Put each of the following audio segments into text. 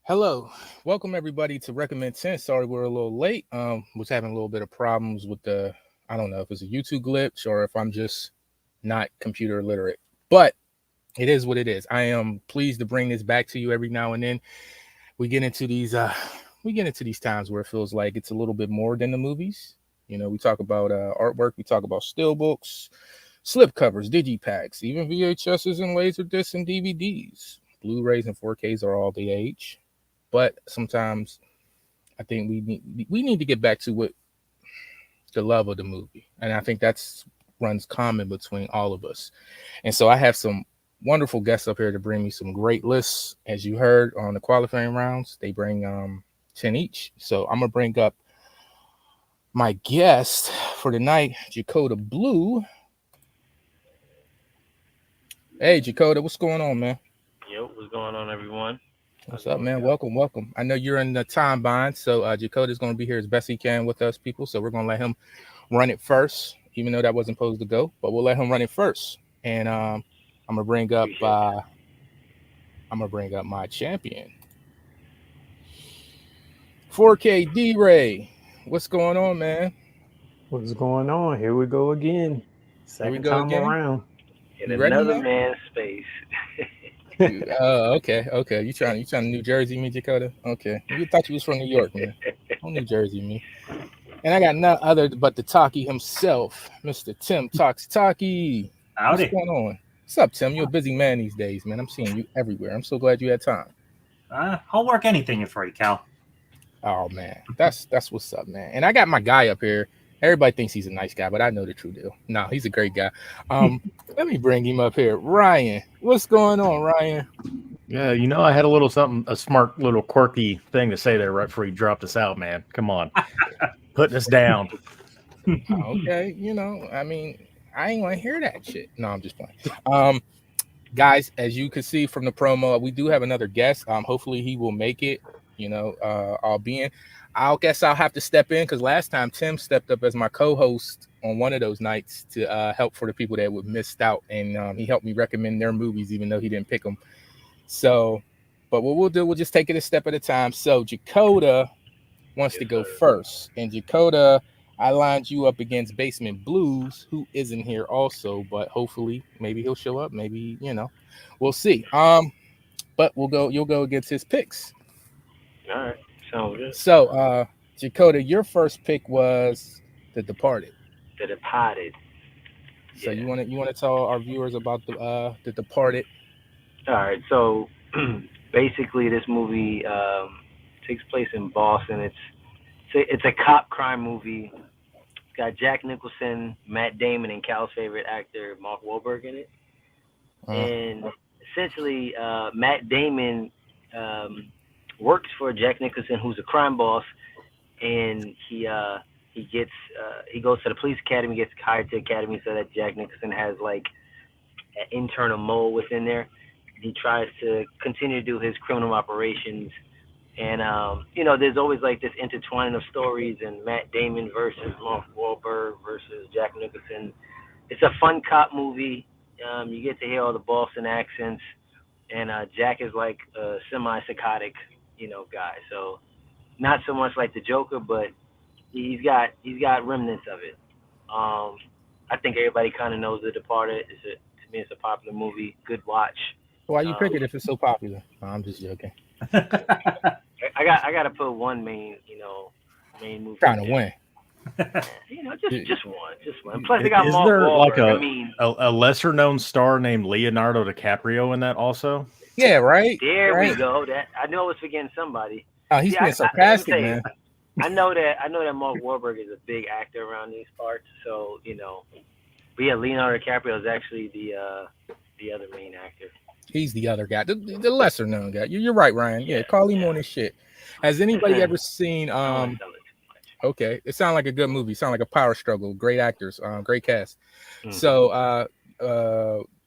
Hello, welcome everybody to Recommend 10. Sorry we're a little late. Was having a little bit of problems with I don't know if it's a YouTube glitch or if I'm just not computer literate, but it is what it is. I am pleased to bring this back to you every now and then. We get into these times where it feels like it's a little bit more than the movies. We talk about artwork, we talk about still books, slip covers, digipacks, even VHSs and laserdiscs and DVDs. Blu-rays and 4Ks are all the age. But sometimes I think we need to get back to what the love of the movie, and I think that's runs common between all of us. And so I have some wonderful guests up here to bring me some great lists. As you heard on the qualifying rounds, they bring 10 each. So I'm gonna bring up my guest for tonight, Jacoda Blue. Hey, Jacoda, what's going on, man? Yo, what's going on, everyone? What's up, man? Welcome. I know you're in the time bind, so Jacoda's going to be here as best he can with us, people. So we're going to let him run it first, even though that wasn't supposed to go, but we'll let him run it first. And I'm gonna bring up my champion, 4K D-Ray. What's going on, man? What's going on? Here we go again. Second time around. In You ready, another man? man's space. Okay. You trying to New Jersey me, Jacoda? Okay. You thought you was from New York, man. Don't New Jersey me. And I got none other but the Taki himself, Mr. Tim Taki. Howdy. What's going on? What's up, Tim? You're a busy man these days, man. I'm seeing you everywhere. I'm so glad you had time. I'll work anything for you, Cal. Oh man, that's what's up, man. And I got my guy up here. Everybody thinks he's a nice guy, but I know the true deal. No, he's a great guy. Let me bring him up here. Ryan, what's going on, Ryan? Yeah, I had a smart little quirky thing to say there right before you dropped us out, man. Come on. Putting us down. Okay, I mean, I ain't want to hear that shit. No, I'm just playing. Guys, as you can see from the promo, we do have another guest. Hopefully he will make it. I'll guess I'll have to step in because last time Tim stepped up as my co-host on one of those nights to help for the people that would missed out, and he helped me recommend their movies even though he didn't pick them. So, but what we'll do, we'll just take it a step at a time. So Jacoda wants to go first, and Jacoda, I lined you up against Basement Blues, who isn't here also, but hopefully maybe he'll show up. Maybe we'll see. But you'll go against his picks. All right, sounds good. So, Jacoda, your first pick was The Departed. The Departed. So you want to tell our viewers about the Departed? All right, so basically this movie takes place in Boston. It's a cop crime movie. It's got Jack Nicholson, Matt Damon, and Cal's favorite actor Mark Wahlberg in it. And essentially, Matt Damon works for Jack Nicholson, who's a crime boss, and he goes to the police academy, gets hired to the academy so that Jack Nicholson has like an internal mole within there. He tries to continue to do his criminal operations, and there's always like this intertwining of stories, and Matt Damon versus Mark Wahlberg versus Jack Nicholson. It's a fun cop movie. You get to hear all the Boston accents, and Jack is like a semi-psychotic guy, so not so much like the Joker, but he's got remnants of it. I think everybody kind of knows The Departed. To me, it's a popular movie, good watch. Why you pick it if it's so popular? No, I'm just joking. I got to put one main movie. Trying to win. Just one. Plus, they got Is Mark there Wahlberg. like a lesser known star named Leonardo DiCaprio in that also? Yeah, right. There we go. That I know I was forgetting somebody. Oh, he's being sarcastic, man. I know that Mark Wahlberg is a big actor around these parts, so But yeah, Leonardo DiCaprio is actually the other main actor. He's the other guy, the lesser known guy. You're right, Ryan. Yeah, call him on his shit. Has anybody ever seen? Okay, it sounds like a good movie. Sound like a power struggle. Great actors, great cast. Mm-hmm. So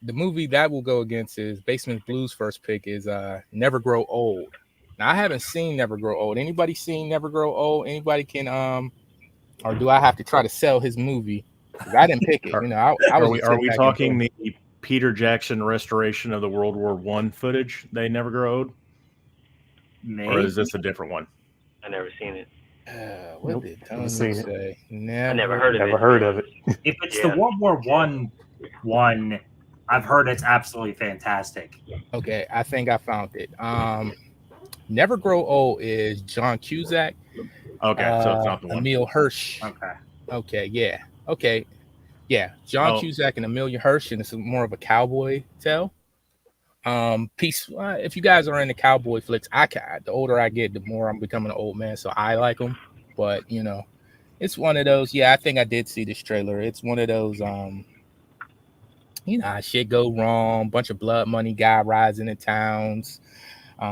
the movie that will go against is Basement Blues. First pick is Never Grow Old. Now I haven't seen Never Grow Old. Anybody seen Never Grow Old? Anybody can or do I have to try to sell his movie? Because I didn't pick it. Are we talking the Peter Jackson restoration of the World War I footage? They Never Grow Old. Maybe. or is this a different one? I never seen it. What Nope, did never Tony seen it. say? I never heard of Never it. heard of it. If it's Yeah. the World War One one, I've heard it's absolutely fantastic. Okay, I think I found it. Never Grow Old is John Cusack, Okay, so it's not the one. Emil Hirsch. Okay. Okay, yeah. Okay, yeah. John Oh. Cusack and Amelia Hirsch, and it's more of a cowboy tale. Peace. If you guys are into cowboy flicks, the older I get, the more I'm becoming an old man, so I like them. But you know, it's one of those. Yeah, I think I did see this trailer. It's one of those. Shit go wrong. Bunch of blood money guy rides into towns.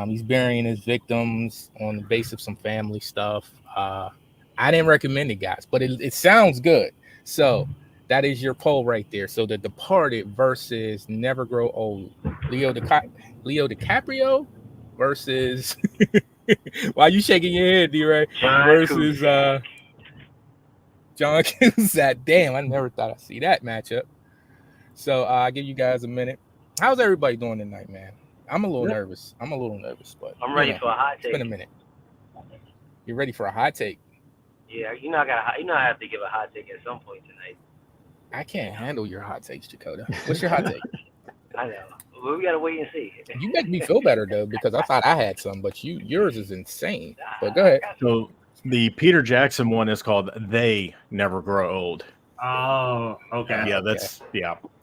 He's burying his victims on the base of some family stuff. I didn't recommend it, guys, but it sounds good. So that is your poll right there. So The Departed versus Never Grow Old. Leo DiCaprio versus why you shaking your head, D-Ray? Versus John Cusack. Damn, I never thought I'd see that matchup. So I'll give you guys a minute. How's everybody doing tonight, man? I'm a little nervous. But I'm ready for a hot take. It's been a minute. You're ready for a hot take? Yeah, I have to give a hot take at some point tonight. I can't handle your hot takes, Dakota. What's your hot take? I know. Well, we gotta wait and see. You make me feel better though, because I thought I had some, but yours is insane. But go ahead. So the Peter Jackson one is called "They Never Grow Old." Oh, okay. Yeah,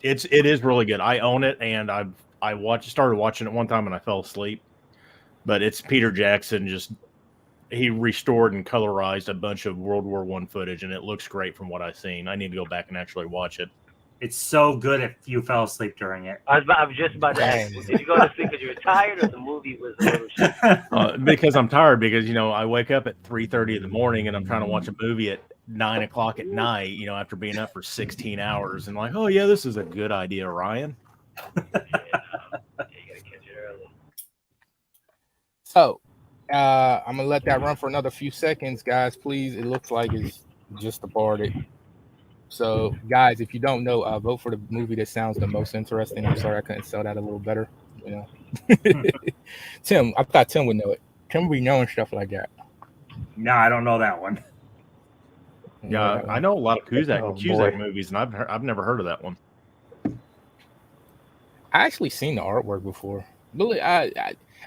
it is really good. I own it, and I started watching it one time and I fell asleep. But it's Peter Jackson. He restored and colorized a bunch of World War I footage, and it looks great from what I've seen. I need to go back and actually watch it. It's so good if you fell asleep during it. I was just about to ask, did you go to sleep because you were tired, or the movie was a little shit? Because I'm tired. Because I wake up at 3:30 in the morning, and I'm trying to watch a movie at 9 o'clock at night. After being up for 16 hours, and like, oh yeah, this is a good idea, Ryan. Yeah, you gotta catch it early. So I'm gonna let that run for another few seconds, guys. Please. It looks like it's just Departed. So, guys, if you don't know, vote for the movie that sounds the most interesting. I'm sorry I couldn't sell that a little better. Tim, I thought Tim would know it. Tim would be knowing stuff like that. No, I don't know that one. Yeah, I know a lot of Cusack boy. movies, and I've never heard of that one. I actually seen the artwork before. Really, I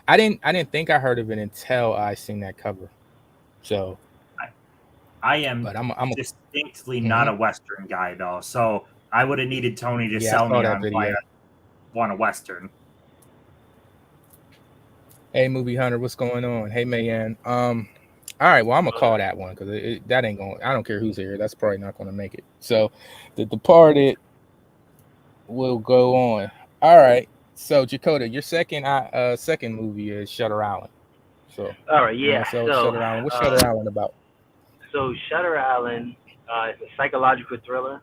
didn't think I heard of it until I seen that cover. So I am but I'm distinctly not a Western guy, though, so I would have needed Tony to sell me on why I want a Western. Hey, Movie Hunter, what's going on? Hey, Mayan. All right, well, I'm gonna call that one because that ain't going. I don't care who's here. That's probably not gonna make it. So, The Departed will go on. All right. So, Dakota, your second movie is Shutter Island. So, all right, yeah. So Shutter Island. What's Shutter Island about? So Shutter Island is a psychological thriller.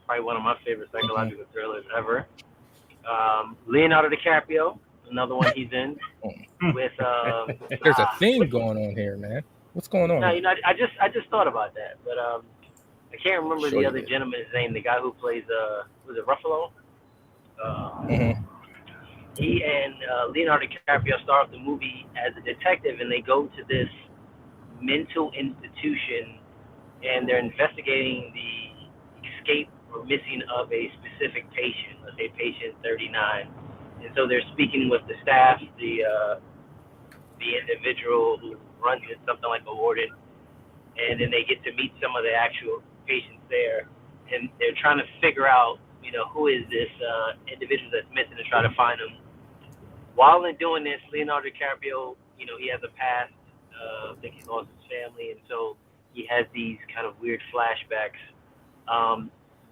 Probably one of my favorite psychological thrillers ever. Leonardo DiCaprio, another one he's in. With there's a theme going on here, man. What's going on? No, I just thought about that, but I can't remember the other gentleman's name. The guy who plays was it Ruffalo? He and Leonardo DiCaprio start off the movie as a detective, and they go to this mental institution, and they're investigating the escape or missing of a specific patient, let's say patient 39. And so they're speaking with the staff, the individual who runs it, something like a warden, and then they get to meet some of the actual patients there, and they're trying to figure out, who is this individual that's missing, and try to find him. While they're doing this, Leonardo DiCaprio, he has a past. I think he lost his family, and so he has these kind of weird flashbacks.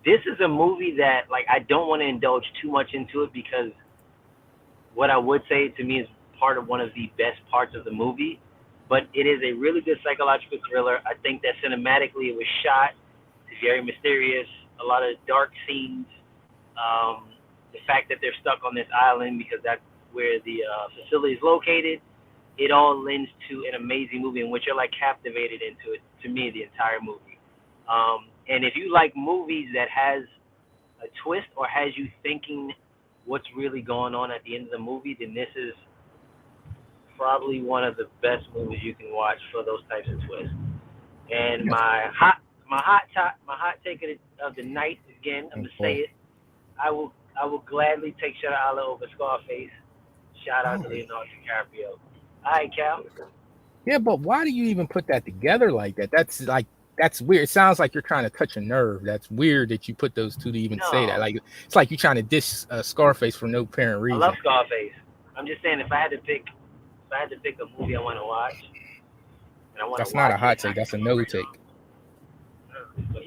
This is a movie that, I don't want to indulge too much into it, because what I would say to me is part of one of the best parts of the movie, but it is a really good psychological thriller. I think that cinematically it was shot. It's very mysterious, a lot of dark scenes. The fact that they're stuck on this island because that's where the facility is located, it all lends to an amazing movie in which you're captivated into it, to me, the entire movie. And if you like movies that has a twist or has you thinking what's really going on at the end of the movie, then this is probably one of the best movies you can watch for those types of twists. And my hot take of the night, again, I'm gonna say it. I will gladly take Shutter Island over Scarface. Shout out to Leonardo DiCaprio. All right, Cal. Yeah, but why do you even put that together like that? That's weird. It sounds like you're trying to touch a nerve. That's weird that you put those two to even say that. Like, it's like you're trying to diss Scarface for no apparent reason. I love Scarface. I'm just saying, if I had to pick a movie I want to watch, and I want that's to not a hot take. That's a no take. But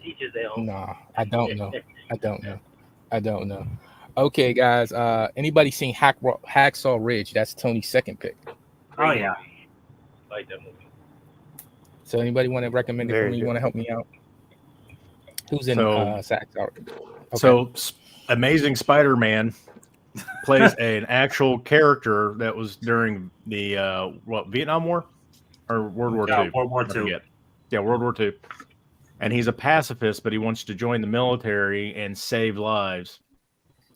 teachers their own. Nah, I don't know. Okay, guys. Anybody seen Hacksaw Ridge? That's Tony's second pick. Oh yeah, I like that movie. So anybody want to recommend it for me? You want to help me out? Who's in Hacksaw Ridge? Okay. So Amazing Spider-Man plays an actual character that was during the Vietnam War or World War II? World War II. Yeah, World War II. And he's a pacifist, but he wants to join the military and save lives.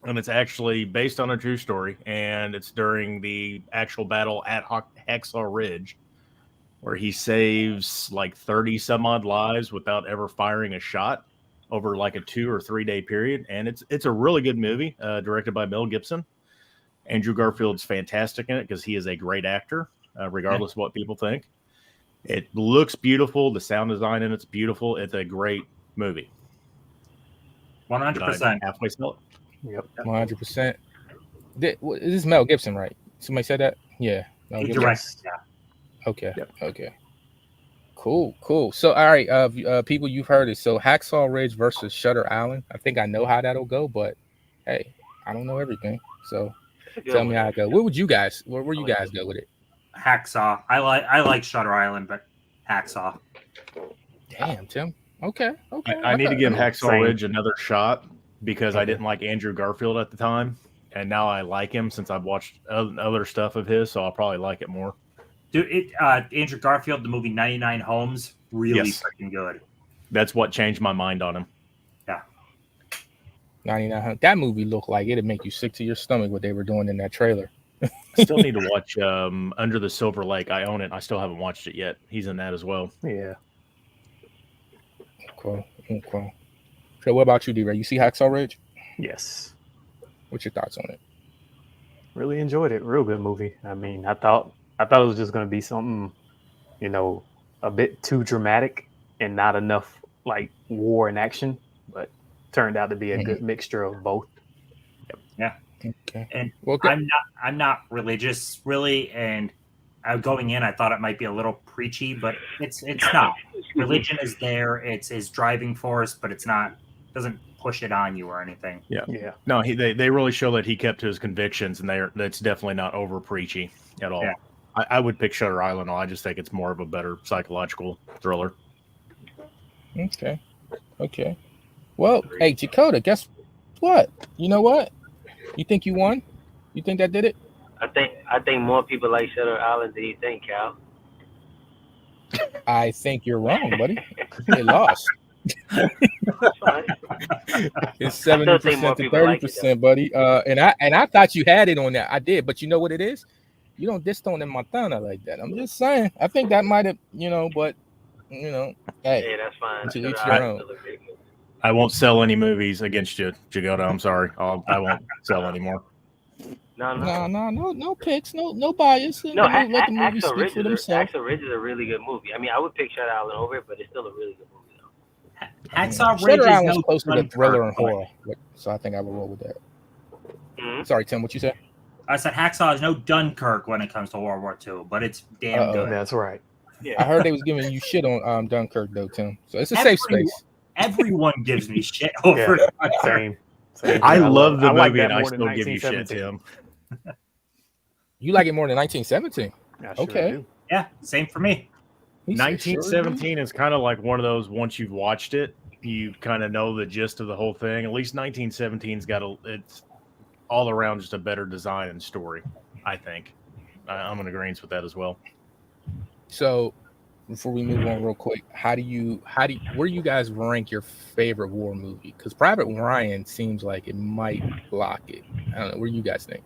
And it's actually based on a true story, and it's during the actual battle at Hacksaw Ridge, where he saves like 30 some odd lives without ever firing a shot over like a 2 or 3 day period. And it's a really good movie, directed by Mel Gibson. Andrew Garfield's fantastic in it because he is a great actor, regardless of what people think. It looks beautiful. The sound design in it's beautiful. It's a great movie. 100%. Halfway sell it. Yep. 100%. This is Mel Gibson, right? Somebody said that? Yeah. He directs. Yeah. Okay. Yep. Okay. Cool. So, all right, people, you've heard it. So, Hacksaw Ridge versus Shutter Island. I think I know how that'll go, but hey, I don't know everything. So, tell me how it go. Where would you guys go with it? Hacksaw. I like Shutter Island, but Hacksaw. Damn, Tim. Okay. I need to give Hacksaw Ridge another shot because I didn't like Andrew Garfield at the time, and now I like him since I've watched other stuff of his, so I'll probably like it more. Dude, Andrew Garfield, the movie 99 Homes, really freaking good. That's what changed my mind on him. Yeah. 99. That movie looked like it'd make you sick to your stomach what they were doing in that trailer. Still need to watch Under the Silver Lake. I own it. I still haven't watched it yet. He's in that as well. Yeah. Cool. So what about you, D-Ray? You see Hacksaw Ridge? Yes. What's your thoughts on it? Really enjoyed it. Real good movie. I mean, I thought it was just going to be something, a bit too dramatic and not enough like war and action, but turned out to be a good mixture of both. Yeah. Okay. And I'm not religious really, and going in I thought it might be a little preachy, but it's not. Religion is there, it's his driving force, but it's not, doesn't push it on you or anything. Yeah. No, they really show that he kept to his convictions, and that's definitely not over preachy at all. Yeah. I would pick Shutter Island. I just think it's more of a better psychological thriller. Okay. Well, hey, Dakota, guess what? You know what? You think you won? You think that did it? I think more people like Shutter Island than you think, Cal. I think you're wrong, buddy. They lost. It's 70% to 30%, buddy. And I thought you had it on that. I did, but you know what it is? You don't diss on in Montana like that. I'm just saying. I think that might have, but hey, yeah, that's fine. To each your own. I won't sell any movies against you, Jagoda. I'm sorry. I won't sell anymore. No picks, no bias. No, let the movie speak for themselves. Hacksaw Ridge is a really good movie. I mean, I would pick Shutter Island over it, but it's still a really good movie, though. Hacksaw Ridge Shutter is Island's no closer to thriller and Dunkirk, horror, so I think I will roll with that. Mm-hmm. Sorry, Tim, what you said? I said Hacksaw is no Dunkirk when it comes to World War II, but it's damn good. That's right. Yeah. I heard they was giving you shit on Dunkirk though, Tim. So it's a safe space. Everyone gives me shit over Same. I love the like movie, that and I more than still give you shit, 1917. Tim. You like it more than 1917? I sure Okay. do. Yeah, same for me. 1917 is kind of like one of those, once you've watched it, you kind of know the gist of the whole thing. At least 1917's it's all around just a better design and story, I think. I'm in agreement with that as well. So before we move on real quick, where do you guys rank your favorite war movie? Because Private Ryan seems like it might block it. I don't know. What do you guys think?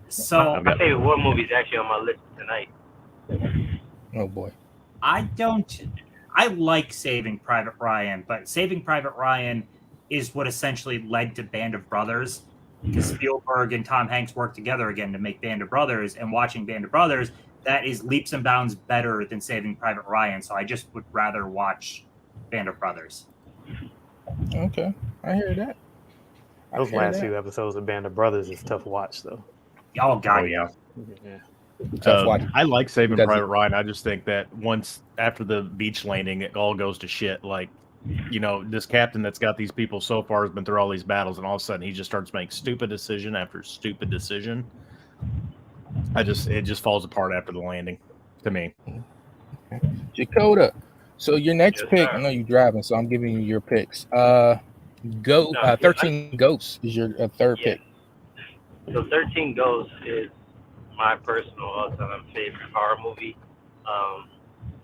So My favorite war movie is actually on my list tonight. Oh boy. I like Saving Private Ryan, but Saving Private Ryan is what essentially led to Band of Brothers, because Spielberg and Tom Hanks worked together again to make Band of Brothers, and watching Band of Brothers, that is leaps and bounds better than Saving Private Ryan, so I just would rather watch Band of Brothers. Okay, I hear that. Those last few episodes of Band of Brothers is tough to watch, though. Oh, God. Oh yeah. Yeah. Tough watch. I like Saving Does Private it- Ryan. I just think that once after the beach landing, it all goes to shit. Like, you know, this captain that's got these people so far has been through all these battles, and all of a sudden he just starts making stupid decision after stupid decision. It just falls apart after the landing, to me. Dakota. So your next Yes, pick, sir. I know you're driving, so I'm giving you your picks. 13 Ghosts is your third Yeah. pick. So 13 Ghosts is my personal all-time favorite horror movie.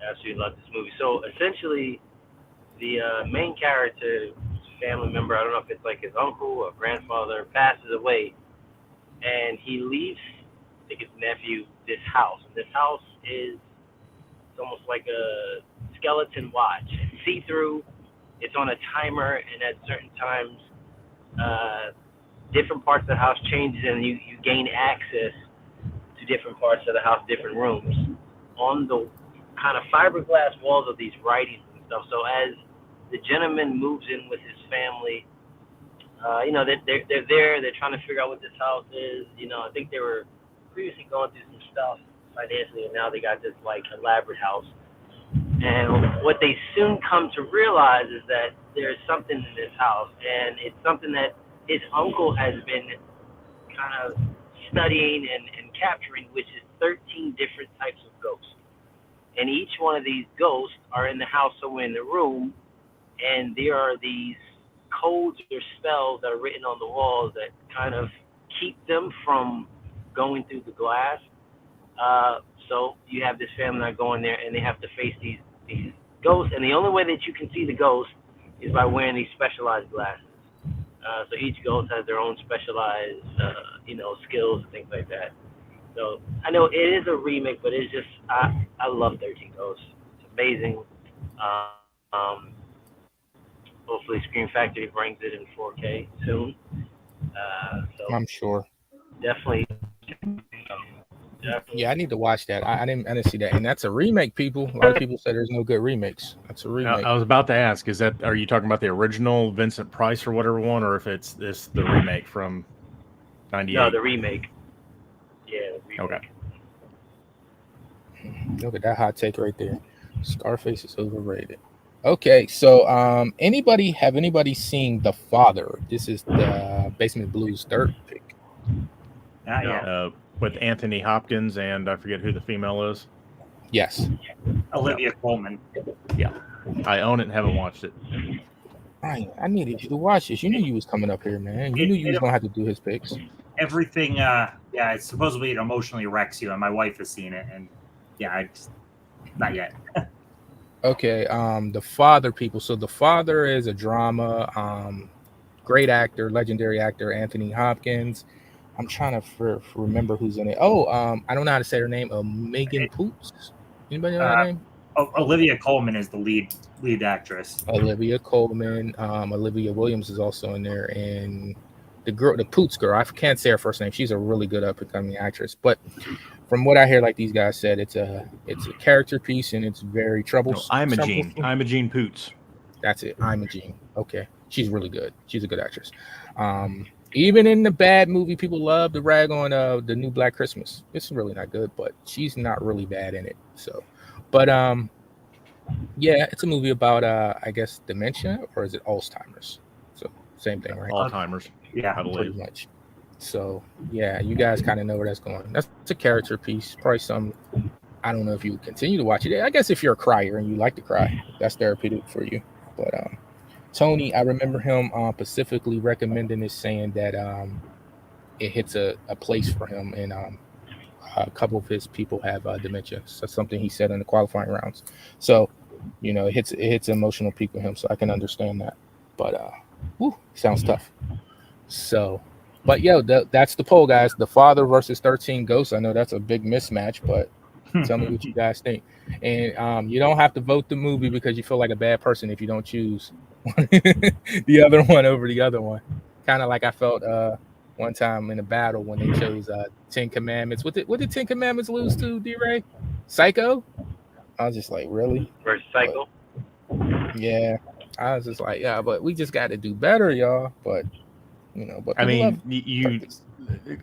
Absolutely love this movie. So essentially, the main character, family member, I don't know if it's like his uncle or grandfather, passes away, and he leaves, I think his nephew, this house. And this house is it's almost like a skeleton watch. It's see-through. It's on a timer, and at certain times, different parts of the house changes, and you gain access to different parts of the house, different rooms. On the kind of fiberglass walls of these writings and stuff. So as the gentleman moves in with his family, they're there. They're trying to figure out what this house is. I think they were previously going through some stuff financially, and now they got this like elaborate house. And what they soon come to realize is that there's something in this house, and it's something that his uncle has been kind of studying and capturing, which is 13 different types of ghosts. And each one of these ghosts are in the house somewhere in the room, and there are these codes or spells that are written on the walls that kind of keep them from going through the glass. So you have this family that go in there, and they have to face these ghosts, and the only way that you can see the ghost is by wearing these specialized glasses. So each ghost has their own specialized, skills and things like that. So I know it is a remake, but it's just I love 13 Ghosts. It's amazing. Hopefully Scream Factory brings it in 4K soon. So I'm sure. definitely. Yeah, I need to watch that. I didn't see that, and that's a remake. People, a lot of people say there's no good remakes. That's a remake. I was about to ask, are you talking about the original Vincent Price or whatever one, or if it's the remake from '98? No, the remake. Yeah, the remake. Okay. Look at that hot take right there. Scarface is overrated. Okay, so have anybody seen The Father? This is the Basement Blues third pick. Not yet. With Anthony Hopkins and I forget who the female is. Yes. Olivia Colman. I own it and haven't watched it. Ryan, I needed you to watch this. You knew you was coming up here, man. You knew you was gonna have to do his picks. Everything, it's supposedly it emotionally wrecks you, and my wife has seen it, and not yet. Okay, The Father, people. So The Father is a drama. Great actor, legendary actor Anthony Hopkins. I'm trying to remember who's in it. I don't know how to say her name. Megan Poots. Anybody know that name? Olivia Colman is the lead actress. Olivia Colman. Olivia Williams is also in there, and the Poots girl. I can't say her first name. She's a really good up and coming actress. But from what I hear, like these guys said, it's a character piece, and it's very troublesome. Imogene Poots. That's it. Imogene. Okay, she's really good. She's a good actress. Even in the bad movie, people love to rag on the new Black Christmas. It's really not good, but she's not really bad in it. So, but yeah, it's a movie about I guess dementia, or is it Alzheimer's? So same thing, right? Alzheimer's. Yeah, I Pretty believe. much. So yeah, you guys kind of know where that's going. That's a character piece. Probably some. I don't know if you would continue to watch it. I guess if you're a crier and you like to cry, that's therapeutic for you. But Tony, I remember him specifically recommending this, saying that it hits a place for him, and a couple of his people have dementia. So that's something he said in the qualifying rounds. So, it hits an emotional peak with him. So I can understand that. But sounds tough. So But yo, that's the poll, guys. The Father versus 13 Ghosts. I know that's a big mismatch, but tell me what you guys think. And you don't have to vote the movie because you feel like a bad person if you don't choose the other one over the other one. Kind of like I felt one time in a battle when they chose Ten Commandments. What did Ten Commandments lose to, D-Ray? Psycho? I was just like, really? Versus Psycho. Yeah. I was just like, yeah, but we just got to do better, y'all. But but I people mean, love you this.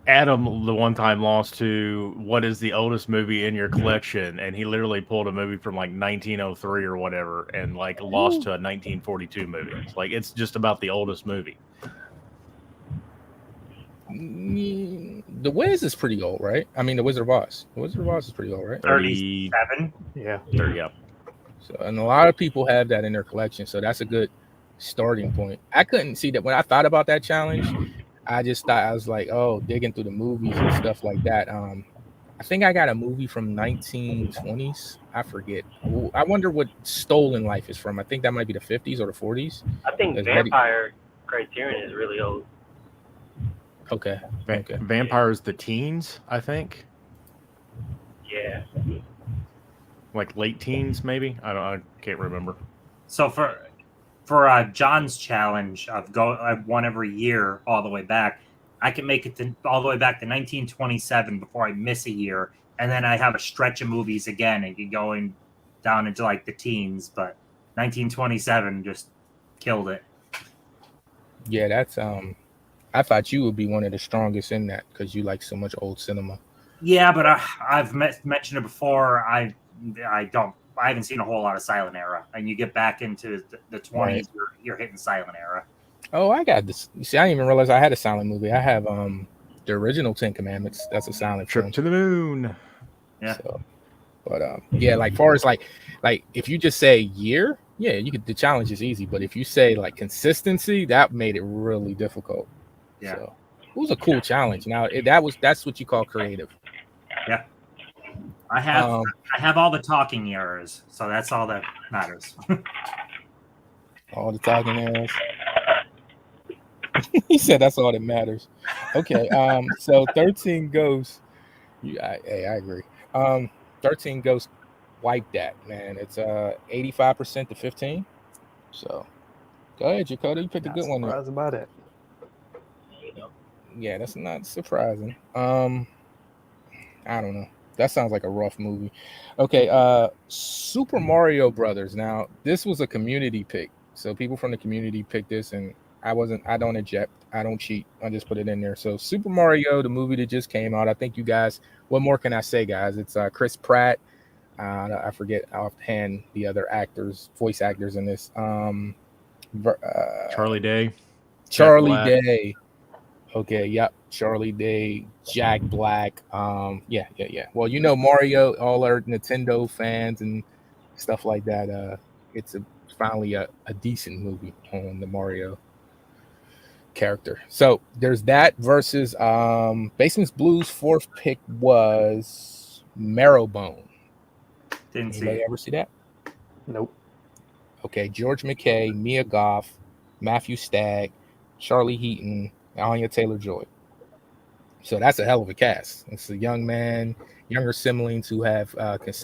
Adam the one time lost to what is the oldest movie in your collection, and he literally pulled a movie from like 1903 or whatever, and like lost to a 1942 movie. It's like it's just about the oldest movie. The Wiz is pretty old, right? I mean, the Wizard of Oz. The Wizard of Oz is pretty old, right? 37. Yeah. 30, yeah. So, and a lot of people have that in their collection, so that's a good starting point. I couldn't see that when I thought about that challenge. I just thought I was like, oh, digging through the movies and stuff like that. I think I got a movie from 1920s. I forget. I wonder what Stolen Life is from. I think that might be the 50s or the 40s. I think It's Vampire Criterion is really old. Okay. Okay. Vampires the teens, I think. Yeah. Like late teens, maybe. I can't remember. So for John's challenge of I've won every year all the way back, I can make it all the way back to 1927 before I miss a year, and then I have a stretch of movies again and get going down into like the teens. But 1927 just killed it. Yeah, that's I thought you would be one of the strongest in that because you like so much old cinema. Yeah, but I've mentioned it before. I haven't seen a whole lot of silent era, and you get back into the 20s, Right. you're hitting silent era. Oh, I got this. You see, I didn't even realize I had a silent movie. I have the original Ten Commandments. That's a silent Trip film. to the moon. Yeah. So, but yeah, like far as like if you just say year, yeah, you could. The challenge is easy, but if you say like consistency, that made it really difficult. Yeah. So it was a cool challenge. Now that's what you call creative. Yeah. I have all the talking errors, so that's all that matters. All the talking errors. He said that's all that matters. Okay. So 13 Ghosts. Hey, I agree. 13 Ghosts wiped that, man. It's 85% to 15. So go ahead, Jacoda. You picked a Not good one there. surprised about it. Yeah, that's not surprising. I don't know. That sounds like a rough movie. Okay, Super Mario Brothers. Now, this was a community pick. So people from the community picked this, and I don't eject. I don't cheat. I just put it in there. So Super Mario, the movie that just came out. I think you guys, what more can I say, guys? It's Chris Pratt. I forget offhand the other voice actors in this. Charlie Day. Charlie Black. Day. Okay, yep. Charlie Day, Jack Black. Yeah. Well, Mario, all our Nintendo fans and stuff like that. It's finally a decent movie on the Mario character. So there's that versus Basement's Blues. Fourth pick was Marrowbone. Didn't see Anybody it. ever see that? Nope. Okay, George McKay, Mia Goth, Matthew Stagg, Charlie Heaton, Anya Taylor-Joy. So that's a hell of a cast. It's a younger siblings who have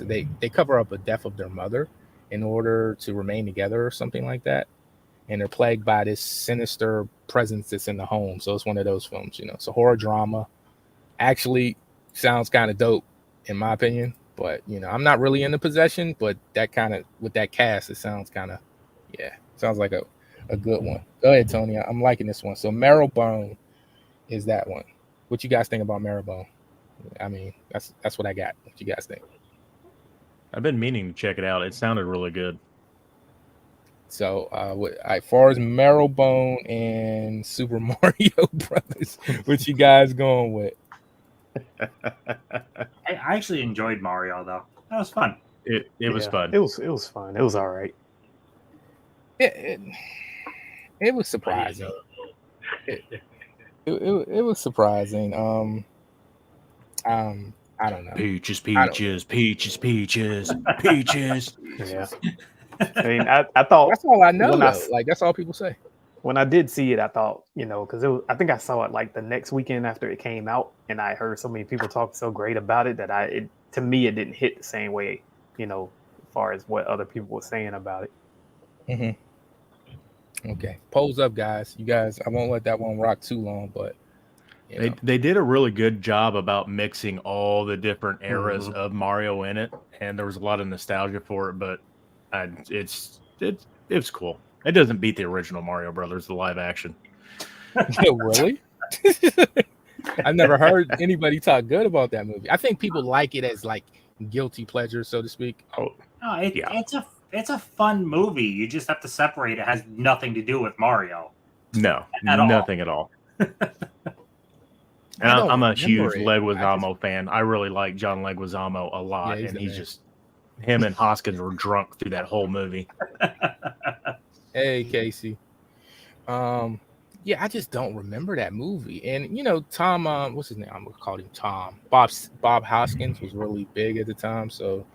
they cover up a death of their mother in order to remain together or something like that, and they're plagued by this sinister presence that's in the home. So it's one of those films, it's a horror drama. Actually, sounds kind of dope in my opinion, but I'm not really into possession, but that kind of with that cast, it sounds kind of sounds like a good one. Go ahead, Tony. I'm liking this one. So Marrowbone is that one. What you guys think about Marrowbone? I mean, that's what I got. What you guys think? I've been meaning to check it out. It sounded really good. So, as far as Marrowbone and Super Mario Brothers, what you guys going with? I actually enjoyed Mario though. That was fun. It was fun. It was fun. It was all right. It was surprising. It was surprising. I don't know. Peaches. Yeah. I mean, I thought That's all I know. when I Though. Like that's all people say. when I did see it, I thought, because I think I saw it like the next weekend after it came out, and I heard so many people talk so great about it that to me, it didn't hit the same way, as far as what other people were saying about it. Mm-hmm. Okay, polls up, guys. You guys, I won't let that one rock too long, but they did a really good job about mixing all the different eras Mm-hmm. of Mario in it, and there was a lot of nostalgia for it. But it's cool. It doesn't beat the original Mario Brothers, the live action. Really? I've never heard anybody talk good about that movie. I think people like it as like guilty pleasure, so to speak. Oh, No, yeah. It's a fun movie. You just have to separate. It has nothing to do with Mario. No, At all. nothing at all. And I'm a huge Leguizamo fan. I really like John Leguizamo a lot, and him and Hoskins were drunk through that whole movie. Hey, Casey. Yeah, I just don't remember that movie. And Tom, what's his name? I'm gonna call him Tom. Bob Hoskins was really big at the time. So,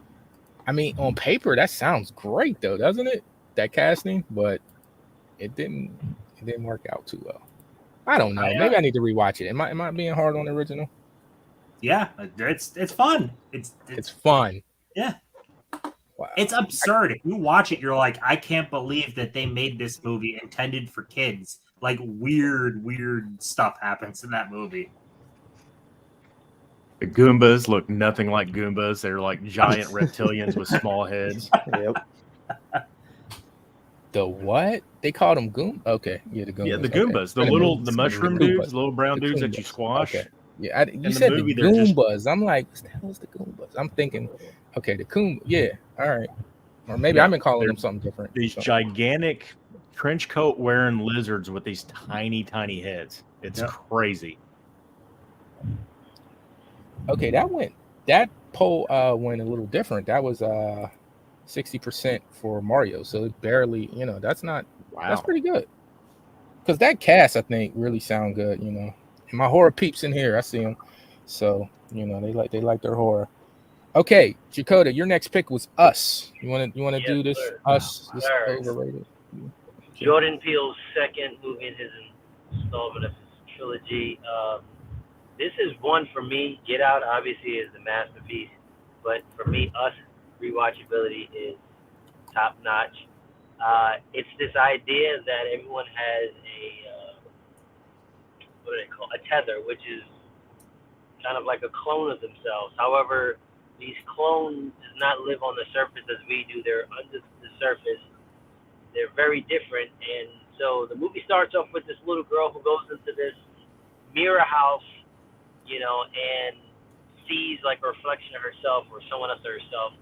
I mean, on paper, that sounds great, though, doesn't it? That casting, but it didn't work out too well. I don't know. Maybe I need to rewatch it. Am I being hard on the original? Yeah, it's fun. It's fun. Yeah. Wow. It's absurd. If you watch it, you're like, I can't believe that they made this movie intended for kids. Like weird stuff happens in that movie. The Goombas look nothing like Goombas. They're like giant reptilians with small heads. Yep. The what? They called them Goombas? Okay. Yeah, the Goombas. Yeah, the Goombas. Okay. The mushroom dudes, the little brown dudes that you squash. Okay. Yeah, you said the Goombas. I'm like, what the hell is the Goombas? I'm thinking, okay, the Goombas. Yeah, all right. Or maybe I've been calling them something different. These gigantic trench coat wearing lizards with these tiny, tiny heads. It's crazy. Okay, that poll went a little different. That was 60% for Mario. So it barely, that's pretty good. Because that cast, I think, really sound good, And my horror peeps in here, I see them. So, they like their horror. Okay, Dakota, your next pick was Us. You want to do this? Sir. Us, this overrated. Jordan Peele's second movie in his installment of his trilogy. This is one for me. Get Out obviously is a masterpiece, but for me, Us rewatchability is top notch. It's this idea that everyone has a tether, which is kind of like a clone of themselves. However, these clones do not live on the surface as we do. They're under the surface. They're very different. And so the movie starts off with this little girl who goes into this mirror house, and sees like a reflection of herself or someone else of herself.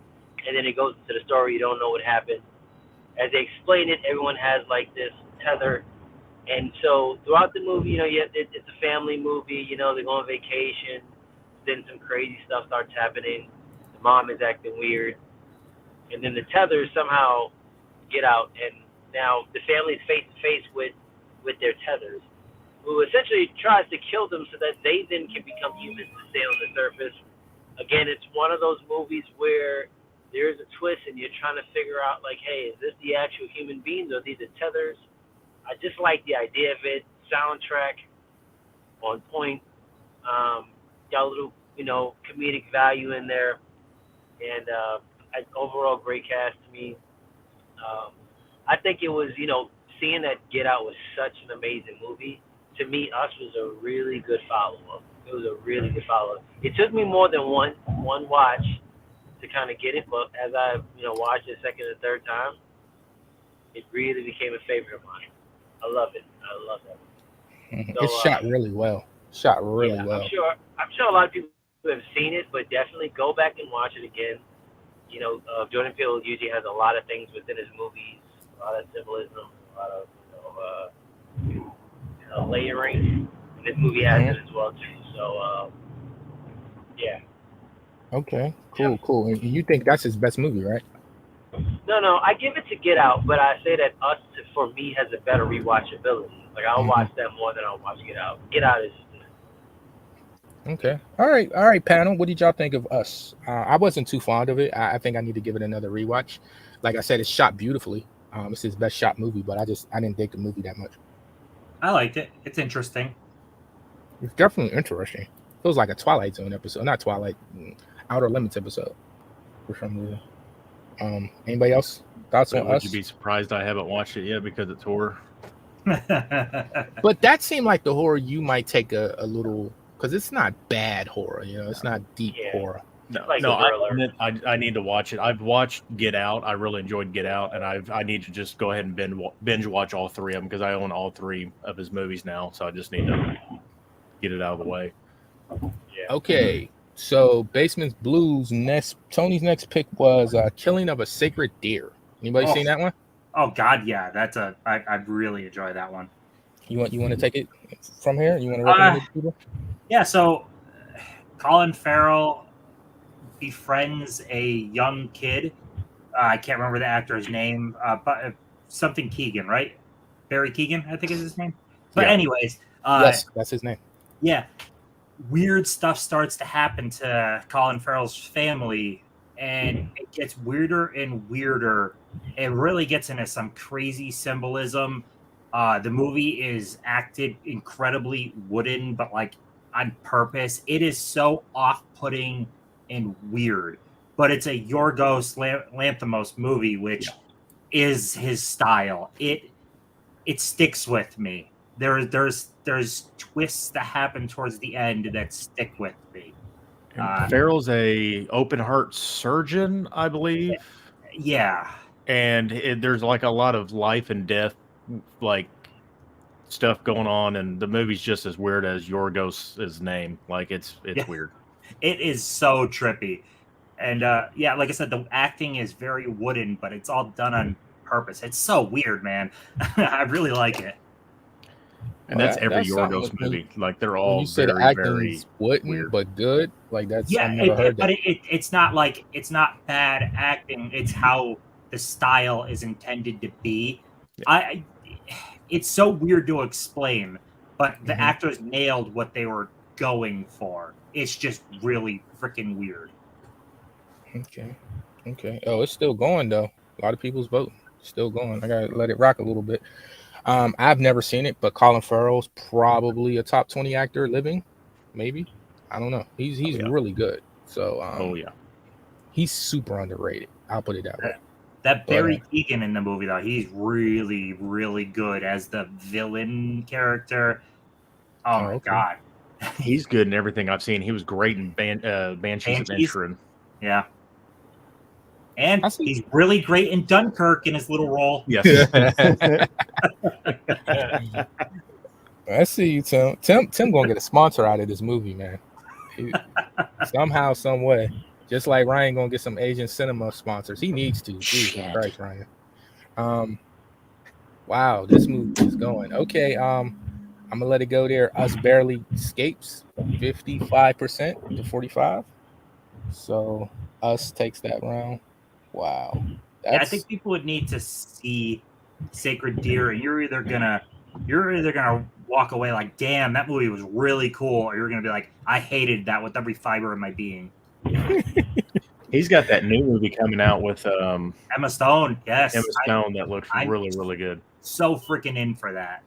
And then it goes into the story. You don't know what happened. As they explain it, everyone has like this tether. And so throughout the movie, it's a family movie. They go on vacation. Then some crazy stuff starts happening. The mom is acting weird. And then the tethers somehow get out. And now the family is face to face with their tethers, who essentially tries to kill them so that they then can become humans to stay on the surface. Again, it's one of those movies where there's a twist and you're trying to figure out, like, hey, is this the actual human beings or are these the tethers? I just like the idea of it. Soundtrack on point. Got a little, comedic value in there. And overall great cast to me. I think it was, seeing that Get Out was such an amazing movie. To me, Us was a really good follow-up. It was a really good follow-up. It took me more than one watch to kind of get it, but as I, watched it second and third time, it really became a favorite of mine. I love it. I love that. So, it's shot really well. Well. I'm sure a lot of people have seen it, but definitely go back and watch it again. Jordan Peele usually has a lot of things within his movies, a lot of symbolism, a lot of layering. And this movie has it as well too. So, yeah. Okay, cool. And you think that's his best movie, right? No, I give it to Get Out, but I say that Us, for me, has a better rewatchability. Like, I'll watch that more than I'll watch Get Out. Get Out is... Okay. All right, panel. What did y'all think of Us? I wasn't too fond of it. I think I need to give it another rewatch. Like I said, it's shot beautifully. It's his best shot movie, but I didn't dig the movie that much. I liked it. It's interesting. It's definitely interesting. Feels like a Twilight Zone episode, not Twilight, Outer Limits episode for some reason. Anybody else thoughts But on would you Us? be surprised I haven't watched it yet because it's horror? But that seemed like the horror you might take a little, because it's not bad horror, it's not deep horror. No, Like no, a thriller. I need to watch it. I've watched Get Out. I really enjoyed Get Out, and I need to just go ahead and binge watch all three of them because I own all three of his movies now. So I just need to get it out of the way. Yeah. Okay, so Basement's Blues Tony's next pick was Killing of a Sacred Deer. Anybody Oh. seen that one? Oh God, yeah, I really enjoy that one. You want to take it from here? You want to recommend it to people? Yeah, so Colin Farrell befriends a young kid. I can't remember the actor's name, but something Keegan, right? Barry Keegan, I think is his name. But Yeah. anyways, Yes, that's his name. yeah, weird stuff starts to happen to Colin Farrell's family, and it gets weirder and weirder. It really gets into some crazy symbolism. The movie is acted incredibly wooden, but like on purpose. It is so off-putting and weird, but it's a Yorgos Lanthimos movie, which is his style. It sticks with me. There's twists that happen towards the end that stick with me. Farrell's a open heart surgeon, I believe. Yeah, And there's like a lot of life and death like stuff going on, and the movie's just as weird as Yorgos' name. Like it's weird. it is so trippy, and yeah, like I said, the acting is very wooden, but it's all done on purpose. It's so weird, man. I really like it. And that's every that's something Yorgos with movie. me. Like they're When all you said very, very acting's wooden weird. but good, like that's Yeah, I've never heard but that. it's not like it's not bad acting. It's how the style is intended to be. It's so weird to explain, but the Mhm. actors nailed what they were going for. It's just really freaking weird. Okay. Oh, it's still going though. A lot of people's voting. Still going. I gotta let it rock a little bit. I've never seen it, but Colin Farrell's probably a top 20 actor living, maybe. I don't know. He's yeah. really good. So Oh yeah. he's super underrated. I'll put it that way. That Barry Keegan in the movie, though, he's really, really good as the villain character. Oh my okay. God. He's good in everything I've seen. He was great in Banshees of Inisherin. Yeah. And I see. he's really great in Dunkirk in his little role. Yes. I see you, Tim. Tim gonna get a sponsor out of this movie, man. Somehow, some way. Just like Ryan gonna get some Asian cinema sponsors. He needs to. Jesus Christ, Ryan. Wow, this movie is going. Okay, I'm gonna let it go there. Us Barely Escapes, 55% to 45. So Us takes that round. Wow. Yeah, I think people would need to see Sacred Deer, and you're either gonna walk away like, damn, that movie was really cool, or you're gonna be like, I hated that with every fiber of my being. He's got that new movie coming out with Emma Stone. Yes, Emma Stone that looks really, really good. So freaking in for that.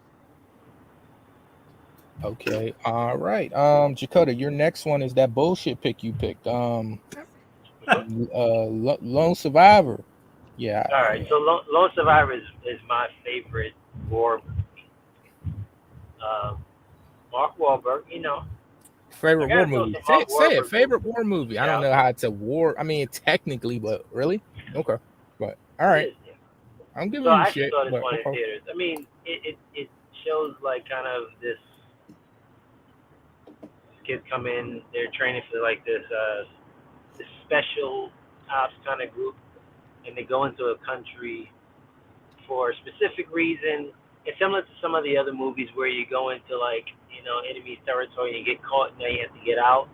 Okay. All right. Jakota, your next one is that bullshit pick you picked. Lone Survivor. Yeah. All right. So Lone Survivor is my favorite war movie. Mark Wahlberg, Favorite war I gotta movie. throw some Say it. Wahlberg Favorite war movie. I don't know how it's a war. I mean, technically, but really? Okay. But all right. I'm giving So you I actually shit. saw this But, one in theaters. I mean, it shows like kind of this kids come in, they're training for like this special ops kind of group, and they go into a country for a specific reason. It's similar to some of the other movies where you go into like, enemy territory and you get caught and now you have to get out.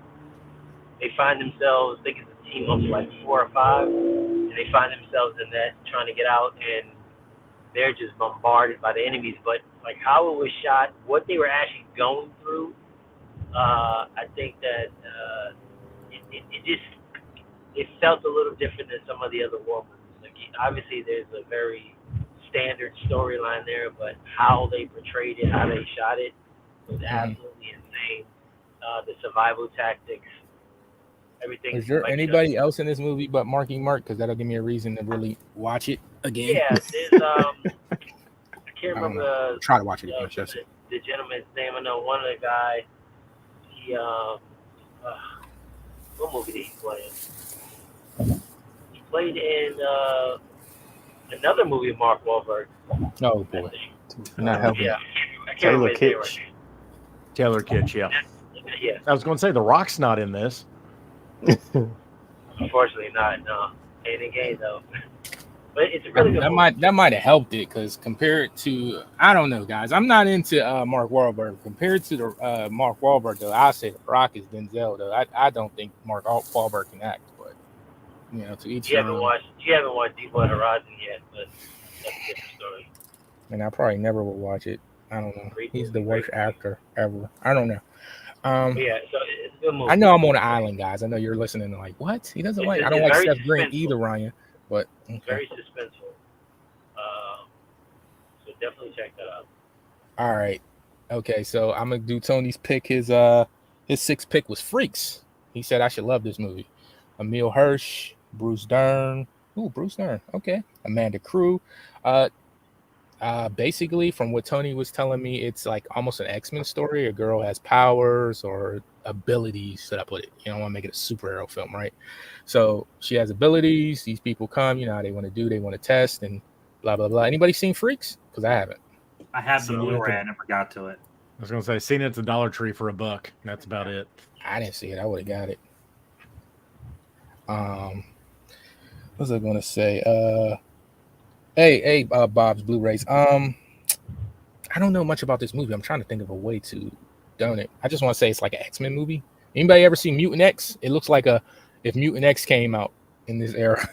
They find themselves, they get a team up to like 4 or 5, and they find themselves in that trying to get out, and they're just bombarded by the enemies. But like how it was shot, what they were actually going through, I think that it felt a little different than some of the other war movies. Like obviously there's a very standard storyline there, but how they portrayed it, how they shot it, was absolutely insane. The survival tactics, everything. Is there Like, anybody else in this movie but Marky Mark? Because that'll give me a reason to really watch it again. Yeah, there's I can't I don't remember know. Try to watch it again, Jesse. the gentleman's name. I know one of the guy. He what movie did he play in? He played in another movie with Mark Wahlberg. Oh boy, not helping. Yeah, I can't remember his name right Taylor Kitsch, yeah. Yeah. I was going to say The Rock's not in this. Unfortunately, not. No, ain't in game though. But it's a really good movie. That might have helped it because compared to, I don't know, guys, I'm not into Mark Wahlberg. Compared to the Mark Wahlberg, though, I say The Rock is Denzel. Though I don't think Mark Wahlberg can act, but you know, to each you haven't watched Deepwater Horizon yet, but that's a different story. And I probably never will watch it. I don't know. He's the worst actor ever. I don't know. Yeah, so it's a good movie. I know I'm on an island, guys. I know you're listening and like, what? He doesn't like. I don't like Seth Green either, Ryan. But okay. Very suspenseful. So definitely check that out. All right. Okay, so I'm gonna do Tony's pick. His sixth pick was Freaks. He said I should love this movie. Emil Hirsch, Bruce Dern. Ooh, Bruce Dern. Okay. Amanda Crew. Basically, from what Tony was telling me, it's like almost an X-Men story. A girl has powers or abilities, should I put it? You don't want to make it a superhero film, right? So she has abilities. These people come, you know how they want to do. They want to test and blah, blah, blah. Anybody seen Freaks? Because I haven't. I have the Blu-ray. I never got to it. I was going to say, seen it at the Dollar Tree for $1. That's about it. I didn't see it. I would have got it. What was I going to say? Hey, Bob's Blu-rays. I don't know much about this movie. I'm trying to think of a way to donate. I just want to say it's like an X-Men movie. Anybody ever seen Mutant X? It looks like if Mutant X came out in this era.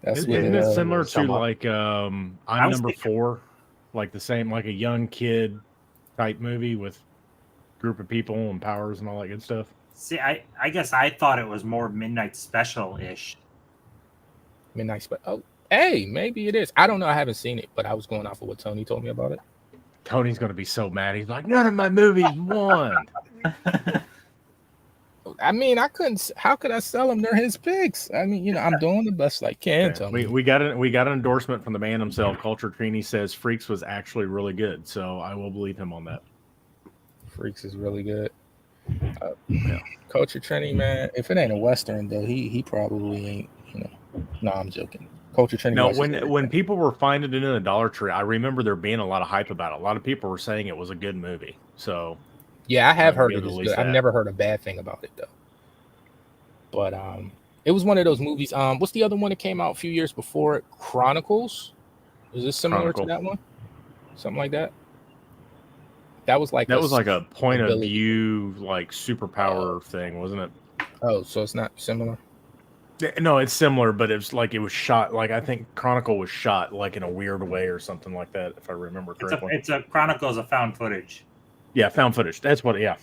That's what Isn't it similar to like I'm Number 4, like the same, like a young kid type movie with a group of people and powers and all that good stuff? See, I guess I thought it was more Midnight Special-ish. Midnight Special. Oh. Hey, maybe it is. I don't know. I haven't seen it, but I was going off of what Tony told me about it. Tony's going to be so mad. He's like, none of my movies won. I mean, I couldn't. How could I sell them? They're his picks. I mean, you know, I'm doing the best I can. Okay. We got an endorsement from the man himself. Culture Trini says Freaks was actually really good, so I will believe him on that. Freaks is really good. Yeah. Culture Trini, man. If it ain't a Western though, he probably ain't. You know, no, I'm joking. Culture Trini. No, when people were finding it in the Dollar Tree, I remember there being a lot of hype about it. A lot of people were saying it was a good movie. So yeah, I have heard it is good. I've never heard a bad thing about it though. But it was one of those movies. What's the other one that came out a few years before it? Chronicles. Is this similar to that one? Something like that. That was like a point of view, like superpower thing, wasn't it? Oh, so it's not similar. No, it's similar, but it was shot like I think Chronicle was shot like in a weird way or something like that, if I remember correctly. It's a Chronicles of found footage. Yeah, found footage. That's what. Yeah.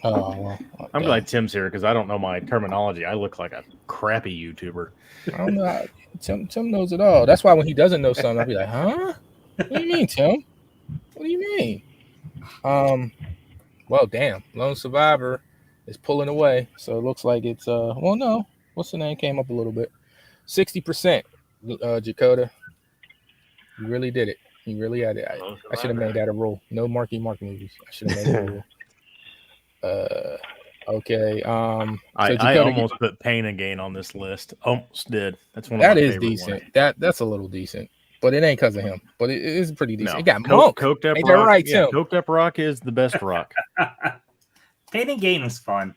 Oh, well, okay. I'm glad Tim's here because I don't know my terminology. I look like a crappy YouTuber. I don't know. Tim knows it all. That's why when he doesn't know something, I'll be like, "Huh? What do you mean, Tim? What do you mean?" Well, damn. Lone Survivor is pulling away, so it looks like it's well, no. What's the name? Came up a little bit. 60%, Jakota. You really did it. You really had it. I should have made that a rule. No Marky Mark movies. I should have made that a rule. Okay. So I almost put Pain and Gain on this list. Almost did. That's one of that my is favorite decent. ones. That's a little decent, but it ain't because of him. But it is pretty decent. No. It got Monk. Coked Up Ain't Rock. that right, yeah, Tim? Coked Up Rock is the best rock. Pain and Gain was fun.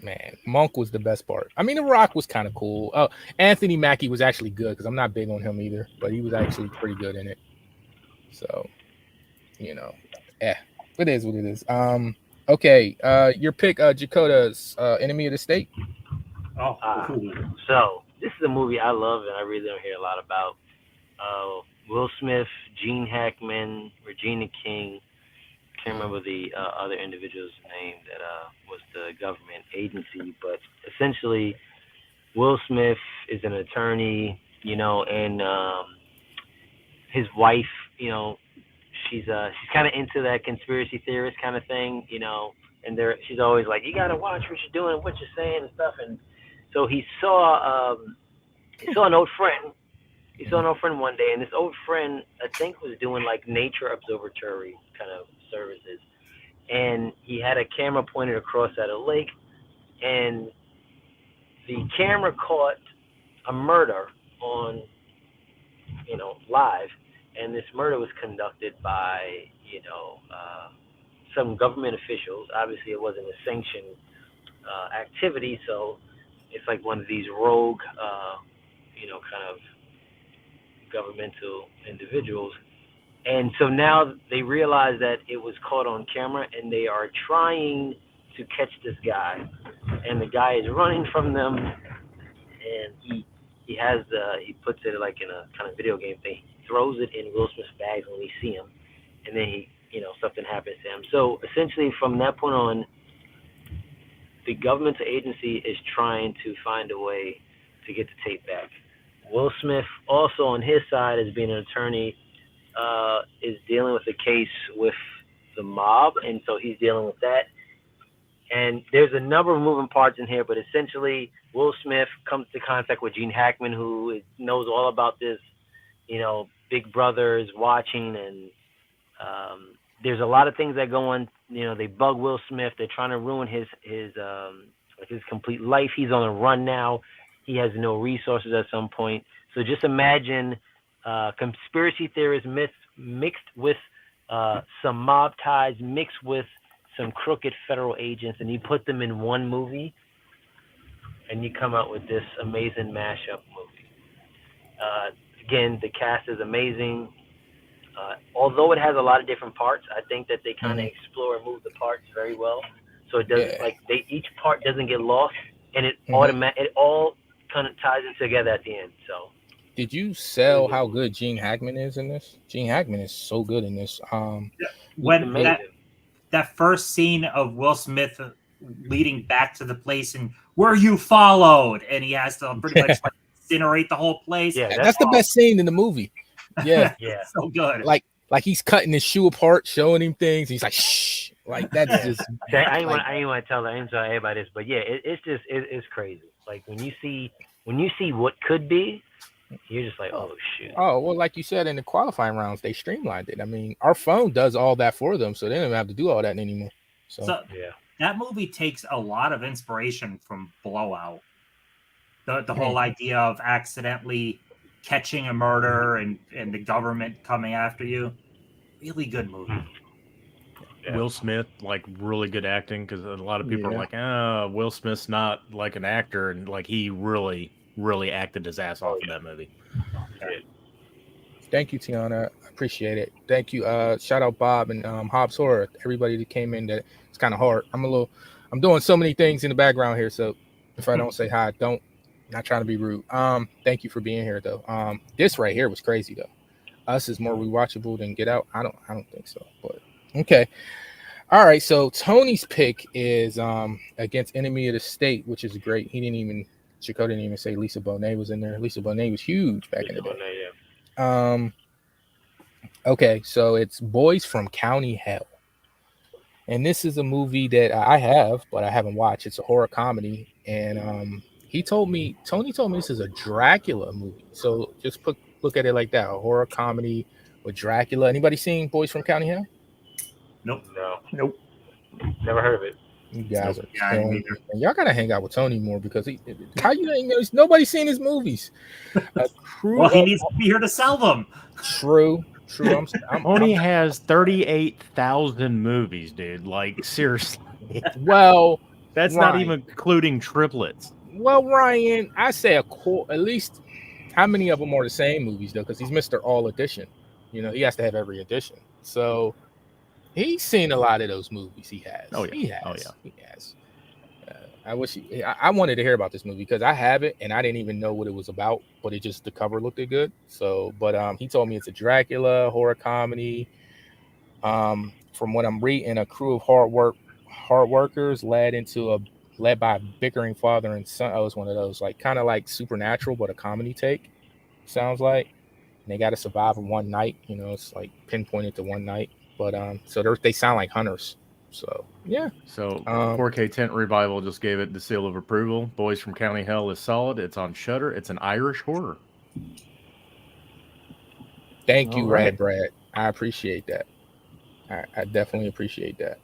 Man, Monk was the best part. I mean, The Rock was kind of cool. Oh, Anthony Mackie was actually good because I'm not big on him either, but he was actually pretty good in it. So, you know, it is what it is. Okay, your pick, Jakota's Enemy of the State. Oh, cool. So this is a movie I love and I really don't hear a lot about. Will Smith, Gene Hackman, Regina King. Can't remember the other individual's name that was the government agency, but essentially, Will Smith is an attorney, you know, and his wife, she's kind of into that conspiracy theorist kind of thing, and she's always like, you gotta watch what you're doing, what you're saying and stuff. And so he saw an old friend. He saw an old friend one day, and this old friend I think was doing like nature observatory kind of services, and he had a camera pointed across at a lake, and the camera caught a murder on, live, and this murder was conducted by, some government officials. Obviously, it wasn't a sanctioned activity, so it's like one of these rogue, kind of governmental individuals. And so now they realize that it was caught on camera, and they are trying to catch this guy, and the guy is running from them, and he puts it like in a kind of video game thing. He throws it in Will Smith's bags when we see him, and then something happens to him. So essentially, from that point on, the governmental agency is trying to find a way to get the tape back. Will Smith, also on his side, as being an attorney, is dealing with a case with the mob, and so he's dealing with that. And there's a number of moving parts in here, but essentially, Will Smith comes to contact with Gene Hackman, who knows all about this, Big Brother is watching, and there's a lot of things that go on. They bug Will Smith. They're trying to ruin his complete life. He's on a run now. He has no resources at some point. So just imagine conspiracy theorists mixed with some mob ties, mixed with some crooked federal agents, and you put them in one movie, and you come out with this amazing mashup movie. Again, the cast is amazing. Although it has a lot of different parts, I think that they kind of explore and move the parts very well. So it doesn't each part doesn't get lost, and it all kind of ties in together at the end. So, did you sell how good Gene Hackman is in this? Gene Hackman is so good in this. When that first scene of Will Smith leading back to the place and where you followed, and he has to pretty much like incinerate the whole place. Yeah, that's the best scene in the movie. Yeah, yeah, so good. Like he's cutting his shoe apart, showing him things. He's like, shh. Like that's just. I ain't want to tell everybody this, but yeah, it's crazy. Like when you see what could be, you're just like, oh shoot. Oh well, like you said in the qualifying rounds, they streamlined it. I mean, our phone does all that for them, so they don't even have to do all that anymore. So yeah, that movie takes a lot of inspiration from Blowout. The whole idea of accidentally catching a murder and the government coming after you. Really good movie. Yeah. Will Smith, like really good acting, because a lot of people are like, Will Smith's not like an actor, and like he really, really acted his ass off in that movie. Okay. Thank you, Tiana. I appreciate it. Thank you. Shout out Bob and Hobbs Horror, everybody that came in. That it's kind of hard. I'm doing so many things in the background here, so if I don't say hi, not trying to be rude. Thank you for being here though. This right here was crazy though. Us is more rewatchable than Get Out. I don't think so, but okay. All right, so Tony's pick is against Enemy of the State, which is great. Chico didn't even say Lisa Bonet was in there. Lisa Bonet was huge back in the day. Okay, so it's Boys from County Hell. And this is a movie that I have, but I haven't watched. It's a horror comedy. And Tony told me this is a Dracula movie. So just look at it like that, a horror comedy with Dracula. Anybody seen Boys from County Hell? Nope. Nope. Never heard of it. You guys are killing me. Y'all gotta hang out with Tony more because how you ain't know nobody's seen his movies. Well, he needs to be here to sell them. True. Tony has 38,000 movies, dude. Like seriously. Well, that's Ryan, not even including triplets. Well, Ryan, I say at least how many of them are the same movies though? Because he's Mr. All Edition. He has to have every edition. So he's seen a lot of those movies. He has. Oh yeah. He has. I wish I wanted to hear about this movie because I have it and I didn't even know what it was about, but the cover looked good. So, but he told me it's a Dracula horror comedy. From what I'm reading, a crew of hard workers led by a bickering father and son. Oh, it's one of those kind of like Supernatural, but a comedy take. Sounds like. they got to survive in one night. You know, it's like pinpointed to one night. But so they sound like hunters. So yeah. So 4K 4K Tent Revival just gave it the seal of approval. Boys from County Hell is solid. It's on Shudder. It's an Irish horror. Thank you, All right. Rad Brad. I appreciate that. I definitely appreciate that.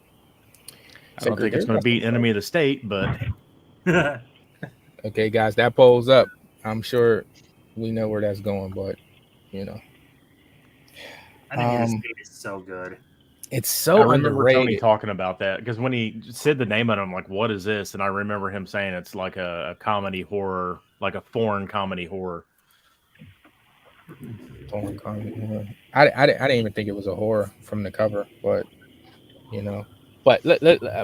I don't think it's going to beat Enemy of the State, but okay, guys, that polls up. I'm sure we know where that's going, but you know, Enemy of the State is so good. It's so I remember underrated. Tony talking about that because when he said the name of it, I'm like, "What is this?" And I remember him saying it's like a comedy horror, like a foreign comedy horror. Foreign comedy horror. I didn't even think it was a horror from the cover, but you know. But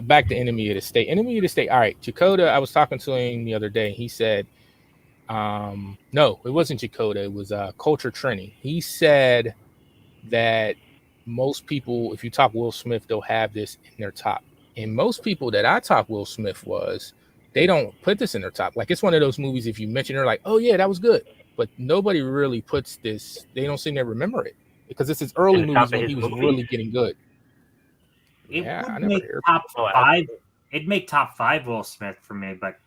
back to Enemy of the State. Enemy of the State. All right, Chakotay. I was talking to him the other day. He said, no, it wasn't Chakotay. It was Culture Trini. He said that most people, if you talk Will Smith, they'll have this in their top. And most people that I talk Will Smith they don't put this in their top. Like, it's one of those movies, if you mention it, like, oh yeah, that was good. But nobody really puts this, they don't seem to remember it. Because it's his early movies when he was really getting good. It would make top 5. It'd make top 5 Will Smith for me, but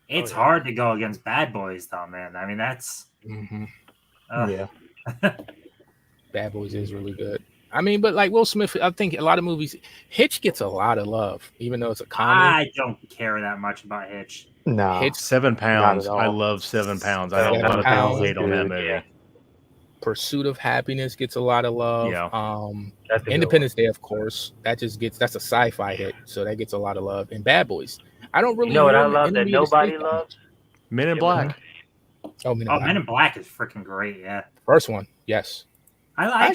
it's hard to go against Bad Boys, though, man. I mean, that's yeah. Bad Boys is really good. I mean, but like Will Smith, I think a lot of movies, Hitch gets a lot of love, even though it's a comedy. I don't care that much about Hitch. No, Hitch, 7 Pounds. I love 7 Pounds. I know a lot of people hate on that movie. Yeah. Pursuit of Happiness gets a lot of love. Yeah. Independence Day, of course, that's a sci-fi hit, so that gets a lot of love. And Bad Boys, I don't really. You know what I love that nobody loves? Men in Black. Oh, Men in Black is freaking great. Yeah, first one, yes. I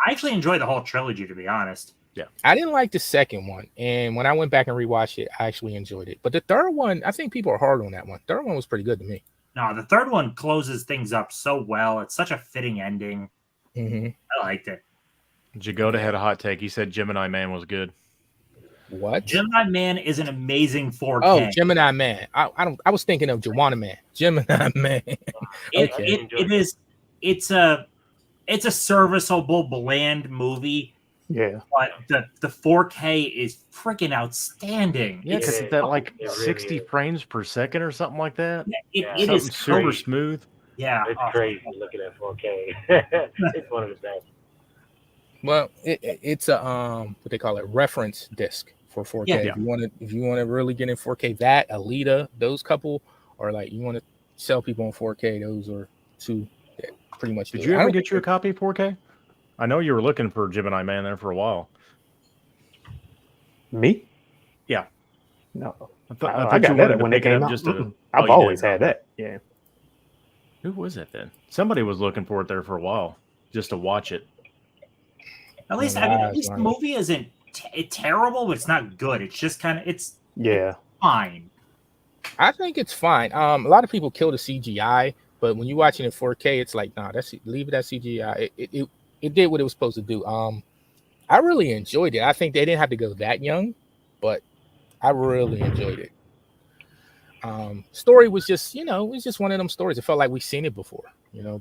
actually enjoyed the whole trilogy, to be honest. Yeah, I didn't like the second one, and when I went back and rewatched it, I actually enjoyed it. But the third one, I think people are hard on that one. Third one was pretty good to me. No, the third one closes things up so well. It's such a fitting ending. Mm-hmm. I liked it. Jagoda had a hot take. He said Gemini Man was good. What? Gemini Man is an amazing 4K. Oh, Gemini Man. I was thinking of Joanna Man. Gemini Man. It is. It's a serviceable, bland movie. Yeah, but the 4K is freaking outstanding. Yeah, because it's at like 60 frames per second or something like that. It is super smooth. Yeah, it's crazy looking at 4K. It's one of the best. Well, it's a what they call it, reference disc for 4K. Yeah. If you want to really get in 4K, that Alita, those couple, or like you want to sell people on 4K, those are two that pretty much. Did you ever get you a copy of 4K? I know you were looking for Gemini Man there for a while. Me? Yeah. No. I got that when they came out. I've always had that. Yeah. Who was it then? Somebody was looking for it there for a while just to watch it. At least the movie isn't terrible, but it's not good. It's just kind of it's fine. I think it's fine. A lot of people kill the CGI, but when you're watching it 4K, it's like, nah, leave it at CGI. It did what it was supposed to do. I really enjoyed it. I think they didn't have to go that young, but I really enjoyed it. Story was just, it was just one of them stories. It felt like we've seen it before,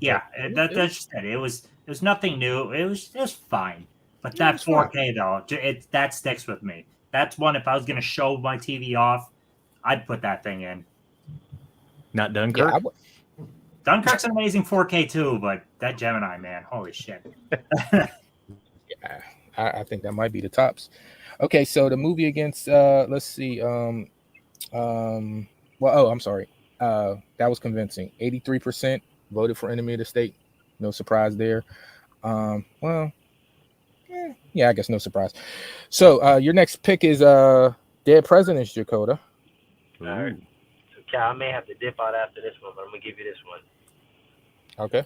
Yeah, that's just it. It was nothing new. It was fine. But that 4K though, that sticks with me. That's one. If I was going to show my TV off, I'd put that ththing in. Not Dunkirk. Yeah, Dunkirk's an amazing 4K too, but that Gemini Man, holy shit. Yeah, I think that might be the tops. Okay, so the movie against let's see, I'm sorry. That was convincing. 83% voted for Enemy of the State. No surprise there. I guess no surprise. So your next pick is Dead Presidents, Jakoda. All right. So Cal, I may have to dip out after this one, but I'm gonna give you this one. Okay.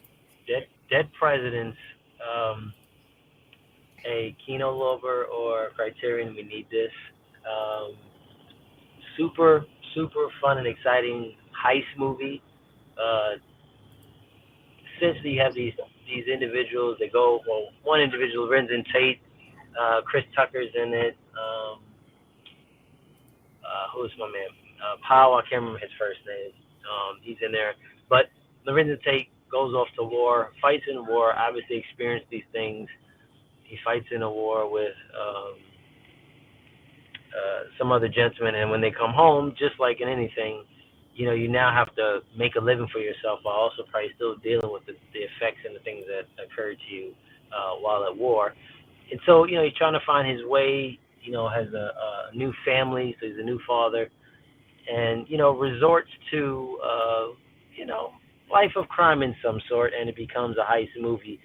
Dead Presidents, a Kino Lorber or Criterion, we need this. Super fun and exciting heist movie. Essentially, you have these individuals. They go. Well, one individual, Renzen Tate, Chris Tucker's in it. Who's my man? Powell. I can't remember his first name. He's in there. But Lorenzen Tate goes off to war, fights in war, obviously experienced these things. He fights in a war with some other gentlemen, and when they come home, just like in anything, you now have to make a living for yourself while also probably still dealing with the effects and the things that occurred to you while at war. And so, he's trying to find his way, has a new family, so he's a new father, and, resorts to, life of crime in some sort, and it becomes a heist movie.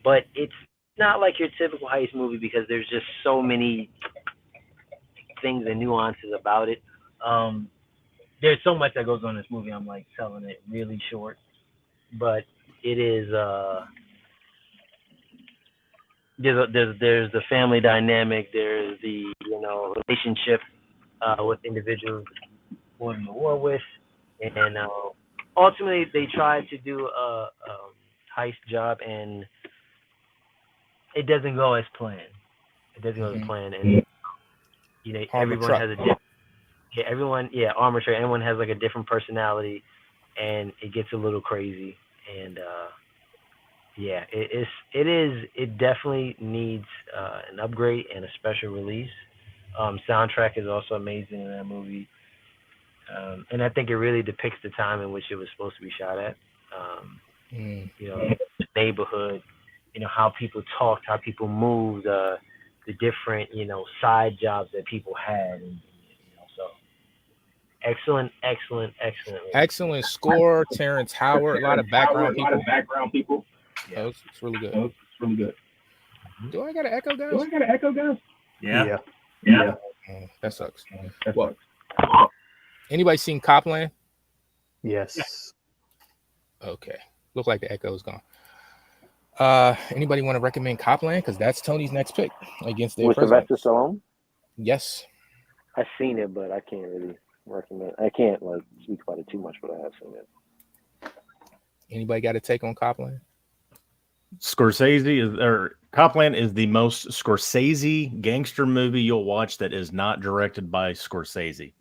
But it's not like your typical heist movie because there's just so many things and nuances about it. There's so much that goes on in this movie. I'm like selling it really short, but it is. There's the family dynamic. There's the relationship with individuals going to war with, and ultimately they tried to do a heist job, and it doesn't go as planned. It doesn't go as planned, and everyone has a different. Yeah, armor truck. Everyone has like a different personality, and it gets a little crazy. And it definitely needs an upgrade and a special release. Soundtrack is also amazing in that movie, and I think it really depicts the time in which it was supposed to be shot at. The neighborhood, how people talked, how people moved, the different side jobs that people had. And, excellent score. Terrence Howard, a lot of background people. Yeah, it's really good. Do I got an echo, guys? Yeah. That sucks. Well, anybody seen Copland? Yes. Okay, look like the echo is gone. Anybody want to recommend Copland? Because that's Tony's next pick against the president. Sylvester Stallone? Yes. I've seen it, but I can't really recommend. I can't speak about it too much, but I have seen it. Anybody got a take on Copland? Copland is the most Scorsese gangster movie you'll watch that is not directed by Scorsese.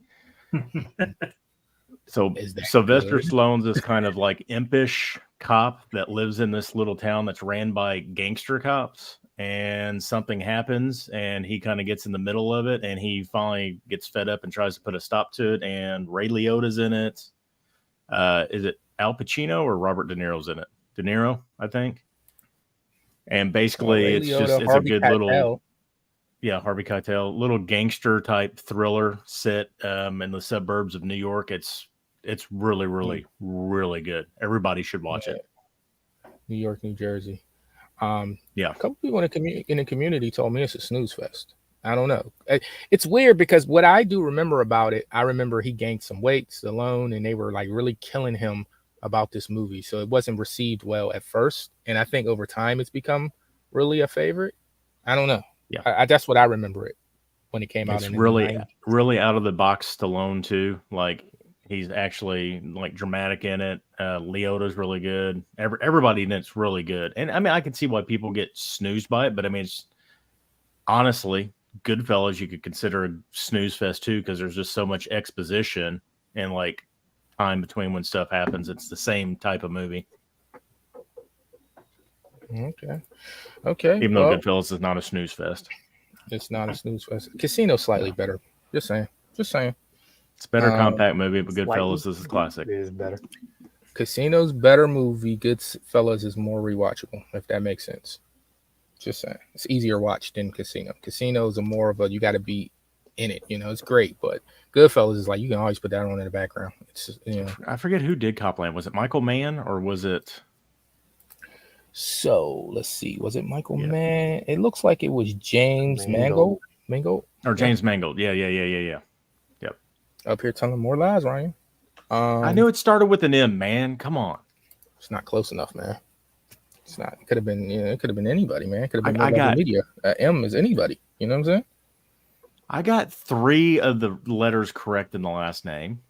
So Sylvester Stallone's this kind of like impish cop that lives in this little town that's ran by gangster cops, and something happens and he kind of gets in the middle of it, and he finally gets fed up and tries to put a stop to it, and Ray Liotta's in it. Is it Al Pacino or Robert De Niro's in it? De Niro, I think. And basically it's a good little Harvey Keitel, little gangster type thriller set in the suburbs of New York. It's really, really, really good. Everybody should watch it. New York, New Jersey. A couple people in the community told me it's a snooze fest. I don't know. It's weird because what I do remember about it, I remember he gained some weight, Stallone, and they were like really killing him about this movie. So it wasn't received well at first. And I think over time it's become really a favorite. I don't know. Yeah. That's what I remember it when it came out. It's really out of the box Stallone too. Like he's actually like dramatic in it. Liotta's really good. Everybody in it's really good. And I mean, I can see why people get snoozed by it, but I mean, it's honestly Goodfellas you could consider a snooze fest too, because there's just so much exposition and like time between when stuff happens. It's the same type of movie. Okay. Even though Goodfellas is not a snooze fest. It's not a snooze fest. Casino's slightly better. Just saying. It's a better compact movie, but Goodfellas is a classic. It is better. Casino's better movie. Goodfellas is more rewatchable, if that makes sense. Just saying. It's easier watch than Casino. Casino's a more of a, you got to be in it. It's great, but Goodfellas is like, you can always put that on in the background. It's I forget who did Copland. Was it Michael Mann or was it? So let's see. Was it Michael Mann? It looks like it was James Mangold. Or James Mangold. Yeah. Yep. Up here telling more lies, Ryan. I knew it started with an M, man. Come on. It's not close enough, man. It's not. It could have been. It could have been anybody, man. It could have been media. M is anybody. You know what I'm saying? I got 3 of the letters correct in the last name.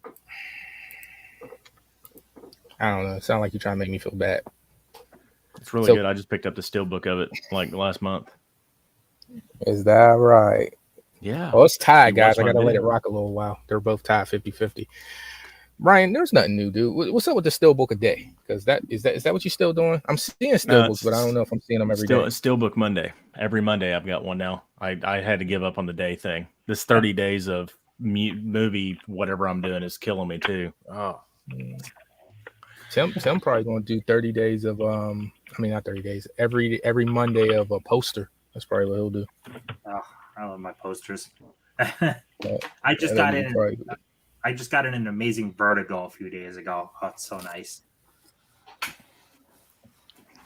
I don't know. It sounds like you're trying to make me feel bad. It's really good. I just picked up the steelbook of it like last month. Is that right? Yeah. Oh, it's tied, guys. I got to let it rock a little while. They're both tied 50-50. Ryan, there's nothing new, dude. What's up with the Steelbook a day? Because is that what you're still doing? I'm seeing Steelbooks, but I don't know if I'm seeing them every day. Steelbook Monday. Every Monday I've got one now. I had to give up on the day thing. This 30 days of movie, whatever I'm doing, is killing me too. Oh. Tim probably gonna do 30 days of I mean not 30 days. Every Monday of a poster. That's probably what he'll do. Oh, I love my posters. But, I just got in an amazing Vertigo a few days ago. Oh, it's so nice.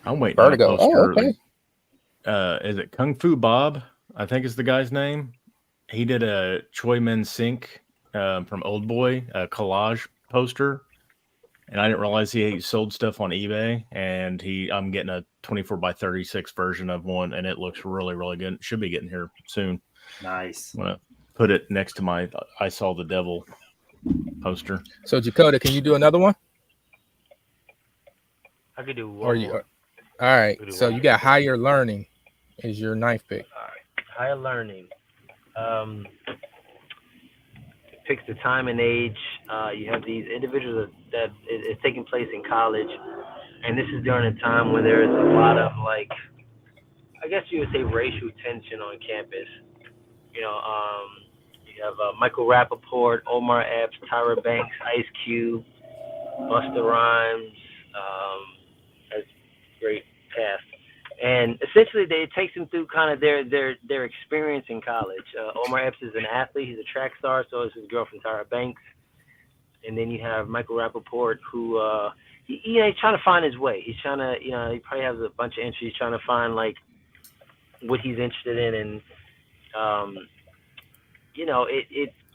I'm waiting. Vertigo. Oh, okay. Is it Kung Fu Bob? I think is the guy's name. He did a Choi Min Sink from Old Boy, a collage poster. And I didn't realize he sold stuff on eBay. And I'm getting a 24x36 version of one, and it looks really, really good. It should be getting here soon. Nice. I'm gonna put it next to my I Saw the Devil poster. So Dakota, can you do another one? I could do one. All right. So you got Higher Learning is your ninth pick. All right. Higher Learning. Picks the time and age. You have these individuals that is taking place in college, and this is during a time when there is a lot of, like, I guess you would say, racial tension on campus. You have Michael Rappaport, Omar Epps, Tyra Banks, Ice Cube, Busta Rhymes. That's great cast. And essentially, it takes them through kind of their experience in college. Omar Epps is an athlete; he's a track star. So is his girlfriend Tyra Banks. And then you have Michael Rappaport, who he's trying to find his way. He's trying to, he probably has a bunch of interests. He's trying to find like what he's interested in, and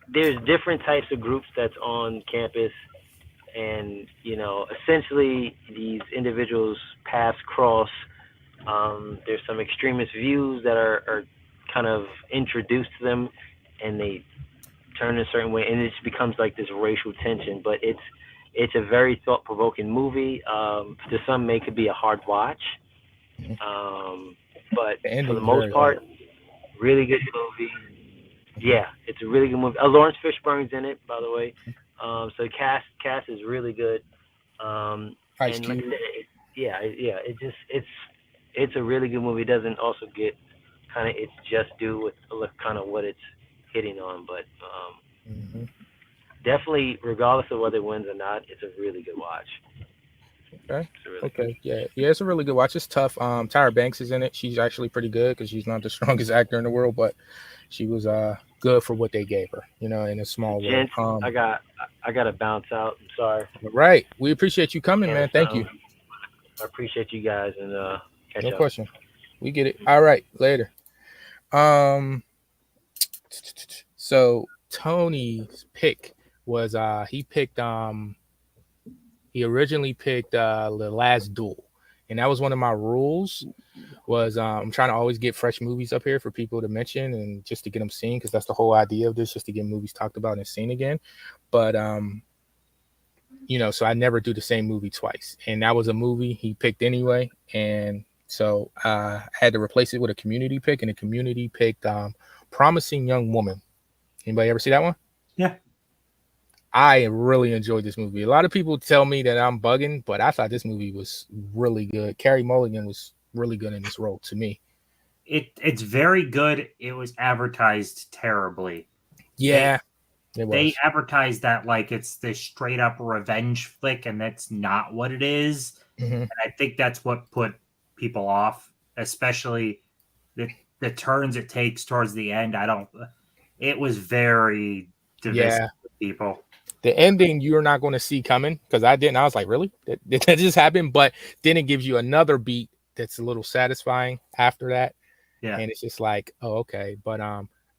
there's different types of groups that's on campus, and essentially these individuals' paths cross. There's some extremist views that are kind of introduced to them, and they turn in a certain way, and it just becomes like this racial tension. But it's a very thought-provoking movie. To some, it could be a hard watch, but for the most part, really good movie. Yeah, it's a really good movie. Lawrence Fishburne's in it, by the way. So the cast is really good. And like I said, it's a really good movie. It doesn't also get kind of its just due with kind of what it's hitting on, but definitely, regardless of whether it wins or not, it's a really good watch. Okay. Yeah, it's a really good watch. It's tough. Tyra Banks is in it. She's actually pretty good because she's not the strongest actor in the world, but she was good for what they gave her, in a small way. I got to bounce out. I'm sorry. Right. We appreciate you coming, man. Thank you. I appreciate you guys, and catch up. No question. We get it. All right. Later. So Tony's pick was he originally picked The Last Duel, and that was one of my rules. Was I'm trying to always get fresh movies up here for people to mention and just to get them seen, because that's the whole idea of this, just to get movies talked about and seen again. But so I never do the same movie twice, and that was a movie he picked anyway, and so I had to replace it with a community pick, and the community picked Promising Young Woman. Anybody ever see that one? Yeah. I really enjoyed this movie. A lot of people tell me that I'm bugging, but I thought this movie was really good. Carey Mulligan was really good in this role to me. It's very good. It was advertised terribly. Yeah. They advertised that like it's this straight up revenge flick, and that's not what it is. Mm-hmm. And I think that's what put people off, especially the turns it takes towards the end. It was very divisive for people. The ending you're not going to see coming, because I didn't. I was like, really? Did that just happen? But then it gives you another beat that's a little satisfying after that. Yeah. And it's just like, oh, okay. But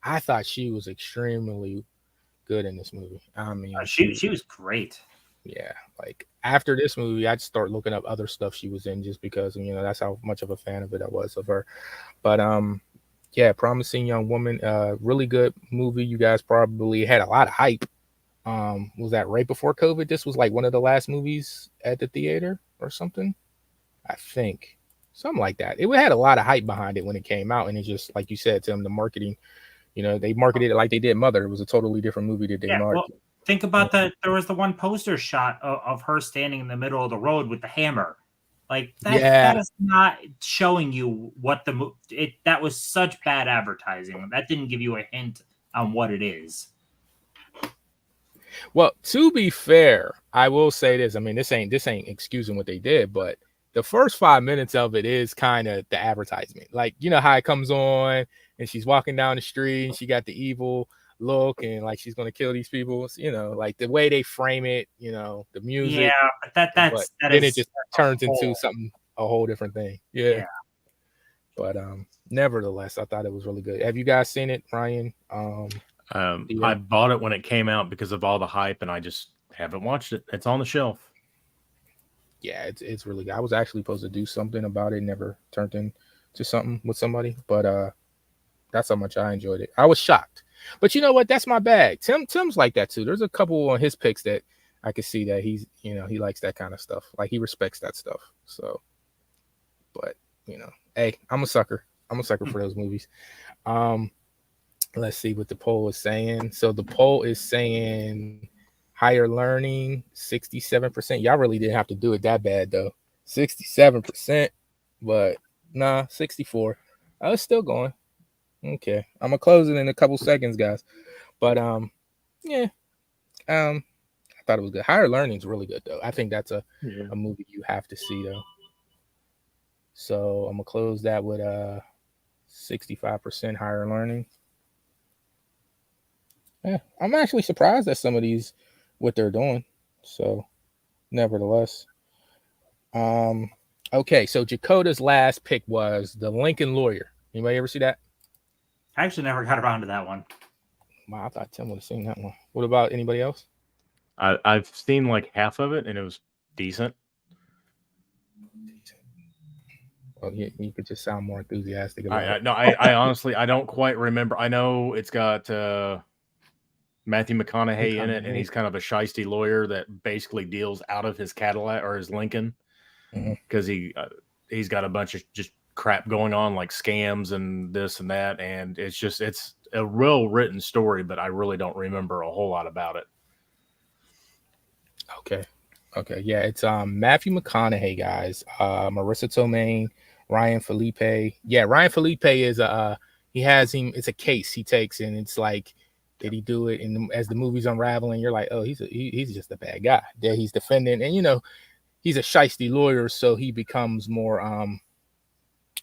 I thought she was extremely good in this movie. I mean, she was great. Yeah. Like after this movie, I'd start looking up other stuff she was in, just because, that's how much of a fan of it I was of her. But yeah, Promising Young Woman, really good movie. You guys probably had a lot of hype. Was that right before COVID? This was like one of the last movies at the theater or something, I think, something like that. It had a lot of hype behind it when it came out, and it just, like you said, Tim, the marketing, they marketed it like they did Mother. It was a totally different movie that they marketed. Think about that. There was the one poster shot of her standing in the middle of the road with the hammer. Like that. Yeah. That is not showing you what that was such bad advertising. That didn't give you a hint on what it is. Well, to be fair, I will say this. I mean, this ain't excusing what they did, but the first 5 minutes of it is kind of the advertisement. Like, you know how it comes on and she's walking down the street and she got the evil look and like she's gonna kill these people. You know, like the way they frame it. You know, the music. Yeah, but then it just turns into a whole different thing. Yeah. But nevertheless, I thought it was really good. Have you guys seen it, Ryan? I bought it when it came out because of all the hype, and I just haven't watched it. It's on the shelf. Yeah, it's really good. I was actually supposed to do something about it, never turned into something with somebody, but that's how much I enjoyed it. I was shocked. But you know what? That's my bag. Tim's like that too. There's a couple on his picks that I could see that he's, you know, he likes that kind of stuff. Like he respects that stuff. So, but you know, hey, I'm a sucker. I'm a sucker for those movies. Let's see what the poll is saying. So the poll is saying higher learning, 67%. Y'all really didn't have to do it that bad though. 67%, but nah, 64. I was still going. Okay, I'm gonna close it in a couple seconds, guys. But yeah, I thought it was good. Higher learning is really good though. I think that's a movie you have to see though. So I'm gonna close that with 65% higher learning. Yeah, I'm actually surprised at some of these what they're doing. So, nevertheless, okay. So Jakota's last pick was The Lincoln Lawyer. Anybody ever see that? I actually never got around to that one. Wow, I thought Tim would have seen that one. What about anybody else? I've seen like half of it, and it was decent. Well, you could just sound more enthusiastic about it. No, I honestly I don't quite remember. I know it's got Matthew McConaughey in it, and he's kind of a shisty lawyer that basically deals out of his Cadillac or his Lincoln because he's got a bunch of just crap going on like scams and this and that, and it's a well written story, but I really don't remember a whole lot about it. Okay, yeah, it's Matthew McConaughey, guys, Marissa Tomei, Ryan Felipe. Yeah, Ryan Felipe is it's a case he takes, and it's like, did he do it? And as the movie's unraveling, you're like, oh, he's just a bad guy that he's defending, and you know, he's a shisty lawyer, so he becomes more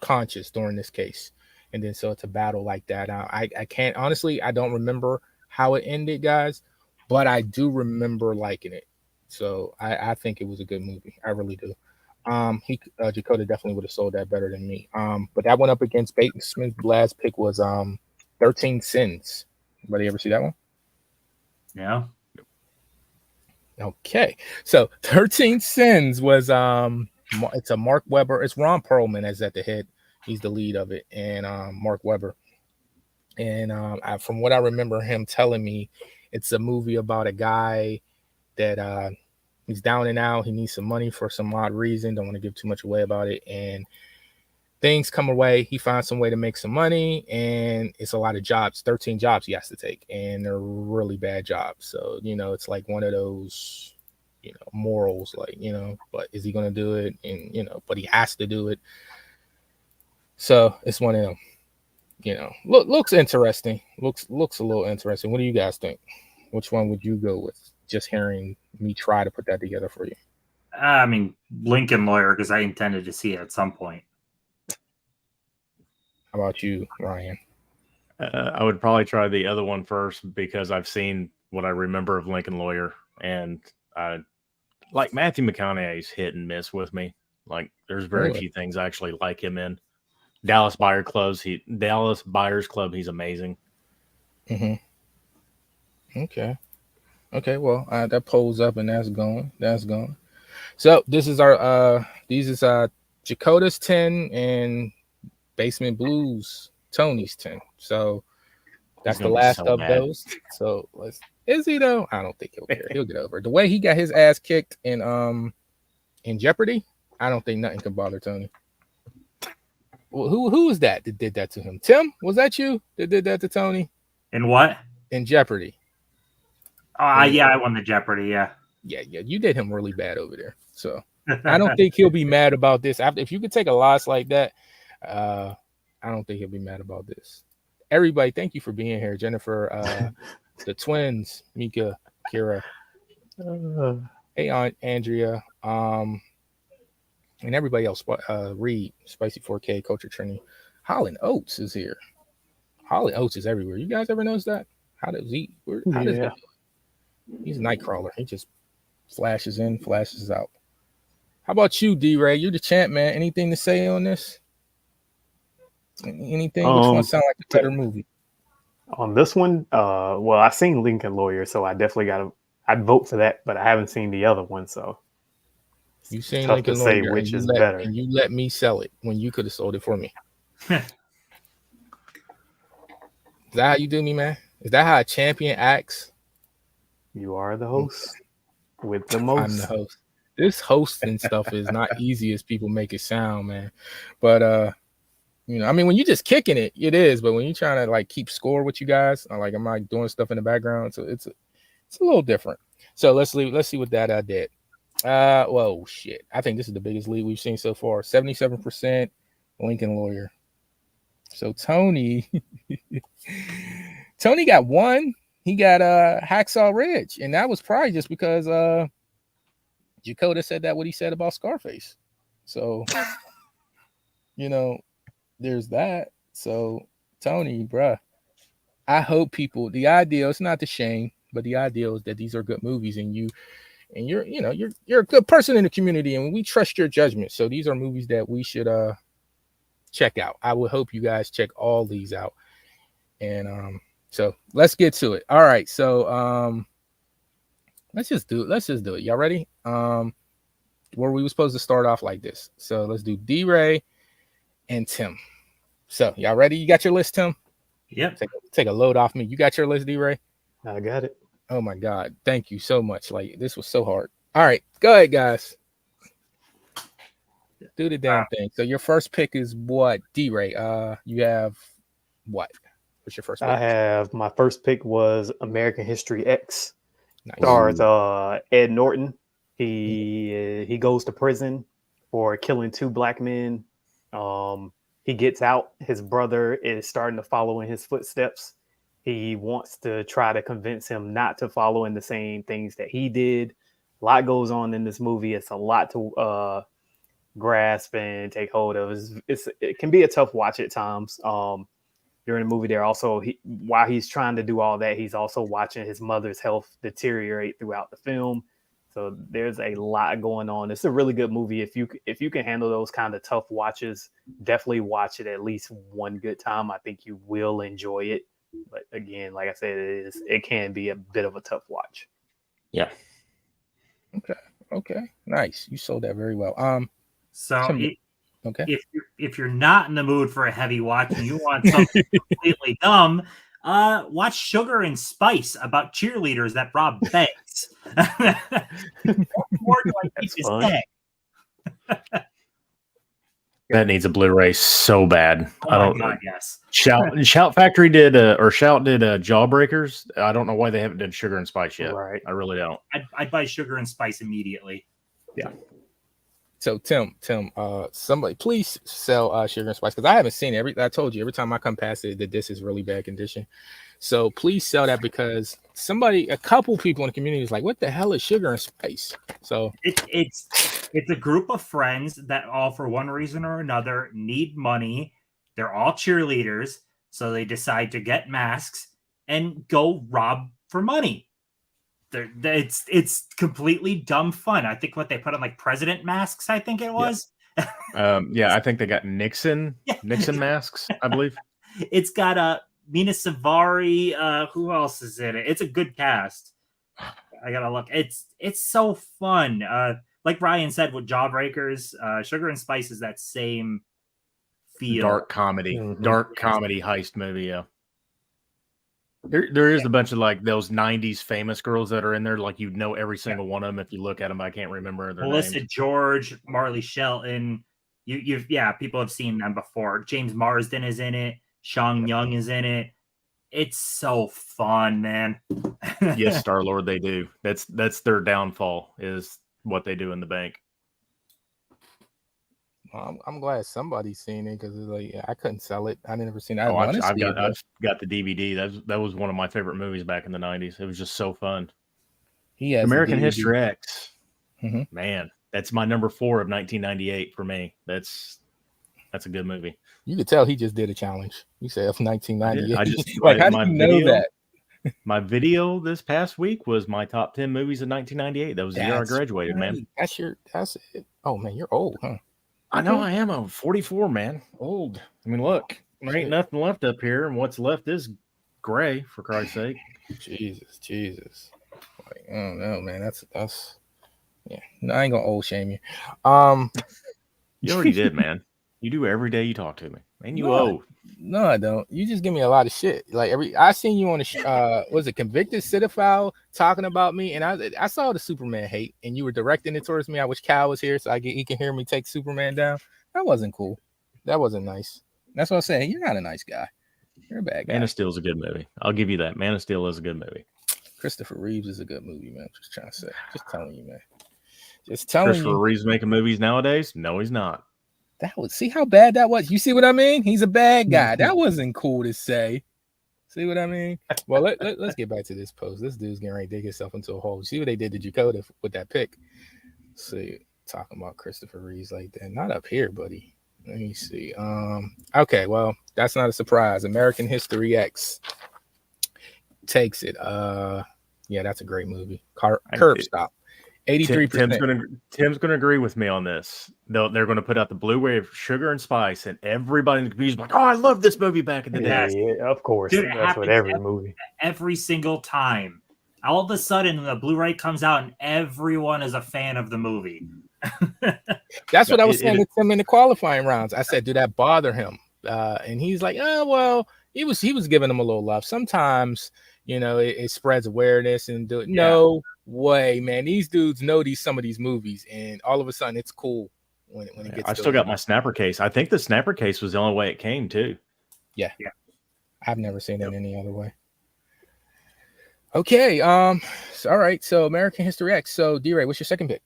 conscious during this case, and then so it's a battle like that. I can't honestly, I don't remember how it ended, guys, but I do remember liking it. So I think it was a good movie. I really do. Jakota definitely would have sold that better than me. But that went up against Bateman Smith's last pick was 13 Sins. Anybody ever see that one? Yeah. Okay. So 13 Sins was it's a Mark Webber. It's Ron Perlman as at the head. He's the lead of it, and Mark Webber. And from what I remember him telling me, it's a movie about a guy that he's down and out. He needs some money for some odd reason. Don't want to give too much away about it. And things come away. He finds some way to make some money, and it's a lot of jobs, 13 jobs he has to take, and they're really bad jobs. So, you know, it's like one of those, you know, morals, like, you know, but is he going to do it? And, you know, but he has to do it. So it's one of them, you know, looks interesting. Looks a little interesting. What do you guys think? Which one would you go with? Just hearing me try to put that together for you. I mean, Lincoln Lawyer, because I intended to see it at some point. How about you, Ryan? I would probably try the other one first because I've seen what I remember of Lincoln Lawyer, and like Matthew McConaughey's hit and miss with me. Like there's very few things I actually like him in. Dallas Buyers Club, he's amazing. Okay, well, that polls up and that's going. So this is our Jakota's 10 and Basement Blues Tony's 10. So that's the last of those. So is he though? I don't think he'll care. He'll get over it. The way he got his ass kicked in Jeopardy, I don't think nothing can bother Tony. Well, who was that did that to him? Tim, was that you that did that to Tony? In what? In Jeopardy. Yeah, I won the Jeopardy. Yeah. Yeah, you did him really bad over there. So I don't think he'll be mad about this. After, if you could take a loss like that, I don't think he'll be mad about this. Everybody, thank you for being here, Jennifer, the twins, Mika, Kira, hey Aunt Andrea, and everybody else. Reed, Spicy 4K, Culture Trini, Holland Oates is here. Holland Oates is everywhere. You guys ever notice that? How does he? How does he do it? He's a Nightcrawler. He just flashes in, flashes out. How about you, D-Ray? You're the champ, man. Anything to say on this? Anything? Which one sound like a better movie? On this one, well, I seen Lincoln Lawyer, so I definitely I'd vote for that, but I haven't seen the other one, so you seen tough Lincoln to say Lawyer, which is better. And you let me sell it when you could have sold it for me. Is that how you do me, man? Is that how a champion acts? You are the host with the most. I'm the host. This hosting stuff is not easy as people make it sound, man. But you know, I mean, when you're just kicking it, it is. But when you're trying to like keep score with you guys, like I'm like doing stuff in the background, so it's a little different. So let's see what that I did. Whoa, shit! I think this is the biggest lead we've seen so far. 77% Lincoln Lawyer. So Tony got one. He got Hacksaw Ridge, and that was probably just because Dakota said that what he said about Scarface. So you know, there's that. So Tony, bruh, I hope people. The ideal, it's not the shame, but the ideal is that these are good movies, and you're a good person in the community, and we trust your judgment. So these are movies that we should check out. I would hope you guys check all these out. And so let's get to it. All right, so let's just do it. Y'all ready? Where we were supposed to start off like this. So let's do D-Ray and Tim. So y'all ready? You got your list, Tim? Yep. Take a load off me. You got your list, D-Ray? I got it. Oh my God. Thank you so much. Like, this was so hard. All right, go ahead, guys. Do the damn thing. So your first pick is what, D-Ray? You have what? What's your first pick? I have my first pick was American History X. Nice. Stars Ed Norton. He goes to prison for killing 2 black men. He gets out. His brother is starting to follow in his footsteps. He wants to try to convince him not to follow in the same things that he did. A lot goes on in this movie. It's a lot to grasp and take hold of. It can be a tough watch at times. During the movie, while he's trying to do all that, he's also watching his mother's health deteriorate throughout the film. So there's a lot going on. It's a really good movie. If you can handle those kind of tough watches, definitely watch it at least one good time. I think you will enjoy it. But again, like I said, it can be a bit of a tough watch. Yeah. Okay. Nice. You sold that very well. Okay. If you're not in the mood for a heavy watch and you want something completely dumb, watch Sugar and Spice about cheerleaders that rob banks. What more do I need to say? That needs a Blu-ray so bad. Oh I don't God, know. yes. Shout Factory did Jawbreakers. I don't know why they haven't done Sugar and Spice yet. Right. I really don't. I'd buy Sugar and Spice immediately. Yeah. So Tim, somebody please sell Sugar and Spice, because I haven't seen it. I told you every time I come past it that this is really bad condition. So please sell that, because a couple people in the community is like, what the hell is Sugar and Spice? So it's a group of friends that all, for one reason or another, need money. They're all cheerleaders, so they decide to get masks and go rob for money. It's completely dumb fun. I think what they put on, like, president masks, I think it was. Yeah, I think they got Nixon masks, I believe. It's got Mina Savari. Who else is in it? It's a good cast. I gotta look. It's so fun. Like Ryan said with Jawbreakers, Sugar and Spice is that same feel. Dark comedy heist movie. Yeah. There is a bunch of like those 90s famous girls that are in there. Like, you'd know every single one of them if you look at them. I can't remember their Melissa names. George, Marley Shelton. People have seen them before. James Marsden is in it. Sean Young is in it. It's so fun, man. Yes, Star Lord, they do. That's their downfall is what they do in the bank. I'm glad somebody's seen it because like I couldn't sell it. I never seen it. I Oh, want to see it. I've got the DVD. That was one of my favorite movies back in the 90s. It was just so fun. He has American the DVD. History X. Mm-hmm. Man, that's my number 4 of 1998 for me. That's a good movie. You could tell he just did a challenge. You said of 1998. I just like, how my do you video, know that? My video this past week was my top 10 movies of 1998. That was the year I graduated, right. man. That's it. Oh man, you're old, huh? I know I am. I'm 44, man. Old. I mean, look, there ain't nothing left up here, and what's left is gray, for Christ's sake. Jesus. Like, oh no, man. That's yeah. No, I ain't gonna old shame you. You already did, man. You do every day you talk to me. Man, you owe. No, I don't. You just give me a lot of shit. Like I seen you on the was it Convicted Cinephile talking about me, and I saw the Superman hate, and you were directing it towards me. I wish Cal was here so he can hear me take Superman down. That wasn't cool. That wasn't nice. That's what I'm saying. You're not a nice guy. You're a bad guy. Man of Steel is a good movie. I'll give you that. Man of Steel is a good movie. Christopher Reeves is a good movie, man. Just trying to say. Just telling you, man. Just telling Christopher Reeves making movies nowadays? No, he's not. See how bad that was? You see what I mean? He's a bad guy. That wasn't cool to say. See what I mean? Well, let's get back to this post. This dude's getting ready to dig himself into a hole. See what they did to Jacoda with that pick. See, talking about Christopher Reeves like that. Not up here, buddy. Let me see. Okay, well, that's not a surprise. American History X takes it. Yeah, that's a great movie. Curb Stop. 83%. Tim's gonna agree with me on this. They're gonna put out the Blu-ray of Sugar and Spice, and everybody in the community is like, "Oh, I love this movie back in the day." Yeah, of course. Dude, that's what every movie. Every single time. All of a sudden, the Blu-ray comes out, and everyone is a fan of the movie. That's what I was saying to Tim in the qualifying rounds. I said, "Do that bother him?" And he's like, "Oh, well, he was giving him a little love. Sometimes, it spreads awareness and do it." Yeah. No way, man. These dudes know some of these movies, and all of a sudden, it's cool when it gets. I still got my snapper case. I think the snapper case was the only way it came too. Yeah. I've never seen it any other way. Okay. All right. So American History X. So D-Ray, what's your second pick?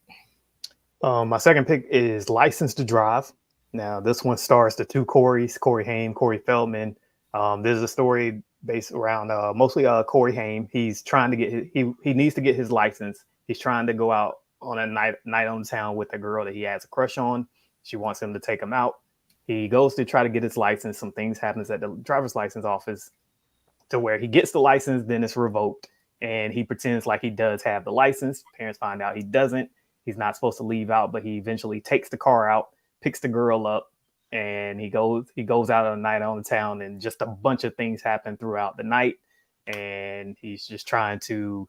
My second pick is License to Drive. Now, this one stars the two Corys, Corey Haim, Corey Feldman. There's a story based around mostly Corey Haim. He's trying to get he needs to get his license. He's trying to go out on a night on town with a girl that he has a crush on. She wants him to take him out. He goes to try to get his license. Some things happens at the driver's license office to where he gets the license, then it's revoked, and he pretends like he does have the license. Parents find out he doesn't. He's not supposed to leave out, but he eventually takes the car out, picks the girl up, and he goes out on a night on the town, and just a bunch of things happen throughout the night. And he's just trying to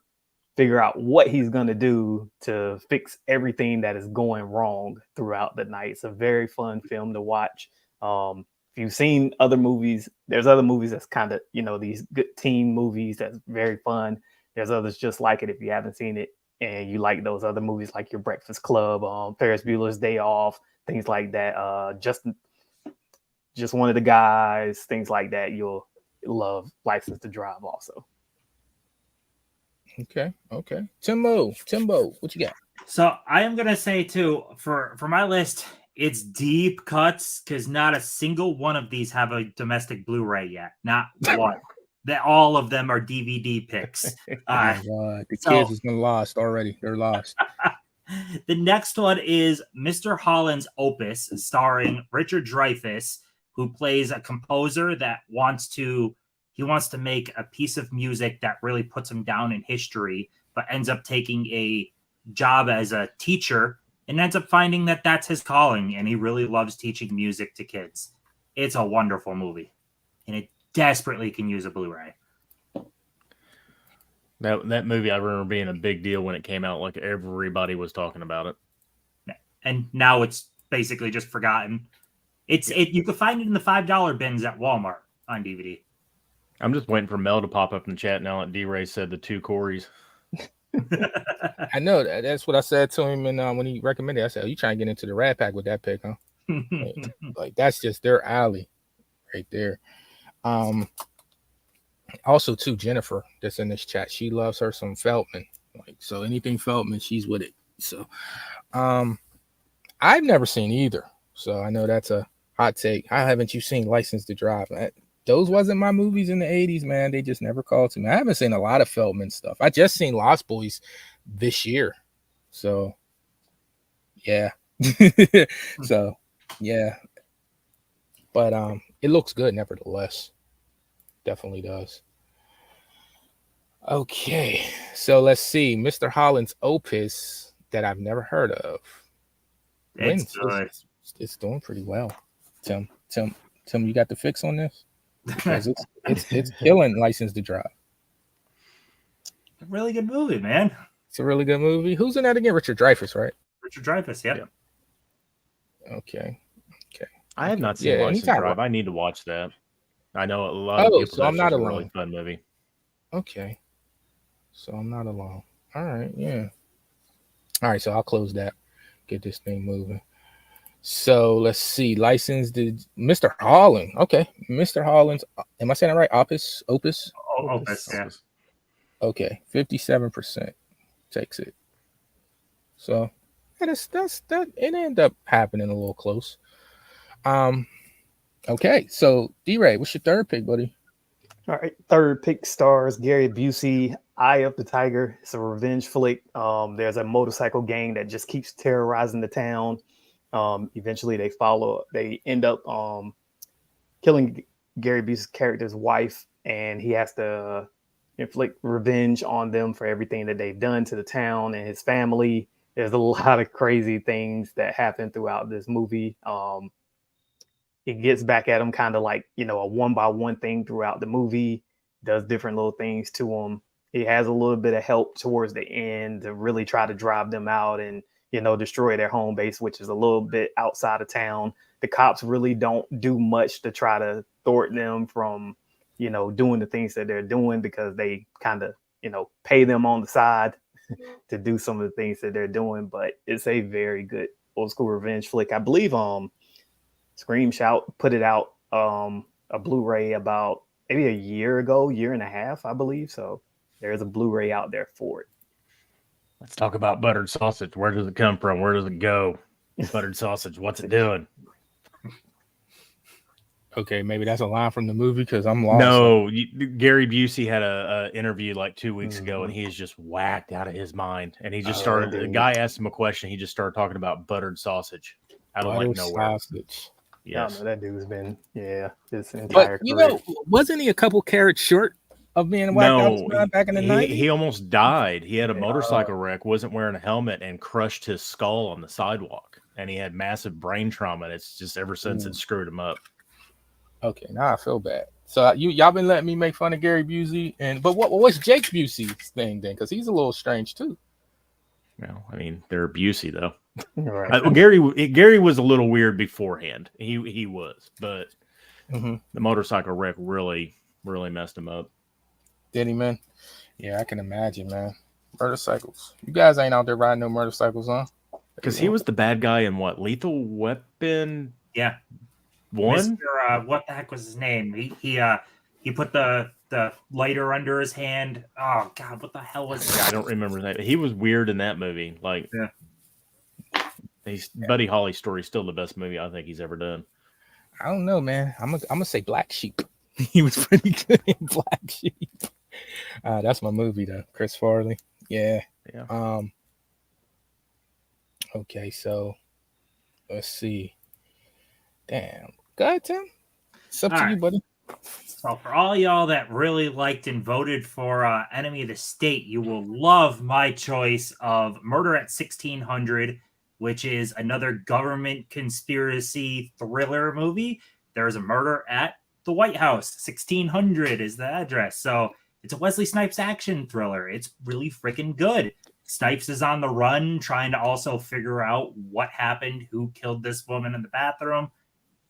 figure out what he's going to do to fix everything that is going wrong throughout the night. It's a very fun film to watch. If you've seen other movies, there's other movies that's kind of, these good teen movies that's very fun. There's others just like it if you haven't seen it and you like those other movies like Your Breakfast Club, Ferris Bueller's Day Off, things like that. Just One of the Guys, things like that. You'll love License to Drive also. Okay. Timbo, what you got? So I am gonna say too, for my list, it's deep cuts because not a single one of these have a domestic Blu-ray yet. Not one. That all of them are DVD picks. The kids has been lost already. They're lost. The next one is Mr. Holland's Opus, starring Richard Dreyfuss, who plays a composer that wants to make a piece of music that really puts him down in history, but ends up taking a job as a teacher and ends up finding that that's his calling, and he really loves teaching music to kids. It's a wonderful movie, and it desperately can use a Blu-ray. That movie, I remember being a big deal when it came out. Like everybody was talking about it, and now it's basically just forgotten. You can find it in the $5 bins at Walmart on DVD. I'm just waiting for Mel to pop up in the chat now that D-Ray said the two Corys. I know that's what I said to him, and when he recommended it, I said, "Oh, you trying to get into the Rat Pack with that pick, huh?" like that's just their alley, right there. Also, too, Jennifer that's in this chat, she loves her some Feldman. Like, so anything Feldman, she's with it. So I've never seen either. So I know that's a hot take. How haven't you seen License to Drive? Those wasn't my movies in the 80s, man. They just never called to me. I haven't seen a lot of Feldman stuff. I just seen Lost Boys this year. So yeah. So yeah. But it looks good nevertheless. Definitely does. Okay. So let's see. Mr. Holland's opus that I've never heard of. It's good. It's doing pretty well. Tim, you got the fix on this? Because it's killing License to Drive. A really good movie, man. It's a really good movie. Who's in that again? Richard Dreyfuss, right? Richard Dreyfuss, yeah. Okay. I have not seen License to Drive. I need to watch that. I know a lot of people. So I'm not alone. A really fun movie. Okay. So I'm not alone. All right. Yeah. All right. So I'll close that. Get this thing moving. So let's see. License to Mr. Holland. Okay. Mr. Holland's. Am I saying it right? Opus. Yeah. Okay. 57% takes it. So that's that. It ended up happening a little close. Okay. So D-Ray, what's your third pick, buddy? All right, third pick stars Gary Busey, Eye of the Tiger. It's a revenge flick. There's a motorcycle gang that just keeps terrorizing the town. Eventually, they end up killing Gary Busey's character's wife, and he has to inflict revenge on them for everything that they've done to the town and his family. There's a lot of crazy things that happen throughout this movie. It gets back at him kind of like, a 1-by-1 thing throughout the movie, does different little things to him. It has a little bit of help towards the end to really try to drive them out and, destroy their home base, which is a little bit outside of town. The cops really don't do much to try to thwart them from, doing the things that they're doing because they kind of, pay them on the side to do some of the things that they're doing. But it's a very good old school revenge flick. I believe, Scream Shout put it out a Blu-ray about maybe a year and a half, I believe. So there's a Blu-ray out there for it. Let's talk about buttered sausage. Where does it come from? Where does it go? Buttered sausage. What's it doing? Okay, maybe that's a line from the movie because I'm lost. No, Gary Busey had a interview like 2 weeks ago, and he is just whacked out of his mind. And he just started. The guy asked him a question. He just started talking about buttered sausage out of like nowhere. Sausage. Yes, that dude's been his entire career. Wasn't he a couple carats short of being whacked out back in the 90s? He almost died. He had a motorcycle wreck, wasn't wearing a helmet, and crushed his skull on the sidewalk. And he had massive brain trauma. And it's just ever since it screwed him up. Okay, now I feel bad. So y'all been letting me make fun of Gary Busey, but what's Jake Busey's thing then? Because he's a little strange too. Well, I mean, they're Busey though. Right. Gary was a little weird beforehand. He was, but the motorcycle wreck really messed him up. Did he, man? Yeah, I can imagine, man. Motorcycles. You guys ain't out there riding no motorcycles, huh? Because he was the bad guy in what? Lethal Weapon? Yeah. One? What the heck was his name? He put the lighter under his hand. Oh God, what the hell was that? I don't remember that. He was weird in that movie. Like, Buddy Holly's story is still the best movie I think he's ever done. I don't know, man. I'm gonna say Black Sheep. He was pretty good in Black Sheep. That's my movie though. Chris Farley. Yeah. Okay, so let's see. Damn. Go ahead, Tim. It's up to you, buddy. So for all y'all that really liked and voted for Enemy of the State, you will love my choice of Murder at 1600, which is another government conspiracy thriller movie. There's a murder at the White House. 1600 is the address. So it's a Wesley Snipes action thriller. It's really freaking good. Snipes is on the run, trying to also figure out what happened, who killed this woman in the bathroom.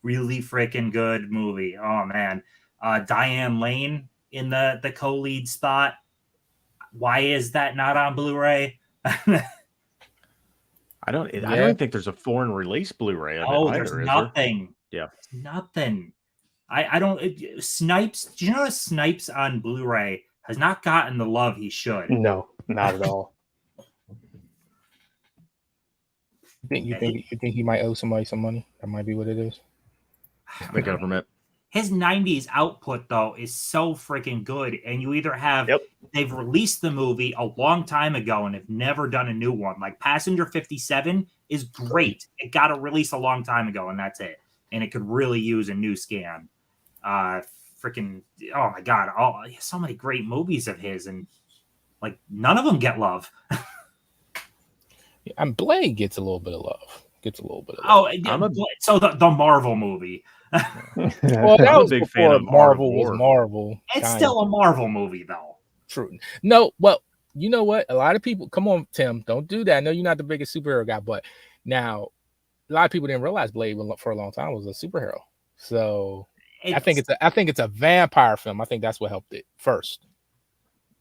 Really freaking good movie. Oh, man. Diane Lane in the co-lead spot. Why is that not on Blu-ray? I don't think there's a foreign release Bluray of it either. There's nothing. Yeah. Nothing. I don't. Snipes. Do you notice Snipes on Blu-ray has not gotten the love he should? No, not at all. You think he might owe somebody some money? That might be what it is. The government. His 90s output, though, is so freaking good. And you either have, they've released the movie a long time ago and have never done a new one. Like Passenger 57 is great. It got a release a long time ago, and that's it. And it could really use a new scan. Freaking, oh my God. So many great movies of his, and like none of them get love. And Blade gets a little bit of love. So the Marvel movie. Well, that was a big fan of Marvel. Was Marvel? It's still a Marvel movie, though. True. No, well, you know what? A lot of people. Come on, Tim. Don't do that. I know you're not the biggest superhero guy, but now a lot of people didn't realize Blade for a long time was a superhero. So I think it's a vampire film. I think that's what helped it first.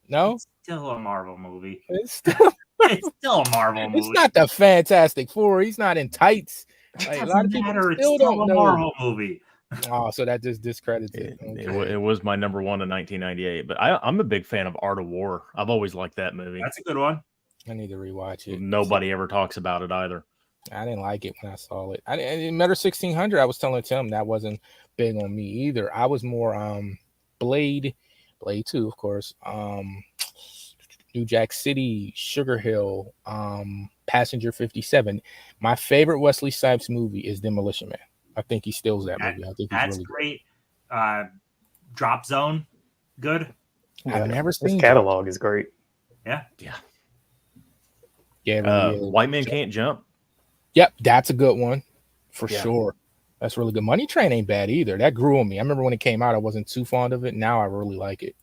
No, it's still a Marvel movie. It's still a Marvel movie. It's not the Fantastic Four. He's not in tights. Like, a lot of people still don't know. Marvel movie. Oh, so that just discredits it. Okay. It was my number one in 1998, but I'm a big fan of Art of War. I've always liked that movie. That's a good one. I need to rewatch it. Nobody ever talks about it either. I didn't like it when I saw it. I didn't Matter 1600. I was telling Tim that wasn't big on me either. I was more Blade 2, of course. New Jack City, Sugar Hill, Passenger 57. My favorite Wesley Snipes movie is Demolition Man. I think he steals that movie. I think that's really great. Drop Zone, good. I've never seen his catalog is great. Yeah. White Man Can't Jump. Yep, that's a good one for sure. That's really good. Money Train ain't bad either. That grew on me. I remember when it came out, I wasn't too fond of it. Now I really like it.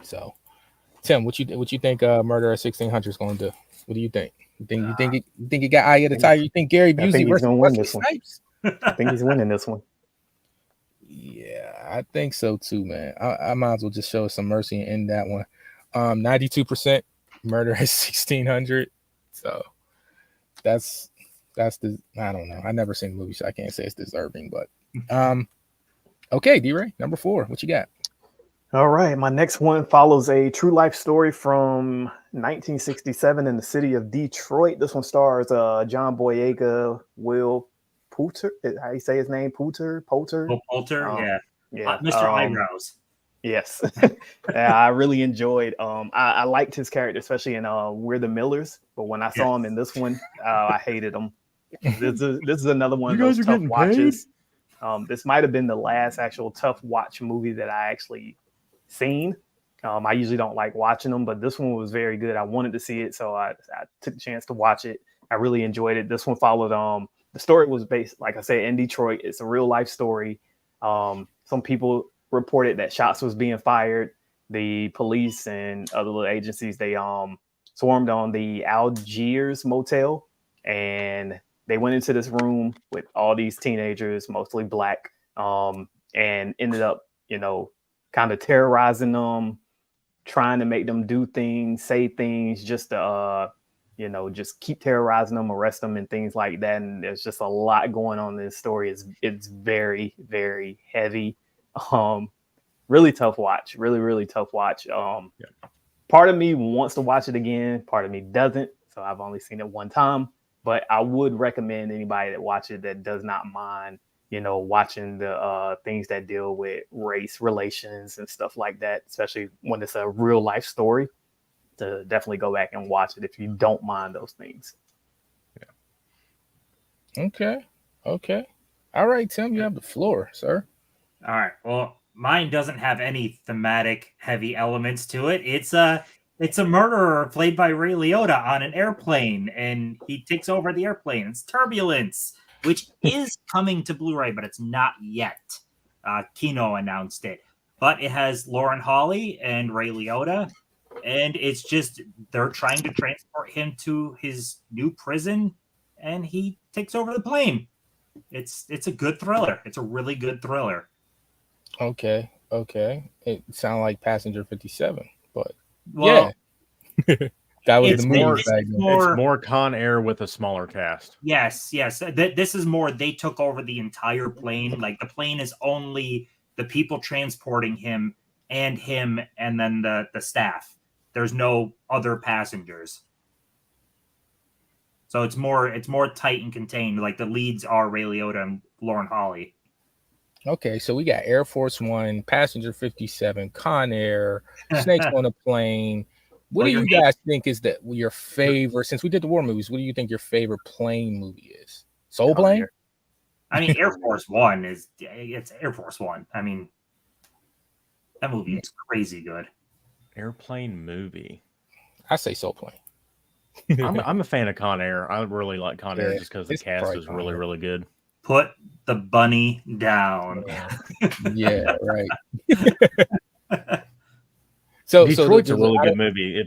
So, Tim, what you think Murder at 1600 is going to do? What do you think? You think it got eye of the tiger? You think Gary Busey? I think he's going to win this one. I think he's winning this one. Yeah, I think so too, man. I might as well just show some mercy and end that one. 92% Murder at 1600. So that's the, I don't know. I never seen the movie, so I can't say it's deserving. But okay, D-Ray, number 4. What you got? All right, my next one follows a true life story from 1967 in the city of Detroit. This one stars John Boyega, Will Poulter. How you say his name? Poulter. Yeah. Mr. Eyebrows. Yes, I really enjoyed. I liked his character, especially in We're the Millers. But when I saw him in this one, I hated him. This is another one of those tough watches. This might have been the last actual tough watch movie that I actually seen. I usually don't like watching them, but this one was very good. I wanted to see it, so I took the chance to watch it. I really enjoyed it. This one followed. The story was based, like I said, in Detroit. It's a real life story. Some people reported that shots was being fired. The police and other little agencies, they swarmed on the Algiers motel, and they went into this room with all these teenagers, mostly black, and ended up, kind of terrorizing them, trying to make them do things, say things, just to, just keep terrorizing them, arrest them, and things like that. And there's just a lot going on in this story. It's very, very heavy. Really tough watch. Really, really tough watch. Part of me wants to watch it again. Part of me doesn't. So I've only seen it one time. But I would recommend anybody that watches it that does not mind, watching the things that deal with race relations and stuff like that, especially when it's a real life story, to definitely go back and watch it if you don't mind those things. Yeah. Okay. All right, Tim, you have the floor, sir. All right. Well, mine doesn't have any thematic heavy elements to it. It's a murderer played by Ray Liotta on an airplane, and he takes over the airplane. It's Turbulence, which is coming to Blu-ray, but it's not yet. Kino announced it. But it has Lauren Holly and Ray Liotta, and it's just they're trying to transport him to his new prison, and he takes over the plane. It's a good thriller. It's a really good thriller. Okay. It sounds like Passenger 57, but well, yeah. That was It's the more- movies back then. It's more Con Air with a smaller cast. Yes. This is more. They took over the entire plane. Like the plane is only the people transporting him, and then the staff. There's no other passengers. So it's more tight and contained. Like the leads are Ray Liotta and Lauren Holly. Okay, so we got Air Force One, Passenger 57, Con Air, Snakes on a Plane. What do you guys think is your favorite? Since we did the war movies, what do you think your favorite plane movie is? Soul Plane? I mean, Air Force One it's Air Force One. I mean, that movie is crazy good. Airplane movie. I say Soul Plane. I'm a fan of Con Air. I really like Con Air just because the it's cast probably was Con really, Air. really good. Put the bunny down. Yeah, right. So Detroit's a there's really lot good of- movie.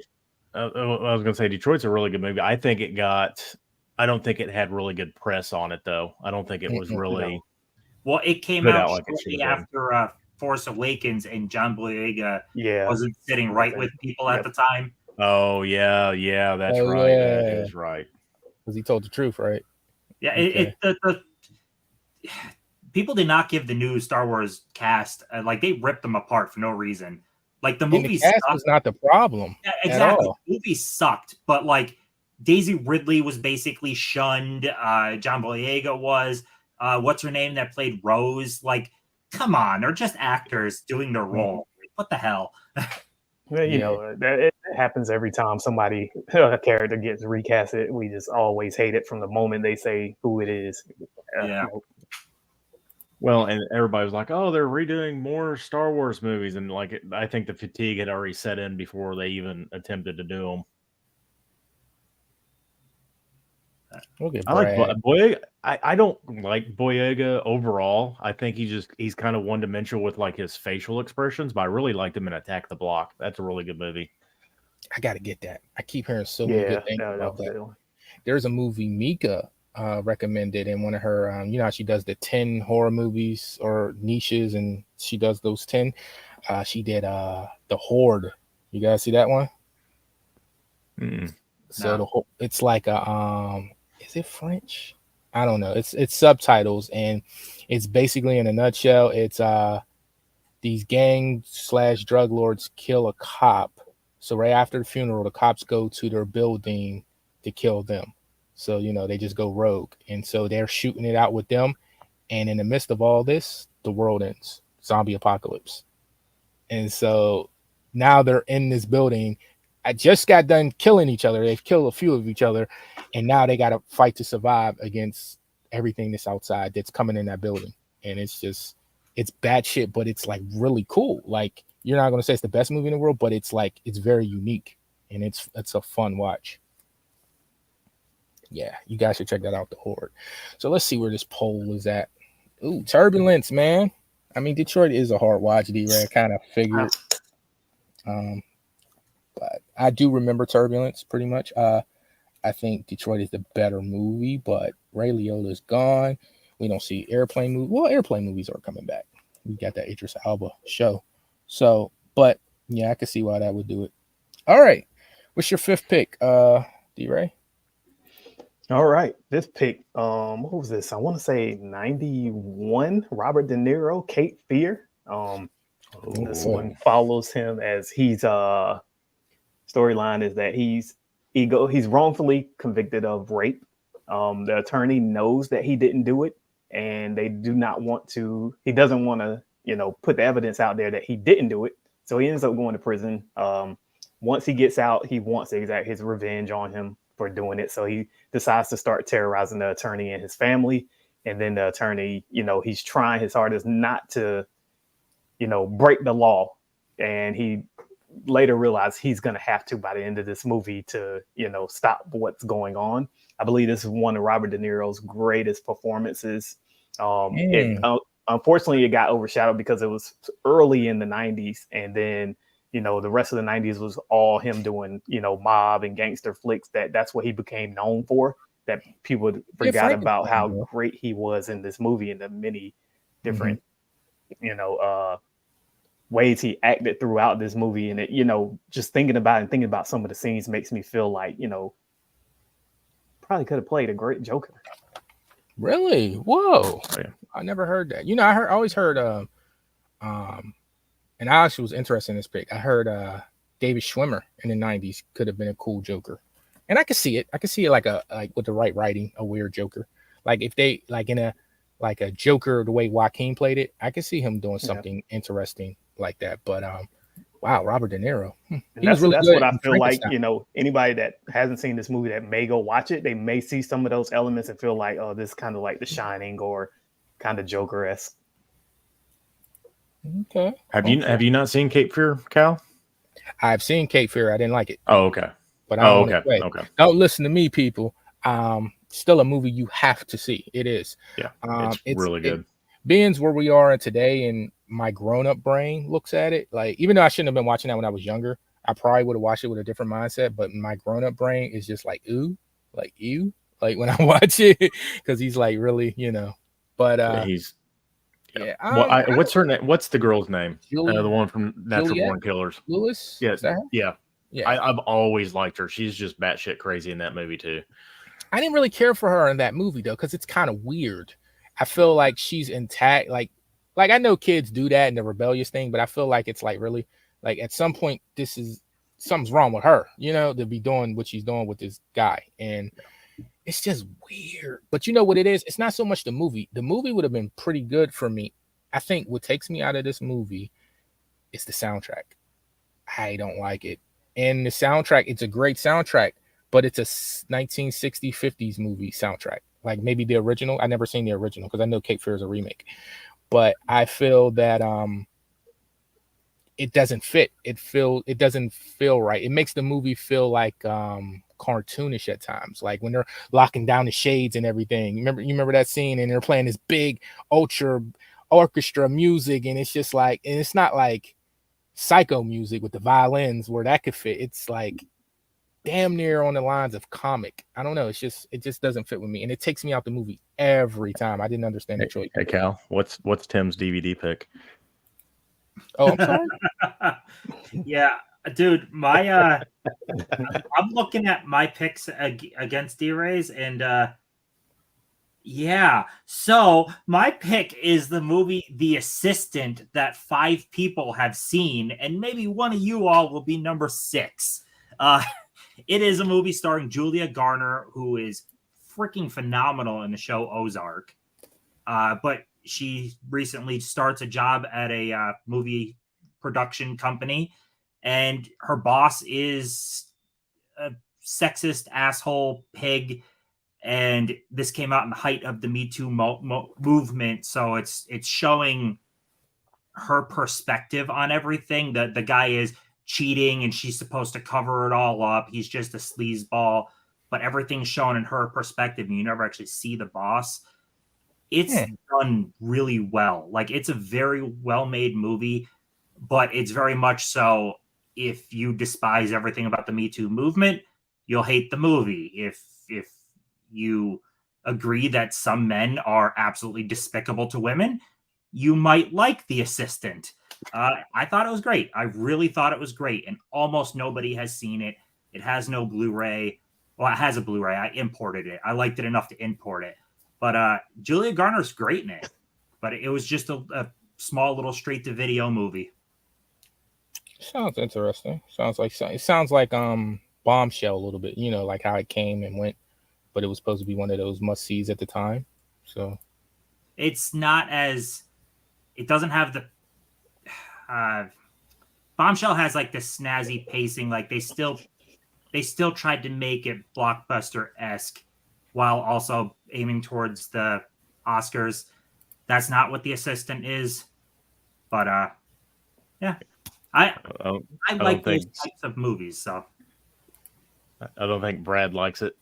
I was going to say Detroit's a really good movie. I don't think it had really good press on it though. I don't think it was really. Well, it came Good out out like it shortly should've been. after Force Awakens, and John Boyega Yeah. wasn't sitting right with people at the time. Oh yeah, that's Oh, right. That yeah. is right. Because he told the truth, right? Yeah, Okay. the people did not give the new Star Wars cast like they ripped them apart for no reason. Like the And the movie cast sucked. was not the problem. Yeah, at exactly. all. The movie sucked, but like Daisy Ridley was basically shunned. John Boyega was. What's her name that played Rose? Like, come on, they're just actors doing their role. What the hell? Well, you know, it happens every time somebody a character gets recasted. We just always hate it from the moment they say who it is. Yeah. Well, and everybody was like, "Oh, they're redoing more Star Wars movies," and like, I think the fatigue had already set in before they even attempted to do them. Look at I like Brad. Boyega. I don't like Boyega overall. I think he's kind of one dimensional with like his facial expressions, but I really liked him in Attack the Block. That's a really good movie. I got to get that. I keep hearing so many good things about that. There's a movie Mika recommended in one of her, you know how she does the 10 horror movies or niches, and she does those 10. She did The Horde. You guys see that one? So it's like a is it French? I don't know. It's subtitles, and it's basically in a nutshell. It's these gang/drug lords kill a cop. So right after the funeral, the cops go to their building to kill them. So they just go rogue, and so they're shooting it out with them. And in the midst of all this, the world ends, zombie apocalypse. And so now they're in this building. I just got done killing each other. They've killed a few of each other, and now they got to fight to survive against everything that's outside that's coming in that building. And it's bad shit, but it's like really cool. Like, you're not going to say it's the best movie in the world, but it's like, it's very unique, and it's a fun watch. Yeah, you guys should check that out, The Horde. So let's see where this poll is at. Ooh, Turbulence, man. I mean, Detroit is a hard watch, D-Ray. Kind of figured. But I do remember Turbulence pretty much. I think Detroit is the better movie, but Ray Liotta's gone. We don't see airplane movies. Well, airplane movies are coming back. We got that Idris Elba show. So, but yeah, I can see why that would do it. All right. What's your fifth pick, D-Ray? All right. This pick, what was this? I want to say 91, Robert De Niro, Cape Fear. This one follows him as he's storyline is that he's wrongfully convicted of rape. The attorney knows that he didn't do it, and he doesn't want to, put the evidence out there that he didn't do it. So he ends up going to prison. Once he gets out, he wants to exact his revenge on him for doing it. So he decides to start terrorizing the attorney and his family. And then the attorney, he's trying his hardest not to, break the law. And he later realized he's going to have to by the end of this movie to, stop what's going on. I believe this is one of Robert De Niro's greatest performances. Unfortunately, it got overshadowed because it was early in the 90s. And then, the rest of the 90s was all him doing, mob and gangster flicks. That's what he became known for, that people forgot about how great he was in this movie and the many different, ways he acted throughout this movie, and it, just thinking about some of the scenes makes me feel like, probably could have played a great Joker. Really? Whoa! Oh, yeah. I never heard that. I always heard and I actually was interested in this pick. I heard David Schwimmer in the '90s could have been a cool Joker, and I could see it. I could see it like with the right writing, a weird Joker. Like if they in a Joker the way Joaquin played it, I could see him doing something interesting like that. But wow, Robert De Niro. And He was really that's good what I in feel like. Frankenstein. Anybody that hasn't seen this movie that may go watch it, they may see some of those elements and feel like, oh, this is kind of like The Shining or kind of Joker-esque. Okay. Have you not seen Cape Fear, Cal? I've seen Cape Fear. I didn't like it. Oh, okay. But I don't okay. Don't listen to me, people. Still a movie you have to see. It is. Yeah, it's really good. Being where we are today, and my grown-up brain looks at it like, even though I shouldn't have been watching that when I was younger, I probably would have watched it with a different mindset. But my grown-up brain is just like, ooh, like you, like when I watch it, because he's like really, But he's. Yeah. What's her name? What's the girl's name? Julie, the one from Natural Juliet? Born Killers. Lewis? Yes. Yeah. I've always liked her. She's just batshit crazy in that movie too. I didn't really care for her in that movie though, because it's kind of weird. I feel like she's intact. Like I know kids do that in the rebellious thing, but I feel like it's like really like at some point something's wrong with her, to be doing what she's doing with this guy. And it's just weird. But you know what it is? It's not so much the movie. The movie would have been pretty good for me. I think what takes me out of this movie is the soundtrack. I don't like it. And the soundtrack, it's a great soundtrack, but it's a 1960s, 50s movie soundtrack. Like maybe the original. I never seen the original because I know Cape Fear is a remake. But I feel that it doesn't fit. It doesn't feel right. It makes the movie feel like cartoonish at times, like when they're locking down the shades and everything. You remember that scene, and they're playing this big ultra orchestra music, and it's just like, and it's not like psycho music with the violins where that could fit. It's like damn near on the lines of comic. I don't know. It just doesn't fit with me, and it takes me out the movie every time. I didn't understand the choice. Hey Cal, what's Tim's DVD pick? Oh, I'm sorry. Yeah, dude, my I'm looking at my picks against D-Rays, and yeah. So my pick is the movie The Assistant that 5 people have seen, and maybe one of you all will be number 6. It is a movie starring Julia Garner, who is freaking phenomenal in the show Ozark. But she recently starts a job at a movie production company, and her boss is a sexist asshole pig. And this came out in the height of the Me Too movement, so it's showing her perspective on everything. The guy is cheating, and she's supposed to cover it all up. He's just a sleazeball, but everything's shown in her perspective, and you never actually see the boss. It's done really well. Like, it's a very well-made movie, but it's very much so, if you despise everything about the Me Too movement, you'll hate the movie. If you agree that some men are absolutely despicable to women, you might like The Assistant. I thought it was great. I really thought it was great, and almost nobody has seen it. It has no Blu-ray. Well, it has a Blu-ray. I imported it. I liked it enough to import it. But Julia Garner's great in it. But it was just a small little straight-to-video movie. Sounds interesting. It sounds like Bombshell a little bit. Like how it came and went, but it was supposed to be one of those must-sees at the time. So it's not as, it doesn't have the Bombshell has like the snazzy pacing. Like they still tried to make it blockbuster-esque while also aiming towards the Oscars. That's not what The Assistant is. But yeah, I like those types of movies. So I don't think Brad likes it.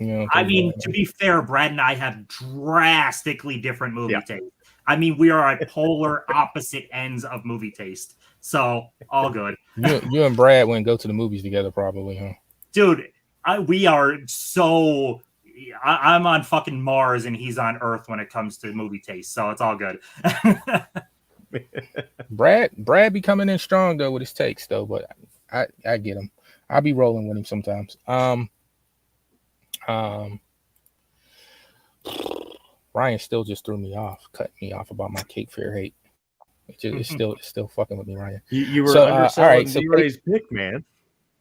I mean, to be fair, Brad and I have drastically different movie taste. I mean, we are at polar opposite ends of movie taste. So, all good. You and Brad wouldn't go to the movies together probably, huh? Dude, we are so... I'm on fucking Mars and he's on Earth when it comes to movie taste. So, it's all good. Brad be coming in strong though with his takes though, but I get him. I'll be rolling with him sometimes. Ryan still just threw me off, cut me off about my Cape Fear hate. It's still fucking with me, Ryan. You were So, underselling all right, so D-Ray's pick, man.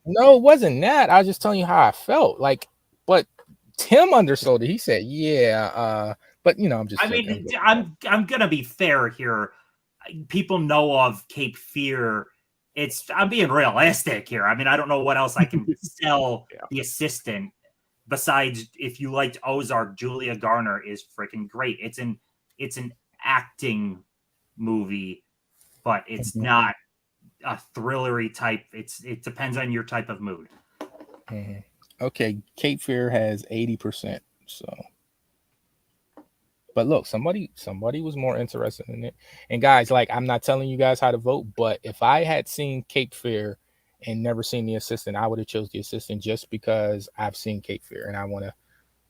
no, it wasn't that. I was just telling you how I felt. Like, but Tim undersold it. He said, "Yeah," but you know, I'm just. I mean, I'm gonna be fair here. People know of Cape Fear. I'm being realistic here. I mean, I don't know what else I can sell The Assistant besides if you liked Ozark. Julia Garner is freaking great. It's an acting movie, but it's not a thrillery type. It depends on your type of mood. Mm-hmm. Okay, Cape Fear has 80%. So, but look, somebody was more interested in it. And guys, like, I'm not telling you guys how to vote, but if I had seen Cape Fear and never seen The Assistant, I would have chose The Assistant just because I've seen Cape Fear and I want to,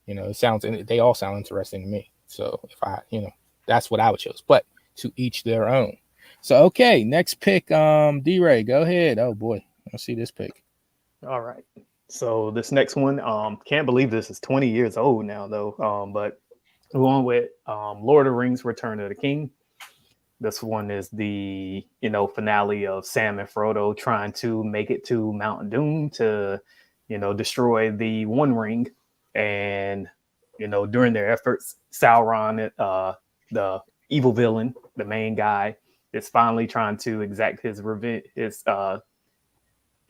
you know, they all sound interesting to me. So if I, you know, that's what I would choose. But to each their own. So okay, next pick, D-Ray, go ahead. Oh boy, let's see this pick. All right. So this next one, can't believe this is 20 years old now though. But we're on with Lord of the Rings: Return of the King. This one is the finale of Sam and Frodo trying to make it to Mount Doom to destroy the One Ring, and during their efforts, Sauron, the evil villain, the main guy, is finally trying to exact his revenge. He's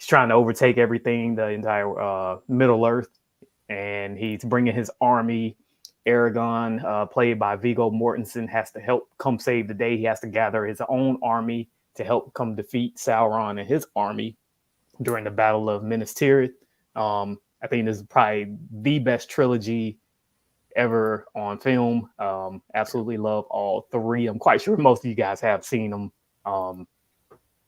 trying to overtake everything, the entire Middle Earth, and he's bringing his army. Aragorn, played by Viggo Mortensen, has to help come save the day. He has to gather his own army to help come defeat Sauron and his army during the Battle of Minas Tirith. I think this is probably the best trilogy ever on film. Absolutely love all three. I'm quite sure most of you guys have seen them.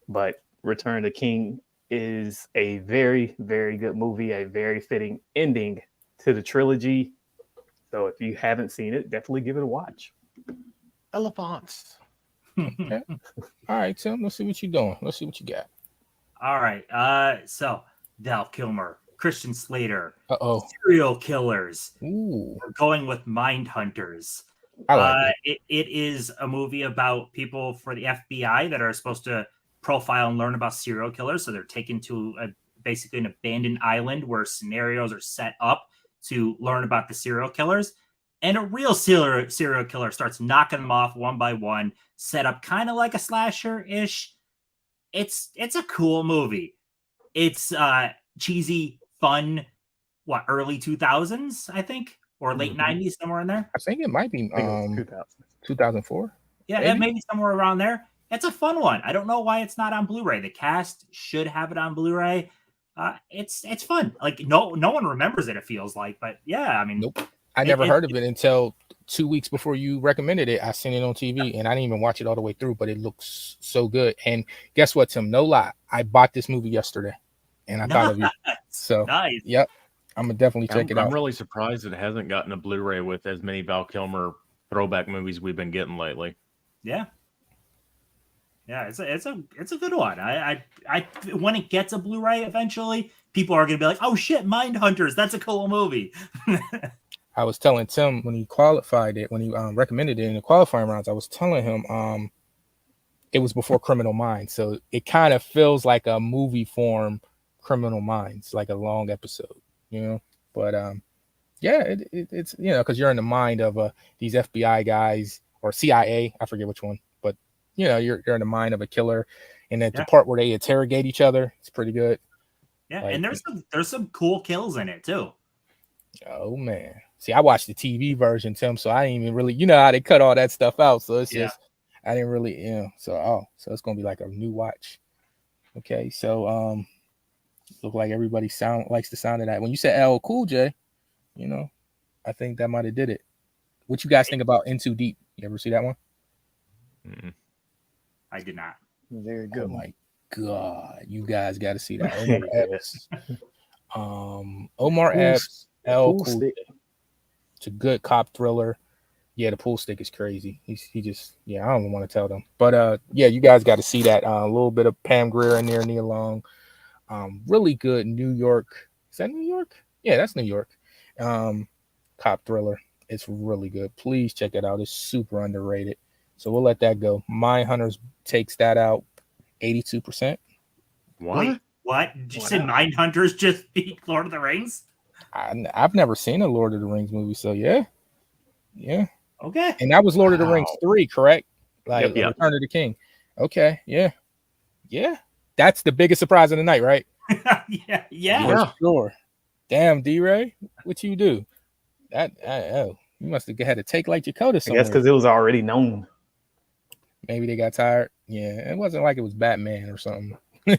But Return of the King is a very, very good movie, a very fitting ending to the trilogy. So if you haven't seen it, definitely give it a watch. Elephants. Okay. All right, Tim, let's see what you're doing. Let's see what you got. All right. So Val Kilmer, Christian Slater, serial killers. Ooh. We're going with Mind Hunters. I like it is a movie about people for the FBI that are supposed to profile and learn about serial killers. So they're taken to basically an abandoned island where scenarios are set up to learn about the serial killers. And a real serial killer starts knocking them off one by one, set up kind of like a slasher-ish. It's a cool movie. It's cheesy, fun, early 2000s, I think, or late 90s, somewhere in there. I think it might be 2004. Yeah, maybe somewhere around there. It's a fun one. I don't know why it's not on Blu-ray. The cast should have it on Blu-ray. It's fun. Like no one remembers it feels like, but yeah, I mean, nope. I never heard of it until 2 weeks before you recommended it. I seen it on TV and I didn't even watch it all the way through, but it looks so good. And guess what, Tim? No lie, I bought this movie yesterday, and I thought of you. So nice. Yep, I'm gonna definitely check it out. I'm really surprised it hasn't gotten a Blu-ray with as many Val Kilmer throwback movies we've been getting lately. Yeah. Yeah, it's a good one. I when it gets a Blu-ray eventually, people are gonna be like, "Oh shit, Mind Hunters! That's a cool movie." I was telling Tim when he qualified it, when he recommended it in the qualifying rounds, I was telling him it was before Criminal Minds, so it kind of feels like a movie form Criminal Minds, like a long episode, But yeah, it's because you're in the mind of these FBI guys or CIA, I forget which one. You're in the mind of a killer, and at the part where they interrogate each other, it's pretty good. Yeah, and there's some cool kills in it too. Oh man, see, I watched the TV version, Tim, so I didn't even really, how they cut all that stuff out. So it's just, I didn't really, so it's gonna be like a new watch. Okay, so look like everybody likes the sound of that. When you said LL Cool J, I think that might have did it. What you guys think about In Too Deep? You ever see that one? Mm-mm. I did not. Very good. Oh my God, you guys got to see that. Omar Epps. Omar Epps, L. Cool. It's a good cop thriller. Yeah, the pool stick is crazy. He just I don't even want to tell them. But yeah, you guys got to see that. A little bit of Pam Grier in there, Nia Long. Really good New York. Is that New York? Yeah, that's New York. Cop thriller. It's really good. Please check it out. It's super underrated. So we'll let that go. Mindhunters takes that out 82%. What? Wait, what? Did you say Mindhunters just beat Lord of the Rings? I've never seen a Lord of the Rings movie, so yeah. Okay. And that was Lord of the Rings 3, correct? Like Yep. Return of the King. Okay, yeah. That's the biggest surprise of the night, right? yeah. For sure. Damn, D-Ray, what you do? You must have had to take like your coat or I something. guess because it was already known. Maybe they got tired. Yeah, it wasn't like it was Batman or something. All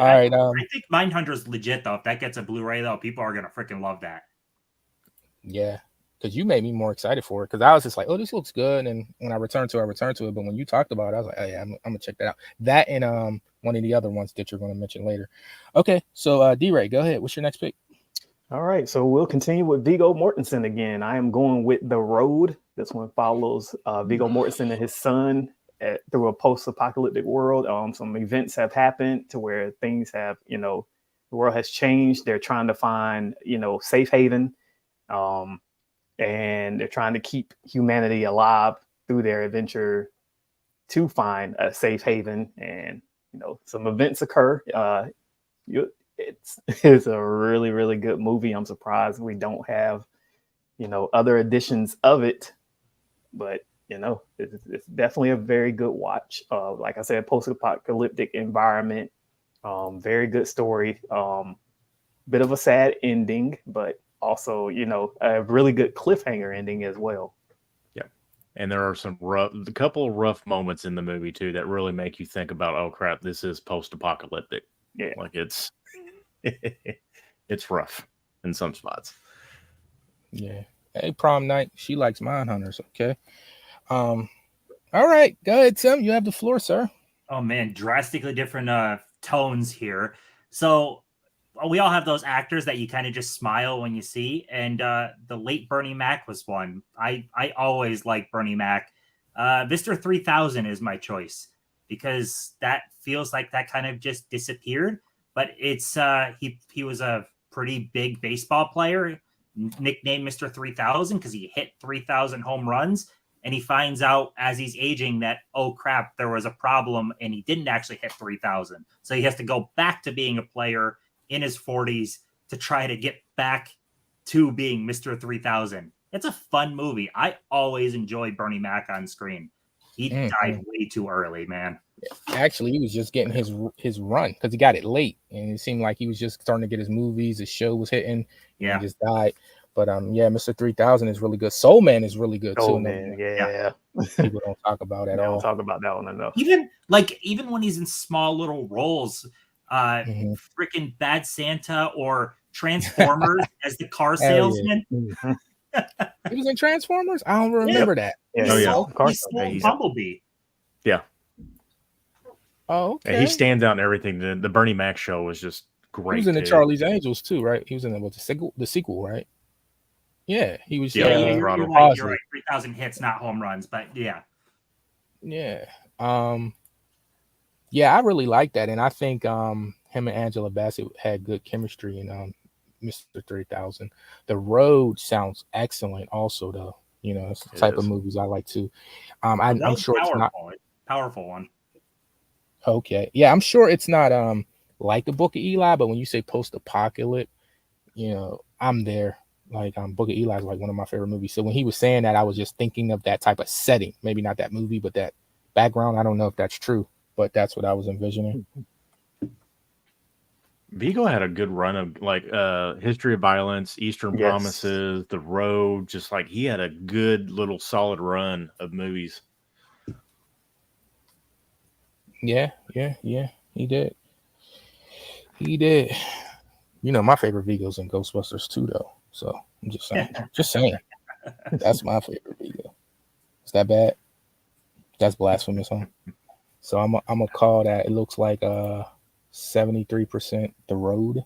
I right. I think Mindhunter's legit though. If that gets a Blu-ray though, people are gonna freaking love that. Yeah, because you made me more excited for it. Because I was just like, oh, this looks good. And when I returned to it. But when you talked about it, I was like, oh yeah, I'm gonna check that out. That and one of the other ones that you're gonna mention later. Okay, so D-Ray, go ahead. What's your next pick? All right, so we'll continue with Viggo Mortensen again. I am going with The Road. This one follows Viggo Mortensen and his son through a post-apocalyptic world. Some events have happened to where things have, the world has changed. They're trying to find, safe haven, and they're trying to keep humanity alive through their adventure to find a safe haven. And some events occur. It's a really, really good movie. I'm surprised we don't have, other editions of it, but it's definitely a very good watch. Like I said, post-apocalyptic environment, very good story, bit of a sad ending, but also, a really good cliffhanger ending as well. Yeah. And there are a couple of rough moments in the movie too, that really make you think about, oh crap, this is post-apocalyptic. Yeah. Like it's rough in some spots. Yeah. Hey, prom night. She likes Mindhunters. Okay. All right. Go ahead, Tim. You have the floor, sir. Oh man, drastically different tones here. So we all have those actors that you kind of just smile when you see, and the late Bernie Mac was one. I always like Bernie Mac. Mr. 3000 is my choice because that feels like that kind of just disappeared. But it's he was a pretty big baseball player, nicknamed Mr. 3000 because he hit 3,000 home runs. And he finds out as he's aging that, oh crap, there was a problem and he didn't actually hit 3,000. So he has to go back to being a player in his 40s to try to get back to being Mr. 3000. It's a fun movie. I always enjoy Bernie Mac on screen. He died way too early, man. Actually, he was just getting his run because he got it late, and it seemed like he was just starting to get his movies. His show was hitting, and he just died. But Mr. 3000 is really good. Soul Man is really good too. Man, yeah. People don't talk about at all. Don't talk about that one enough. Even when he's in small little roles, freaking Bad Santa or Transformers as the car salesman. He was in Transformers. I don't remember that. He's Bumblebee. Yeah. Oh, okay. And he stands out in everything. The Bernie Mac show was just great. He was in the Charlie's Angels too, right? He was in the sequel, right? Yeah, he was. You're right. 3,000 hits, not home runs, but yeah. Yeah. Yeah, I really like that, and I think him and Angela Bassett had good chemistry in Mr. 3000. The Road sounds excellent, also though. It's the type of movies I like too. I'm sure it's not powerful one. Okay, yeah, I'm sure it's not like the Book of Eli, but when you say post-apocalypse, I'm there. Like Book of Eli is like one of my favorite movies. So when he was saying that, I was just thinking of that type of setting. Maybe not that movie, but that background. I don't know if that's true, but that's what I was envisioning. Viggo had a good run of History of Violence, Eastern Promises, The Road. Just like he had a good little solid run of movies. Yeah, he did. My favorite Viggo's in Ghostbusters too, though. So I'm just saying. That's my favorite Viggo. Is that bad? That's blasphemous, huh? So I'm gonna call that. It looks like 73% The Road.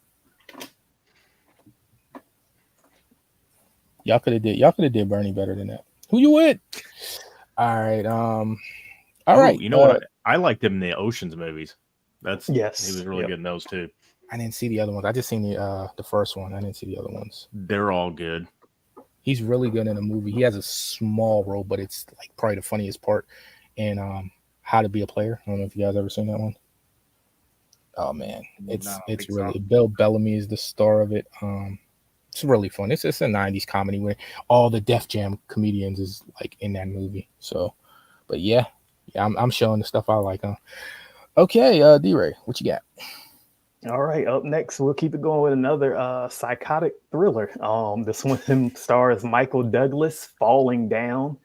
Y'all could have did Bernie better than that. Who you with? All right. All right. You know what? I liked him in the Ocean's movies. He was really good in those too. I didn't see the other ones. I just seen the first one. I didn't see the other ones. They're all good. He's really good in a movie. He has a small role, but it's like probably the funniest part in How to Be a Player. I don't know if you guys ever seen that one. Oh man, it's really Bill Bellamy is the star of it. It's really fun. It's a '90s comedy where all the Def Jam comedians is like in that movie. So, but yeah, I'm showing the stuff I like. Okay, D-Ray, what you got? All right, up next, we'll keep it going with another psychotic thriller. This one stars Michael Douglas, Falling Down.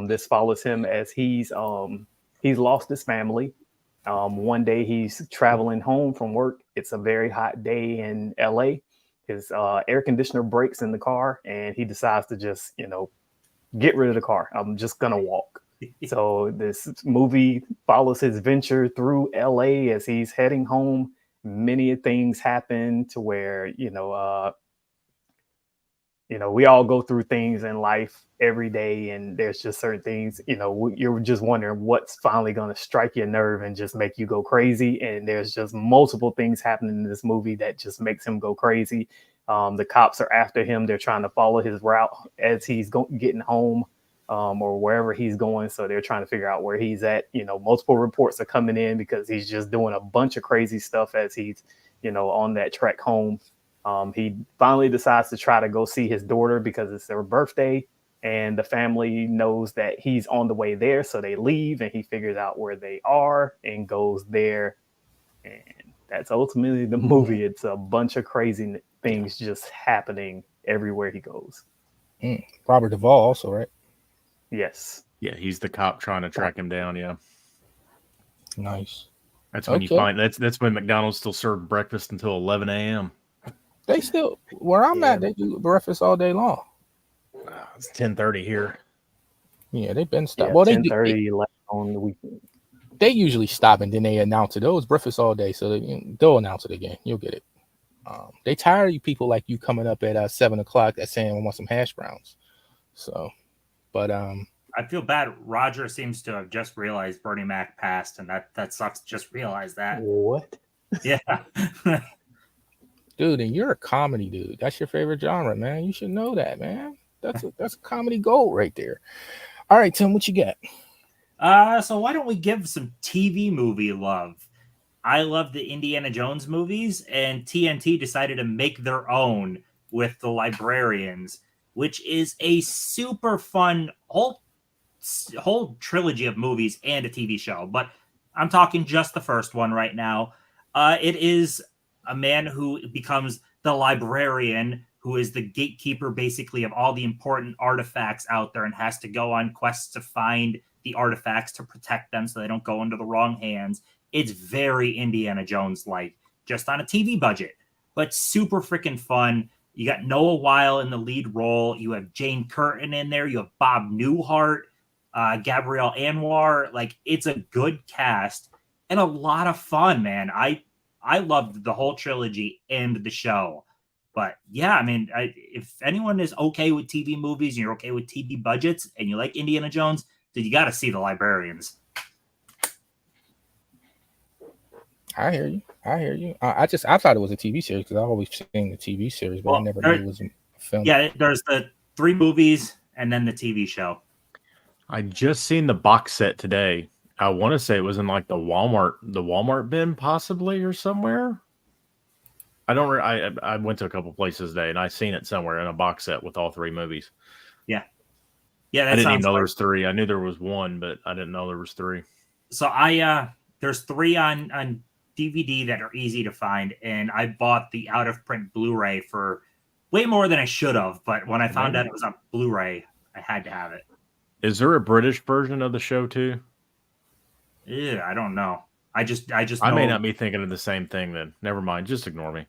This follows him as he's lost his family. One day he's traveling home from work. It's a very hot day in LA. His air conditioner breaks in the car, and he decides to just, get rid of the car. I'm just gonna walk. So this movie follows his venture through LA as he's heading home. Many things happen to where, we all go through things in life every day, and there's just certain things, you're just wondering what's finally going to strike your nerve and just make you go crazy. And there's just multiple things happening in this movie that just makes him go crazy. The cops are after him. They're trying to follow his route as he's getting home, or wherever he's going. So they're trying to figure out where he's at. Multiple reports are coming in because he's just doing a bunch of crazy stuff as he's, on that trek home. He finally decides to try to go see his daughter because it's their birthday, and the family knows that he's on the way there. So they leave, and he figures out where they are and goes there. And that's ultimately the movie. It's a bunch of crazy things just happening everywhere he goes. Robert Duvall also, right? Yes. Yeah, he's the cop trying to track him down. Yeah. Nice. That's when you find that's when McDonald's still served breakfast until 11 a.m. They still, where I'm at, they do breakfast all day long. It's 10:30 here. Yeah, they've been stopped. Yeah, well, 10:30 on the weekend. They usually stop and then they announce it. Oh, it's breakfast all day, so they'll announce it again. You'll get it. They tire you people like you coming up at 7:00 that's saying I want some hash browns. So, but I feel bad. Roger seems to have just realized Bernie Mac passed, and that sucks. Just realize that. What? Yeah. Dude, and you're a comedy dude. That's your favorite genre, man. You should know that, man. That's comedy gold right there. All right, Tim, what you got? So why don't we give some TV movie love? I love the Indiana Jones movies, and TNT decided to make their own with The Librarians, which is a super fun whole trilogy of movies and a TV show. But I'm talking just the first one right now. It is a man who becomes the librarian, who is the gatekeeper basically of all the important artifacts out there and has to go on quests to find the artifacts to protect them so they don't go into the wrong hands. It's very Indiana Jones-like, just on a TV budget, but super freaking fun. You got Noah Weil in the lead role. You have Jane Curtin in there. You have Bob Newhart, Gabrielle Anwar. Like, it's a good cast and a lot of fun, man. I loved the whole trilogy and the show. But yeah, I mean, if anyone is okay with TV movies and you're okay with TV budgets and you like Indiana Jones, then you got to see The Librarians. I hear you. I thought it was a TV series because I always seen the TV series, but I never knew it was a film. Yeah, there's the 3 movies and then the TV show. I just seen the box set today. I want to say it was in like the Walmart bin possibly or somewhere. I went to a couple places today and I seen it somewhere in a box set with all 3 movies. Yeah. I didn't even know there was 3. I knew there was 1, but I didn't know there was 3. So there's 3 on DVD that are easy to find, and I bought the out of print Blu-ray for way more than I should have. But when I found out it was on Blu-ray, I had to have it. Is there a British version of the show too? Yeah, I don't know. I just I may not be thinking of the same thing then. Never mind. Just ignore me.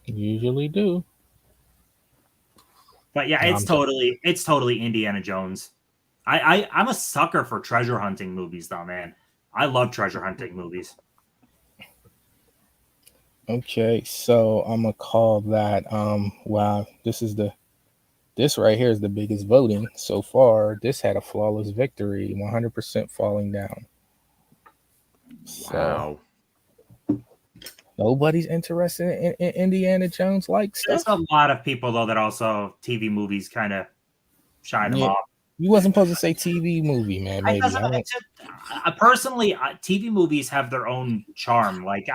Usually do. But yeah, it's totally Indiana Jones. I'm a sucker for treasure hunting movies though, man. I love treasure hunting movies. Okay, so I'm gonna call that wow, this is the This right here is the biggest voting so far. This had a flawless victory, 100% falling down. So Wow. nobody's interested in Indiana Jones like There's stuff. a lot of people though that also TV movies kind of shine them Yeah, off. you wasn't supposed to say TV movie, man. It Maybe doesn't. I don't. It's personally, TV movies have their own charm. Like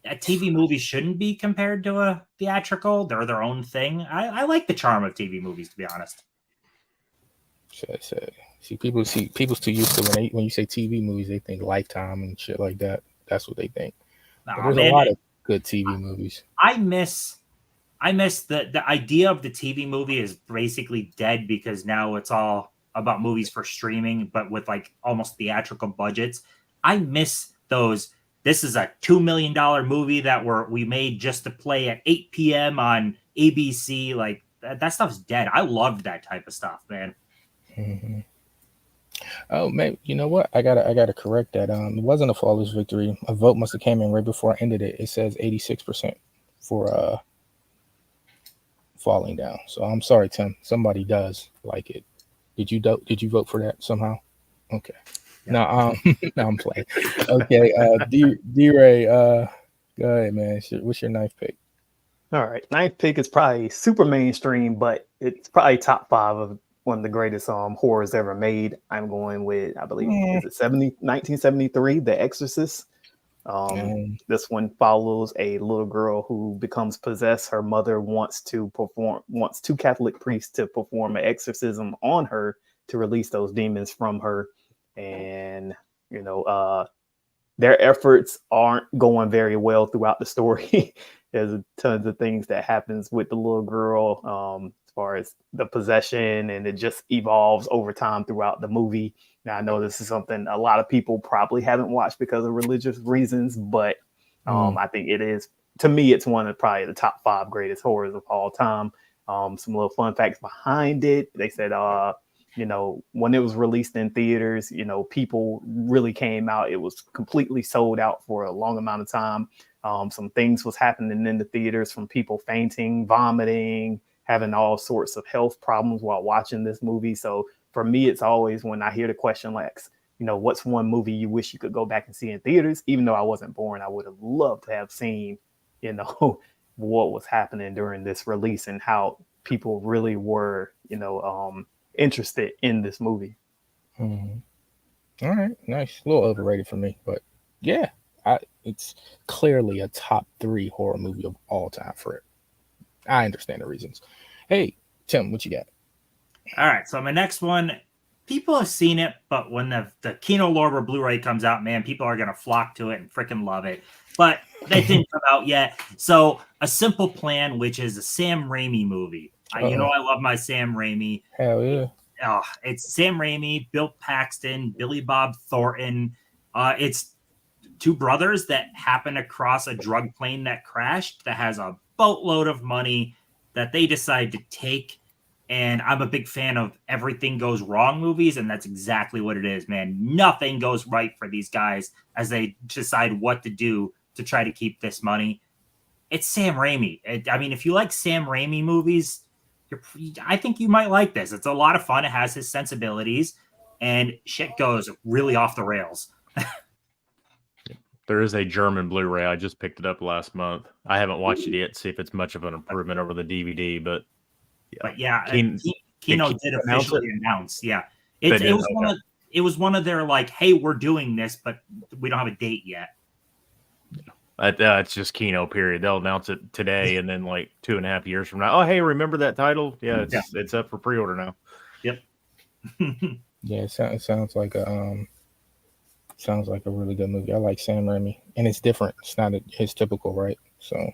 a TV movie shouldn't be compared to a theatrical. They're their own thing. I like the charm of TV movies, to be honest. See, people's too used to when you say TV movies, they think Lifetime and shit like that. That's what they think. But Nah, there's a man, lot of good TV movies. I miss the idea of the TV movie is basically dead because now it's all about movies for streaming, but with like almost theatrical budgets. I miss those. This is a $2 million movie that we made just to play at 8 p.m. on ABC. Like that stuff's dead. I loved that type of stuff, man. Mm-hmm. Oh, maybe you know what? I gotta correct that. It wasn't a flawless victory. A vote must have came in right before I ended it. It says 86% for falling down. So I'm sorry, Tim. Somebody does like it. Did you vote for that somehow? Okay. Yeah. No, no, I'm playing. Okay, D-Ray, go ahead, man. What's your ninth pick? All right, ninth pick is probably super mainstream, but it's probably top 5 of one of the greatest horrors ever made. I'm going with, I believe, is it 1973, The Exorcist. This one follows a little girl who becomes possessed. Her mother wants two Catholic priests to perform an exorcism on her to release those demons from her. And, their efforts aren't going very well throughout the story. There's tons of things that happens with the little girl as far as the possession, and it just evolves over time throughout the movie. Now, I know this is something a lot of people probably haven't watched because of religious reasons, but I think it is, to me, it's one of probably the top 5 greatest horrors of all time. Some little fun facts behind it. They said, when it was released in theaters, people really came out. It was completely sold out for a long amount of time. Some things was happening in the theaters, from people fainting, vomiting, having all sorts of health problems while watching this movie. So for me, it's always, when I hear the question like, what's one movie you wish you could go back and see in theaters? Even though I wasn't born, I would have loved to have seen, what was happening during this release and how people really were, interested in this movie. Mm-hmm. All right, nice. A little overrated for me, but yeah, it's clearly a top 3 horror movie of all time for it. I understand the reasons. Hey, Tim, what you got? All right, so my next one, people have seen it, but when the Kino Lorber Blu-ray comes out, man, people are gonna flock to it and freaking love it. But that didn't come out yet. So, A Simple Plan, which is a Sam Raimi movie. I love my Sam Raimi. Hell yeah. It's Sam Raimi, Bill Paxton, Billy Bob Thornton. It's 2 brothers that happen across a drug plane that crashed that has a boatload of money that they decide to take. And I'm a big fan of everything goes wrong movies, and that's exactly what it is, man. Nothing goes right for these guys as they decide what to do to try to keep this money. It's Sam Raimi. If you like Sam Raimi movies, I think you might like this. It's a lot of fun. It has his sensibilities, and shit goes really off the rails. There is a German Blu-ray. I just picked it up last month. I haven't watched it yet to see if it's much of an improvement over the DVD, but Kino did officially announce. Yeah, it was one of their like, hey, we're doing this, but we don't have a date yet. It's just Kino, period. They'll announce it today, and then like 2.5 years from now, oh hey, remember that title? Yeah, it's up for pre-order now. Yep. Yeah, it sounds like a really good movie. I like Sam Raimi, and it's different. It's not his typical, right? So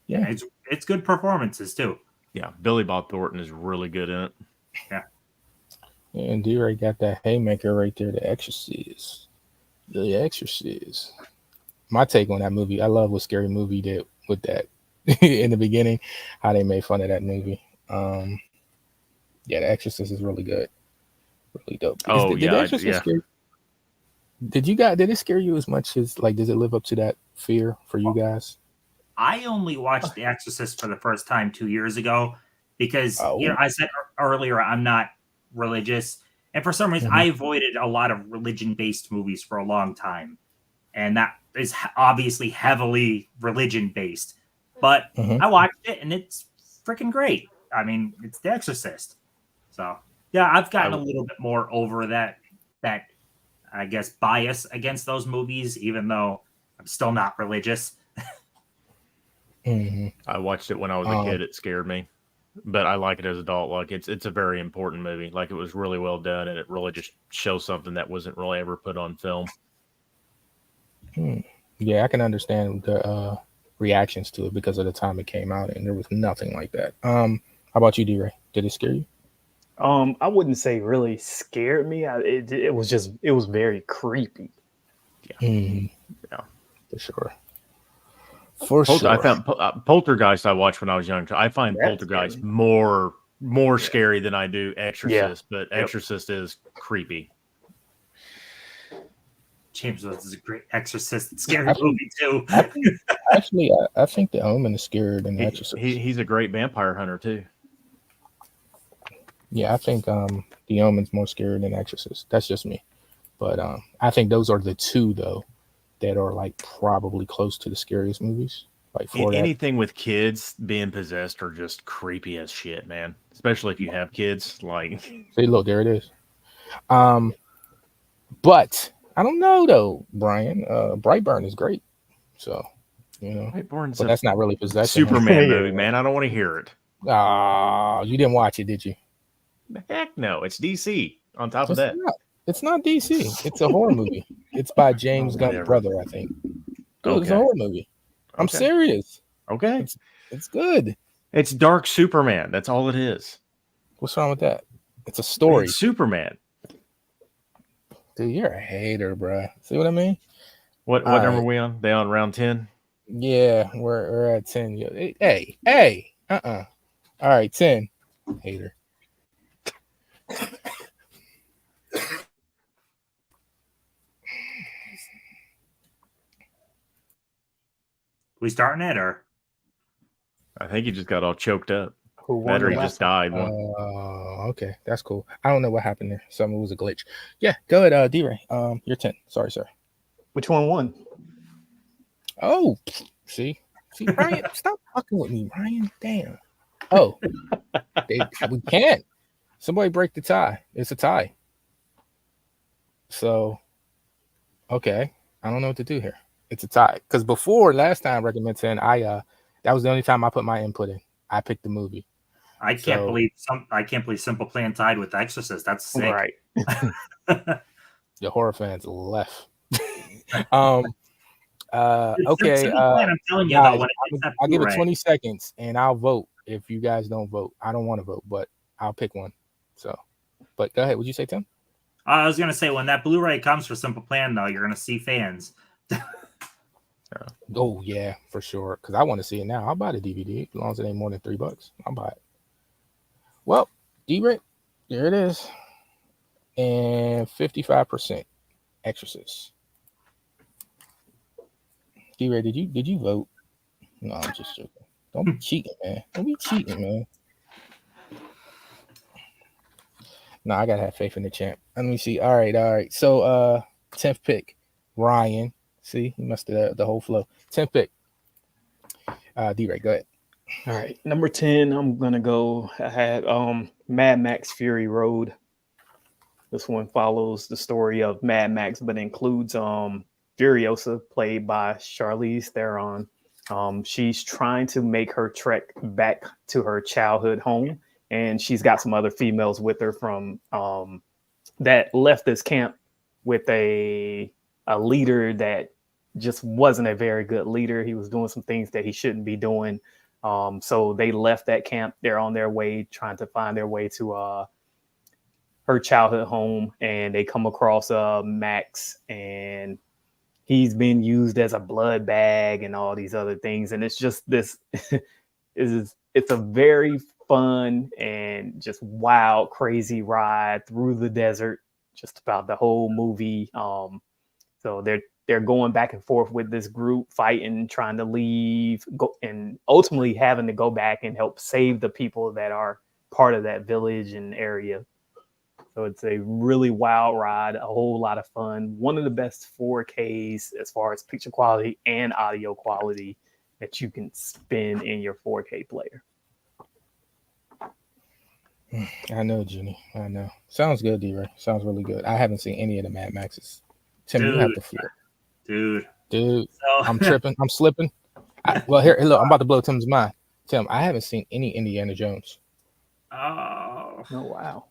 yeah, it's good performances too. Yeah, Billy Bob Thornton is really good in it. Yeah. And D-Ray got that haymaker right there, The Exorcist. The Exorcist. My take on that movie, I love what Scary Movie did with that in the beginning, how they made fun of that movie. The Exorcist is really good. Really dope. Did it scare you as much as, does it live up to that fear for you guys? I only watched The Exorcist for the first time 2 years ago, because Oh. I said earlier I'm not religious, and for some reason I avoided a lot of religion-based movies for a long time, and that is obviously heavily religion-based. But I watched it, and it's freaking great. I mean, it's The Exorcist. So yeah, I've gotten a little bit more over that I guess bias against those movies, even though I'm still not religious. I watched it when I was a kid. It scared me, but I like it as an adult. Like it's a very important movie. Like it was really well done, and it really just shows something that wasn't really ever put on film. Yeah, I can understand the reactions to it because of the time it came out, and there was nothing like that. How about you, D-Ray? Did it scare you? I wouldn't say really scared me. It was very creepy. Yeah, for sure. For sure. I found Poltergeist. I watched when I was young. I find That's Poltergeist scary. more scary than I do Exorcist. Yeah. But Exorcist is creepy. James Woods is a great Exorcist, scary movie too. Actually, I think The Omen is scarier than Exorcist. He's a great vampire hunter too. Yeah, I think The Omen's more scary than Exorcist. That's just me. But I think those are the two though that are like probably close to the scariest movies. Like for anything with kids being possessed are just creepy as shit, man. Especially if you have kids. Like, see, look, there it is. But I don't know though, Brian. Brightburn is great. So, Brightburn's but that's not really possession. Superman movie, man. I don't want to hear it. You didn't watch it, did you? Heck no, it's DC. On top of that, it's not DC. It's a horror movie. It's by James Gunn's brother, I think. Good, it's a horror movie. I'm serious. Okay, it's good. It's dark Superman. That's all it is. What's wrong with that? It's a story. It's Superman. Dude, you're a hater, bro. See what I mean? What number are we on? They on round 10? Yeah, we're at 10. Hey. All right, 10. Hater. We starting it or? I think he just got all choked up. Or he just died. Okay, that's cool. I don't know what happened there. Something was a glitch. Yeah, go ahead, D-Ray. You're 10. Sorry, sir. Which one won? Oh, see, Ryan, stop fucking with me, Ryan. Damn. Oh, we can't. Somebody break the tie. It's a tie. So, okay, I don't know what to do here. It's a tie because before last time, recommend 10. That was the only time I put my input in. I picked the movie. I can't believe Simple Plan tied with The Exorcist. That's sick. Right. The horror fans left. Okay. I'm telling you, guys, though, I'll give it 20 seconds and I'll vote if you guys don't vote. I don't want to vote, but I'll pick one. So, but go ahead. Would you say, Tim? I was gonna say when that Blu-ray comes for Simple Plan, though, you're gonna see fans. Oh yeah, for sure. Because I want to see it now. I'll buy the DVD as long as it ain't more than $3. I'll buy it. Well, D-Ray, there it is, and 55% Exorcist. D-Ray, did you vote? No, I'm just joking. Don't be cheating, man. Don't be cheating, man. No, I gotta have faith in the champ. Let me see. All right. So 10th pick, Ryan. See, he must have the whole flow. 10th pick. D-Ray, go ahead. All right. Number 10, I'm gonna go. I had Mad Max Fury Road. This one follows the story of Mad Max, but includes Furiosa, played by Charlize Theron. She's trying to make her trek back to her childhood home, and she's got some other females with her from that left this camp with a leader that just wasn't a very good leader. He was doing some things that he shouldn't be doing. So they left that camp. They're on their way, trying to find their way to her childhood home, and they come across Max, and he's been used as a blood bag and all these other things. And it's just this it's a very fun and just wild, crazy ride through the desert, just about the whole movie. So they're they're going back and forth with this group fighting, trying to leave, and ultimately having to go back and help save the people that are part of that village and area. So it's a really wild ride, a whole lot of fun. One of the best 4Ks as far as picture quality and audio quality that you can spin in your 4K player. I know, Jenny. I know. Sounds good, D-Ray. Sounds really good. I haven't seen any of the Mad Maxes. Tim, you have to flip. Dude. So, I'm tripping. I'm slipping. Well, here, look, I'm about to blow Tim's mind. Tim, I haven't seen any Indiana Jones. Oh wow.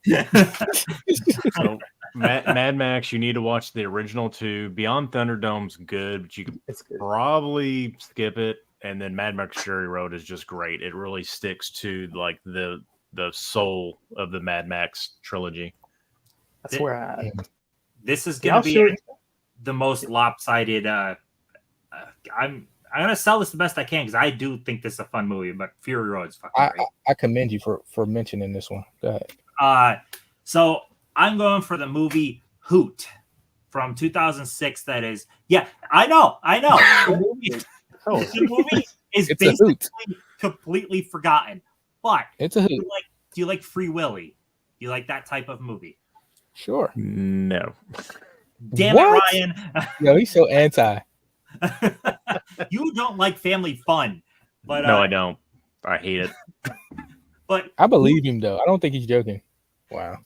So, Mad Max, you need to watch the original 2. Beyond Thunderdome's good, but you could probably skip it. And then Mad Max Fury Road is just great. It really sticks to like the soul of the Mad Max trilogy. That's where this is going to be the most lopsided. I'm going to sell this the best I can because I do think this is a fun movie, but Fury Road is fucking great. I commend you for mentioning this one. Go ahead. So I'm going for the movie Hoot from 2006. That is, yeah, I know. The movie is basically completely forgotten, but it's a hoot. Do you like Free Willy? Do you like that type of movie? Sure. No. Damn it, Ryan. No, he's so anti. You don't like family fun, but no, I don't. I hate it. But I believe him though. I don't think he's joking. Wow.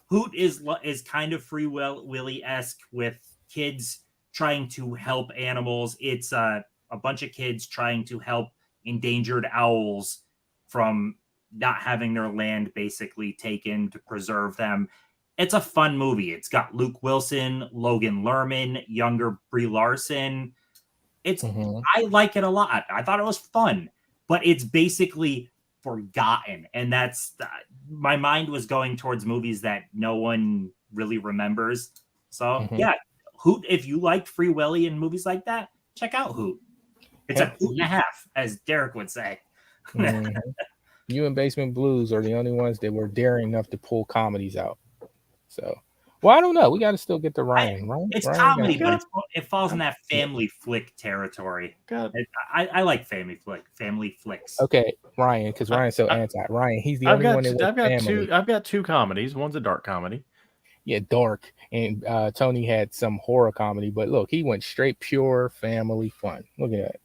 Hoot is kind of Free Willy-esque with kids trying to help animals. It's a bunch of kids trying to help endangered owls from not having their land basically taken to preserve them. It's a fun movie. It's got Luke Wilson, Logan Lerman, younger Brie Larson. I like it a lot. I thought it was fun, but it's basically forgotten. And that's my mind was going towards movies that no one really remembers. So yeah, Hoot, if you liked Free Willy and movies like that, check out Hoot. It's a hoot and a half, as Derek would say. You and Basement Blues are the only ones that were daring enough to pull comedies out. So, well, I don't know. We got to still get to Ryan. It's comedy, but it falls in that family flick territory. I like family flicks. Okay, Ryan, because Ryan's so anti. Ryan, he's the only one that I've got 2 comedies. One's a dark comedy. Yeah, dark. And Tony had some horror comedy, but look, he went straight pure family fun. Look at that.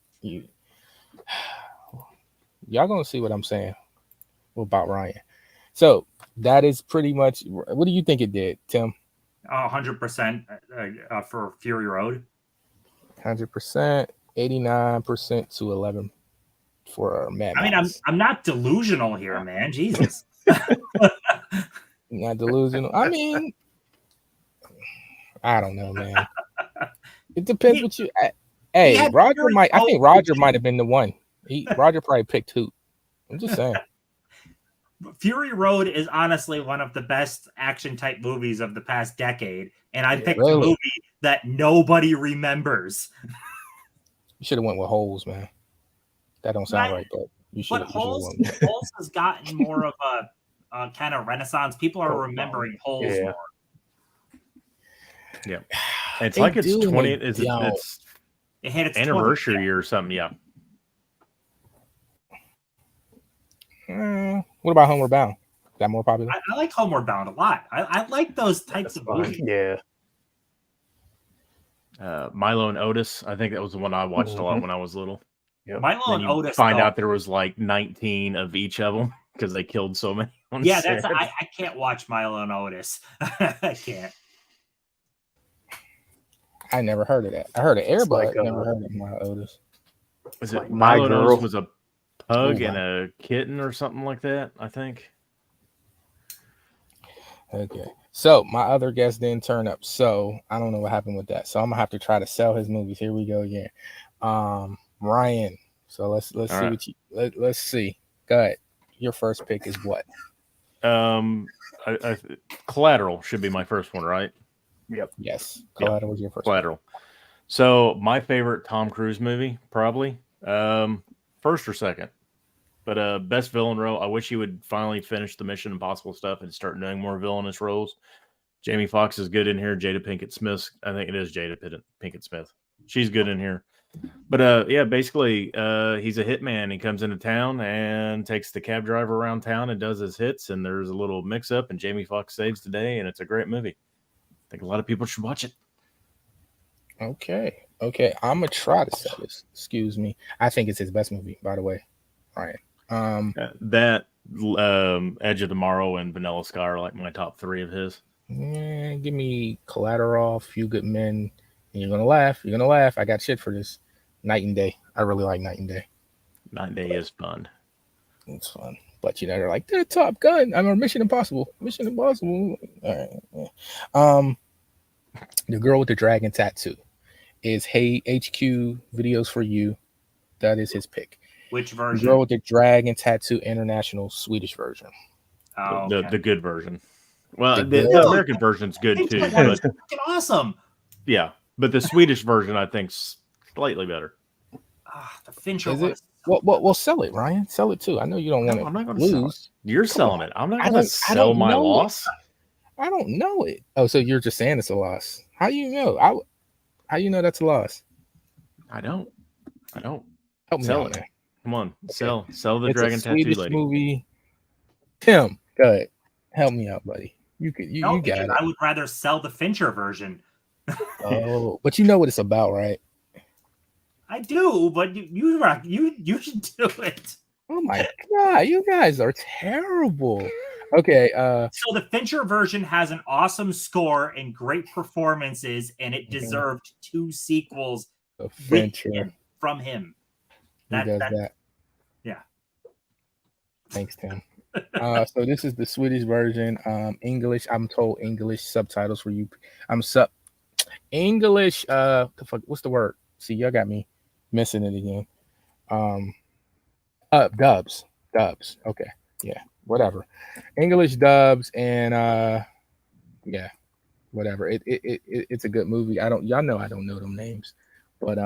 Y'all gonna see what I'm saying about Ryan. So that is pretty much. What do you think it did, Tim? 100% for Fury Road. 100%, 89% to 11 for Mad Max. I mean, I'm not delusional here, man. Jesus. Not delusional. I mean, I don't know, man. It depends what you. Hey, Roger might. I think Roger might have been the one. Roger probably picked Hoot. I'm just saying. Fury Road is honestly one of the best action type movies of the past decade, and I picked a movie that nobody remembers. You should have went with Holes, man. That don't sound right, but you should. But Holes has gotten more of a kind of renaissance. People are remembering Holes more. Yeah, it's like it's 20. It hit its anniversary or something. Yeah. What about Homeward Bound? Is that more popular? I like Homeward Bound a lot. I like those types of movies. Yeah. Milo and Otis. I think that was the one I watched a lot when I was little. Yep. Milo and Otis. Find out there was like 19 of each of them because they killed so many. Yeah, I can't watch Milo and Otis. I can't. I never heard of that. I heard of Airbud. Never heard of Milo Otis. Was it Milo and Otis was a pug and a kitten or something like that, I think. Okay. So my other guest didn't turn up. So I don't know what happened with that. So I'm gonna have to try to sell his movies. Here we go again. Ryan. So let's see what you let's see. Go ahead. Your first pick is what? Collateral should be my first one, right? Yep. Yes. Collateral was your first. Collateral. So my favorite Tom Cruise movie, probably. First or second. But best villain role, I wish he would finally finish the Mission Impossible stuff and start doing more villainous roles. Jamie Foxx is good in here. Jada Pinkett Smith, I think it is Jada Pinkett Smith. She's good in here. But yeah, basically, he's a hitman. He comes into town and takes the cab driver around town and does his hits. And there's a little mix-up, and Jamie Foxx saves the day, and it's a great movie. I think a lot of people should watch it. Okay. I'm gonna try to sell this. Excuse me. I think it's his best movie, by the way. Ryan. That Edge of Tomorrow and Vanilla Sky are like my top 3 of his. Give me Collateral, Few Good Men. And you're gonna laugh. I got shit for this. Night and Day. I really like Night and Day. Night and Day is fun. It's fun. But they're like, they're Top Gun. I'm a Mission Impossible. All right. The Girl with the Dragon Tattoo is Hey HQ Videos for You. That is his pick. Which version? The Girl with the Dragon Tattoo International Swedish version. Oh, okay. The good version. Well, The the American version's good too. It's But, fucking awesome. yeah, but the Swedish version I think's slightly better. The Fincher Is one. it? Well, sell it, Ryan. Sell it too. I know you don't want I'm not to going to sell it. lose. You're selling it. I'm not I going to don't sell my know it. loss. I don't know it. Oh, so you're just saying it's a loss? How you know? How you know that's a loss? I don't. Help me Sell out, it. man. Come on, sell the It's Dragon a Tattoo Swedish Lady. movie. Tim, go ahead. Help me out, buddy. You No, got because it. I would rather sell the Fincher version. Oh, but you know what it's about, right? I do, but you should do it. Oh my god, you guys are terrible. Okay, So the Fincher version has an awesome score and great performances, and it deserved 2 sequels the Fincher. from him. He does that. Yeah. Thanks, Tim. So this is the Swedish version. English. I'm told English subtitles for you. English. The fuck. What's the word? See, y'all got me missing it again. Dubs. Okay. Yeah. Whatever. English dubs and yeah. Whatever. It's a good movie. Y'all know I don't know them names, but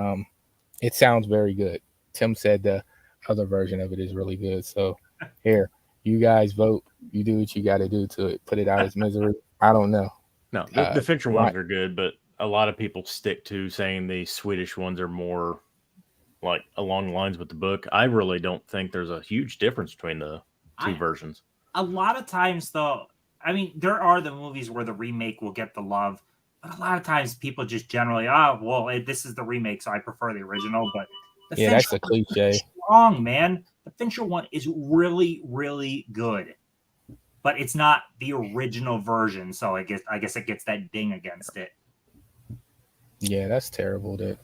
it sounds very good. Tim said the other version of it is really good. So here, you guys vote. You do what you got to do to it. Put it out as misery. I don't know. No, the Fincher ones are good, but a lot of people stick to saying the Swedish ones are more like along the lines with the book. I really don't think there's a huge difference between the two versions. A lot of times, though, I mean, there are the movies where the remake will get the love, but a lot of times people just generally, this is the remake, so I prefer the original. But the Fincher that's a cliche. Wrong, man. The Fincher one is really, really good, but it's not the original version. So I guess it gets that ding against it. Yeah, that's terrible that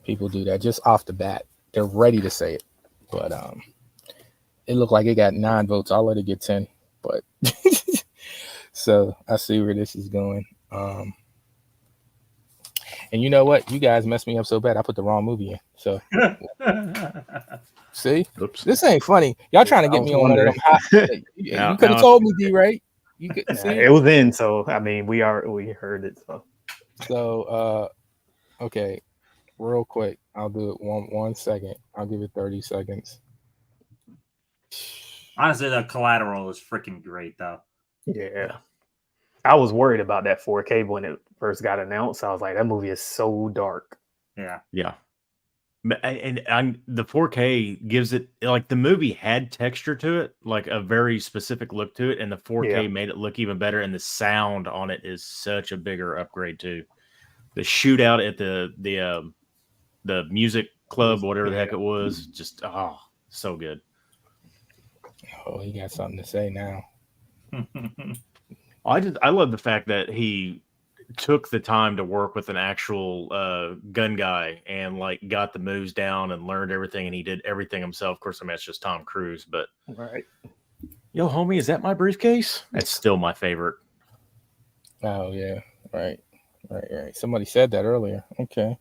people do that just off the bat. They're ready to say it, but it looked like it got 9 votes. I'll let it get 10, but so I see where this is going. And you know what? You guys messed me up so bad. I put the wrong movie in. So see, Oops. this ain't funny. Y'all trying to get me on one of them hot. You could have told me, D, right? You could see it was in, so I mean, we heard it. So okay, real quick, I'll do it one second. I'll give it 30 seconds. Honestly, the Collateral is freaking great, though. Yeah. I was worried about that 4K when it first got announced. I was like, that movie is so dark. Yeah. Yeah. And the 4K gives it, like, the movie had texture to it, like a very specific look to it, and the 4K made it look even better, and the sound on it is such a bigger upgrade too. The shootout at the music club, whatever the heck it was, just so good. Oh, he got something to say now. I love the fact that he took the time to work with an actual gun guy and like got the moves down and learned everything, and he did everything himself. Of course, I mean, it's just Tom Cruise, but right. Yo, homie, is that my briefcase? That's still my favorite. Oh yeah, right. Somebody said that earlier. Okay.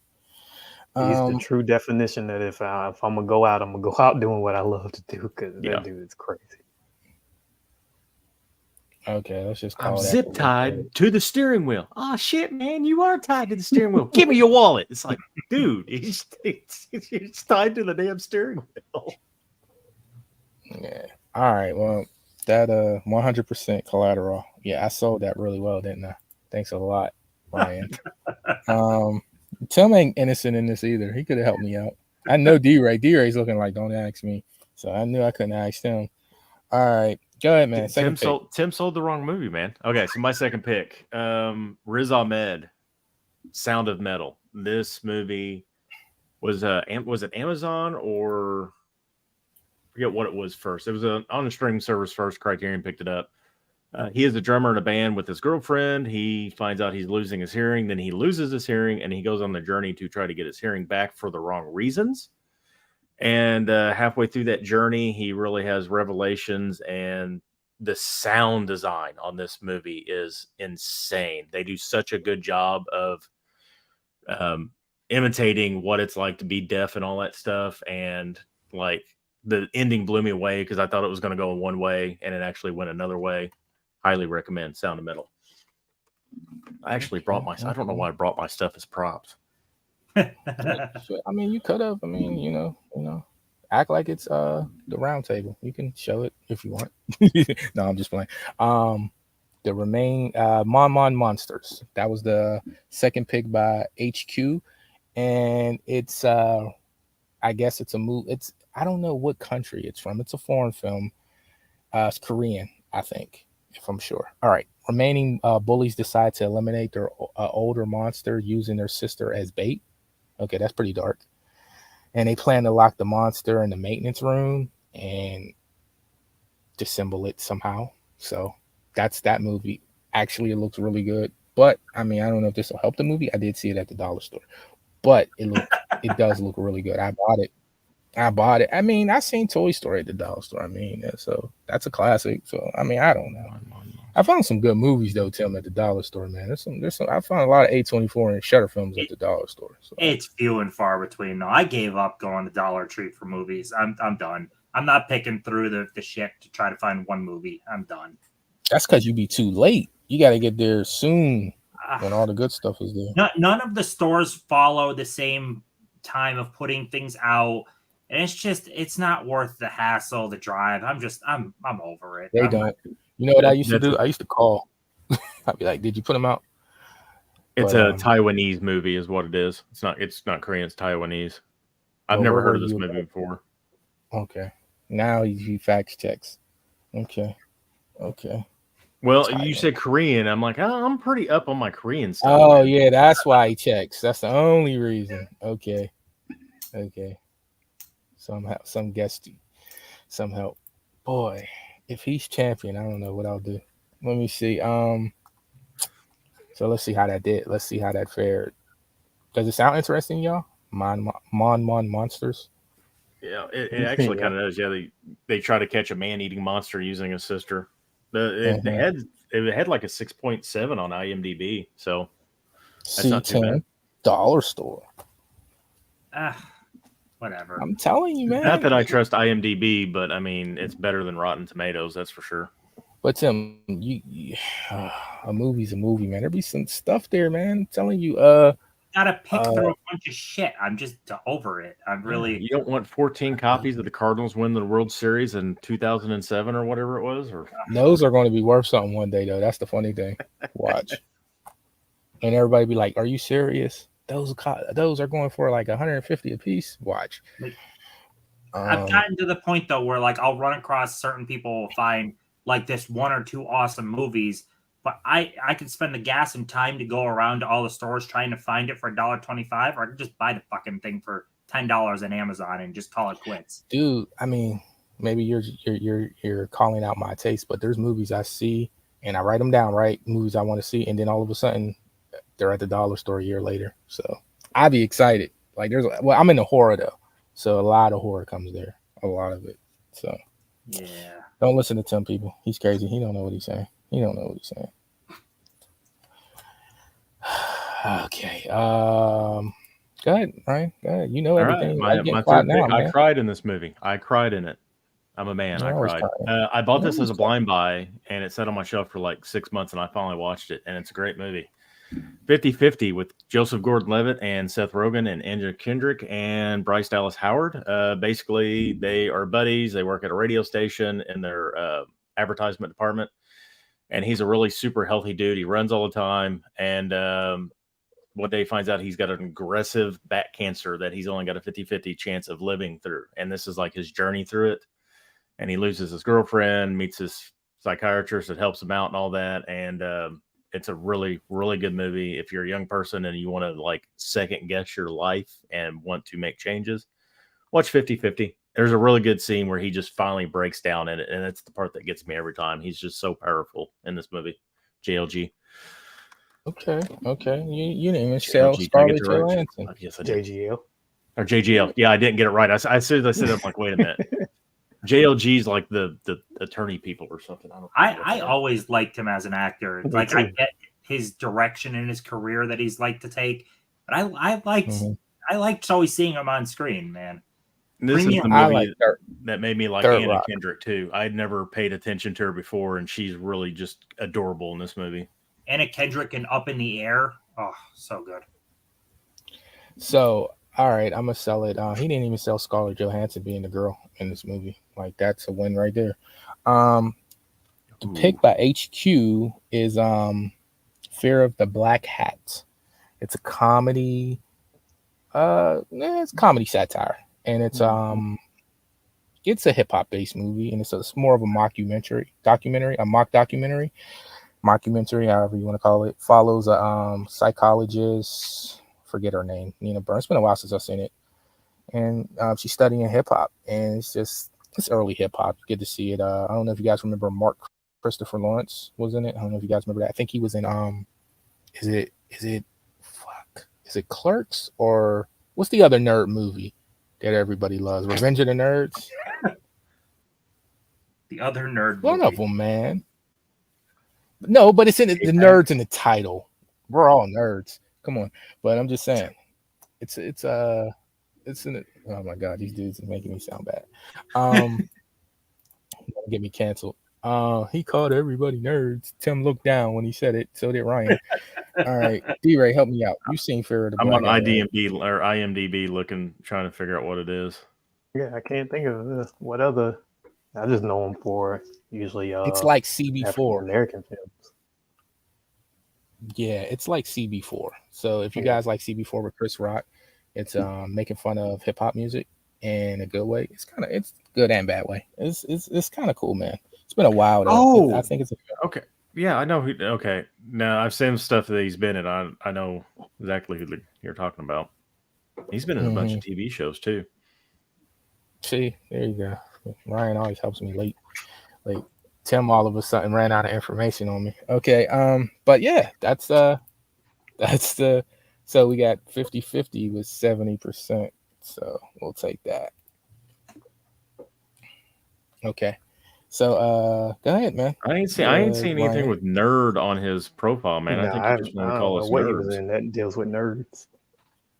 He's the true definition that if I'm gonna go out, I'm gonna go out doing what I love to do, because that dude is crazy. Okay, let's just call I'm that zip tied to the steering wheel. Oh shit, man, you are tied to the steering wheel. Give me your wallet. It's like, dude, it's tied to the damn steering wheel. Yeah. All right. Well, that 100% Collateral. Yeah, I sold that really well, didn't I? Thanks a lot, Ryan. Tim ain't innocent in this either. He could have helped me out. I know D-Ray. D-Ray's looking like, don't ask me. So I knew I couldn't ask him. All right. Go ahead, man. Second pick. Tim sold the wrong movie, man. Okay, so my second pick, Riz Ahmed, Sound of Metal. This movie was it Amazon or I forget what it was first. It was on a streaming service first. Criterion picked it up. He is a drummer in a band with his girlfriend. He finds out he's losing his hearing. Then he loses his hearing, and he goes on the journey to try to get his hearing back for the wrong reasons. And halfway through that journey, he really has revelations, and the sound design on this movie is insane. They do such a good job of imitating what it's like to be deaf and all that stuff. And like the ending blew me away because I thought it was going to go in one way, and it actually went another way. Highly recommend Sound of Metal. I actually brought my. I don't know why I brought my stuff as props. I mean, you could have. I mean, you know, act like it's the round table. You can show it if you want. No, I'm just playing. The remain Mon Monsters. That was the second pick by HQ, and it's I guess it's a movie. It's I don't know what country it's from. It's a foreign film. It's Korean, I think, if I'm sure. All right. Remaining bullies decide to eliminate their older monster using their sister as bait. Okay, that's pretty dark. And they plan to lock the monster in the maintenance room and disassemble it somehow. So that's that movie. Actually, it looks really good. But I mean, I don't know if this will help the movie. I did see it at the dollar store, but it does look really good. I bought it. I mean, I seen Toy Story at the dollar store. I mean, so that's a classic. So I mean, I don't know. I found some good movies though, Tim, at the dollar store, man. There's some. I found a lot of A24 and Shutter films at the dollar store. So. It's few and far between. No, I gave up going to Dollar Tree for movies. I'm done. I'm not picking through the shit to try to find one movie. I'm done. That's because you be too late. You got to get there soon when all the good stuff is there. None of the stores follow the same time of putting things out. And it's not worth the hassle, the drive. I'm over it. They don't. You know what I used to do? I used to call. I'd be like, "Did you put them out?" It's a Taiwanese movie, is what it is. It's not Korean. It's Taiwanese. I've never heard of this movie before. Okay, now he fact checks. Okay. Well, you said Korean. I'm like, oh, I'm pretty up on my Korean stuff. Oh yeah, that's why he checks. That's the only reason. Okay. Some guest, some help. Boy, if he's champion, I don't know what I'll do. Let me see. So let's see how that did. Let's see how that fared. Does it sound interesting, y'all? Mon Monsters. Yeah, it actually kind of does. Yeah, they try to catch a man-eating monster using a sister. It had like a 6.7 on IMDb, so that's not too bad. Dollar store. Whatever. I'm telling you, man. Not that I trust IMDb, but I mean, it's better than Rotten Tomatoes, that's for sure. But Tim, a movie's a movie, man. There be some stuff there, man. I'm telling you, gotta pick through a bunch of shit. I'm just over it. I'm really. You don't want 14 copies of the Cardinals win the World Series in 2007 or whatever it was, or those are going to be worth something one day, though. That's the funny thing. Watch, and everybody be like, "Are you serious?" Those are going for like 150 a piece. Watch. I've gotten to the point though where like I'll run across certain people will find like this one or two awesome movies, but I can spend the gas and time to go around to all the stores trying to find it for $1.25, or I can just buy the fucking thing for $10 on Amazon and just call it quits. Dude, I mean, maybe you're calling out my taste, but there's movies I see and I write them down, right? Movies I want to see, and then all of a sudden they're at the dollar store a year later. So I'd be excited. Like I'm into horror though. So a lot of horror comes there. A lot of it. So yeah. Don't listen to Tim, people. He's crazy. He don't know what he's saying. Okay. Go ahead, Ryan. Go ahead. You know everything. Right. My third pick, I cried in this movie. I cried in it. I'm a man. I cried. I bought this as a blind buy, and it sat on my shelf for like 6 months, and I finally watched it, and it's a great movie. 50-50 with Joseph Gordon-Levitt and Seth Rogen and Anna Kendrick and Bryce Dallas Howard. Basically, they are buddies. They work at a radio station in their advertisement department, and he's a really super healthy dude. He runs all the time, and one day he finds out he's got an aggressive back cancer that he's only got a 50-50 chance of living through. And this is like his journey through it. And he loses his girlfriend, meets his psychiatrist that helps him out and all that. And it's a really, really good movie. If you're a young person and you want to like second guess your life and want to make changes, watch 50-50. There's a really good scene where he just finally breaks down in it. And it's the part that gets me every time. He's just so powerful in this movie. JLG. Okay. You didn't even sell JLG, Scarlett Johansson. Yes, I did. JGL. Or JGL. Yeah, I didn't get it right. As soon as I said it, I'm like, wait a minute. JLG's like the attorney people or something. I always liked him as an actor. Me Like too. I get his direction in his career that he's like to take, but I liked always seeing him on screen, man. And this is the I movie like that made me like Third Anna Rock. Kendrick too. I'd never paid attention to her before, and she's really just adorable in this movie. Anna Kendrick and Up in the Air. Oh, so good. So, all right, I'm gonna sell it. He didn't even sell Scarlett Johansson being the girl in this movie. Like that's a win right there. The pick by HQ is Fear of the Black Hat. It's a comedy. It's comedy satire, and it's a hip hop based movie, and it's more of a mock documentary, however you want to call it. Follows a psychologist. Forget her name, Nina Burns. It's been a while since I've seen it, and she's studying hip hop, and it's early hip hop. You get to see it. I don't know if you guys remember Mark Christopher Lawrence was in it. I don't know if you guys remember that. I think he was in is it Clerks, or what's the other nerd movie that everybody loves? Revenge of the Nerds. The other nerd. One movie. of them, man. No, but it's in the nerds in the title. We're all nerds. Come on, but I'm just saying, it's in it. Oh my god, these dudes are making me sound bad. Get me canceled. He called everybody nerds. Tim looked down when he said it. So did Ryan. All right, D-Ray, help me out. You've seen Fear of the I'm Black on Hat, IMDb looking, trying to figure out what it is. Yeah, I can't think of what other. I just know him for usually. It's like CB4. American films. Yeah, it's like CB4. So if you guys like CB4 with Chris Rock, it's making fun of hip hop music in a good way. It's good and bad way. It's kind of cool, man. It's been a while though. Oh, I think it's okay. Yeah, I know who. Okay, now I've seen stuff that he's been in. I know exactly who you're talking about. He's been in a bunch of TV shows too. See, there you go. Ryan always helps me late. Like Tim all of a sudden ran out of information on me. Okay, but yeah, that's the so we got 50-50 with 70%. So we'll take that. Okay. So go ahead, man. I ain't seen anything Ryan. with nerd on his profile, man. I think he just want to call us what nerds. he was in that deals with nerds.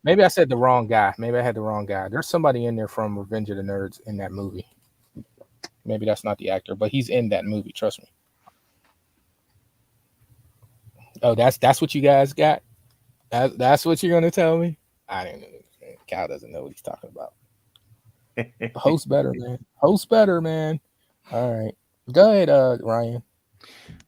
Maybe I said the wrong guy. Maybe I had the wrong guy. There's somebody in there from Revenge of the Nerds in that movie. Maybe that's not the actor, but he's in that movie. Trust me. Oh, that's what you guys got? That's what you're gonna tell me? I didn't know. Cal doesn't know what he's talking about. Host better, man. Host better, man. All right. Go ahead, Ryan.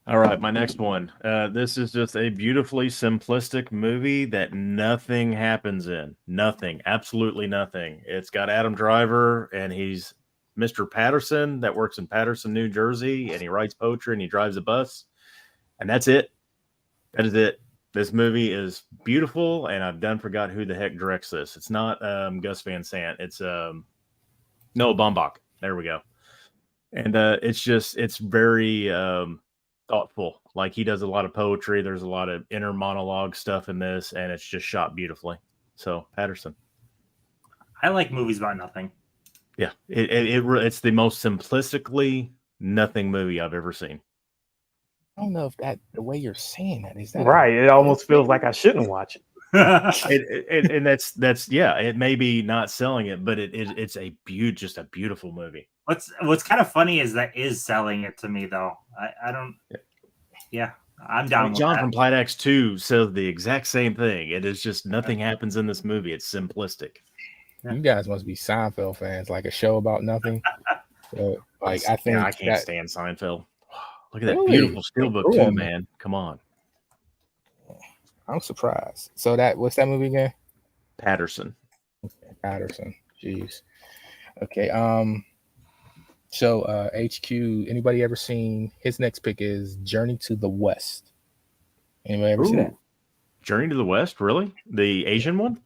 All right, my next one. This is just a beautifully simplistic movie that nothing happens in. Nothing. Absolutely nothing. It's got Adam Driver, and he's Mr. Patterson that works in Patterson, New Jersey, and he writes poetry and he drives a bus. And that's it. That is it. This movie is beautiful, and I've forgot who the heck directs this. It's not Gus Van Sant. It's Noah Baumbach. There we go. And it's very thoughtful. Like he does a lot of poetry. There's a lot of inner monologue stuff in this, and it's just shot beautifully. So Patterson. I like movies about nothing. Yeah, it's the most simplistically nothing movie I've ever seen. I don't know if that the way you're saying that is that Right. It almost feels like I shouldn't watch it. And that's yeah. It may be not selling it, but it's just a beautiful movie. What's kind of funny is that is selling it to me though. I don't. Yeah, I'm down. John with that. from Plight X 2 says the exact same thing. It is just nothing happens in this movie. It's simplistic. You guys must be Seinfeld fans, like a show about nothing. I think I can't stand Seinfeld. Look at that Really? beautiful steelbook Cool, too, man. man. Come on. I'm surprised. So what's that movie again? Patterson. Patterson. Jeez. Okay. So HQ. Anybody ever seen his next pick is Journey to the West? Anybody ever see that? Journey to the West, really? The Asian one?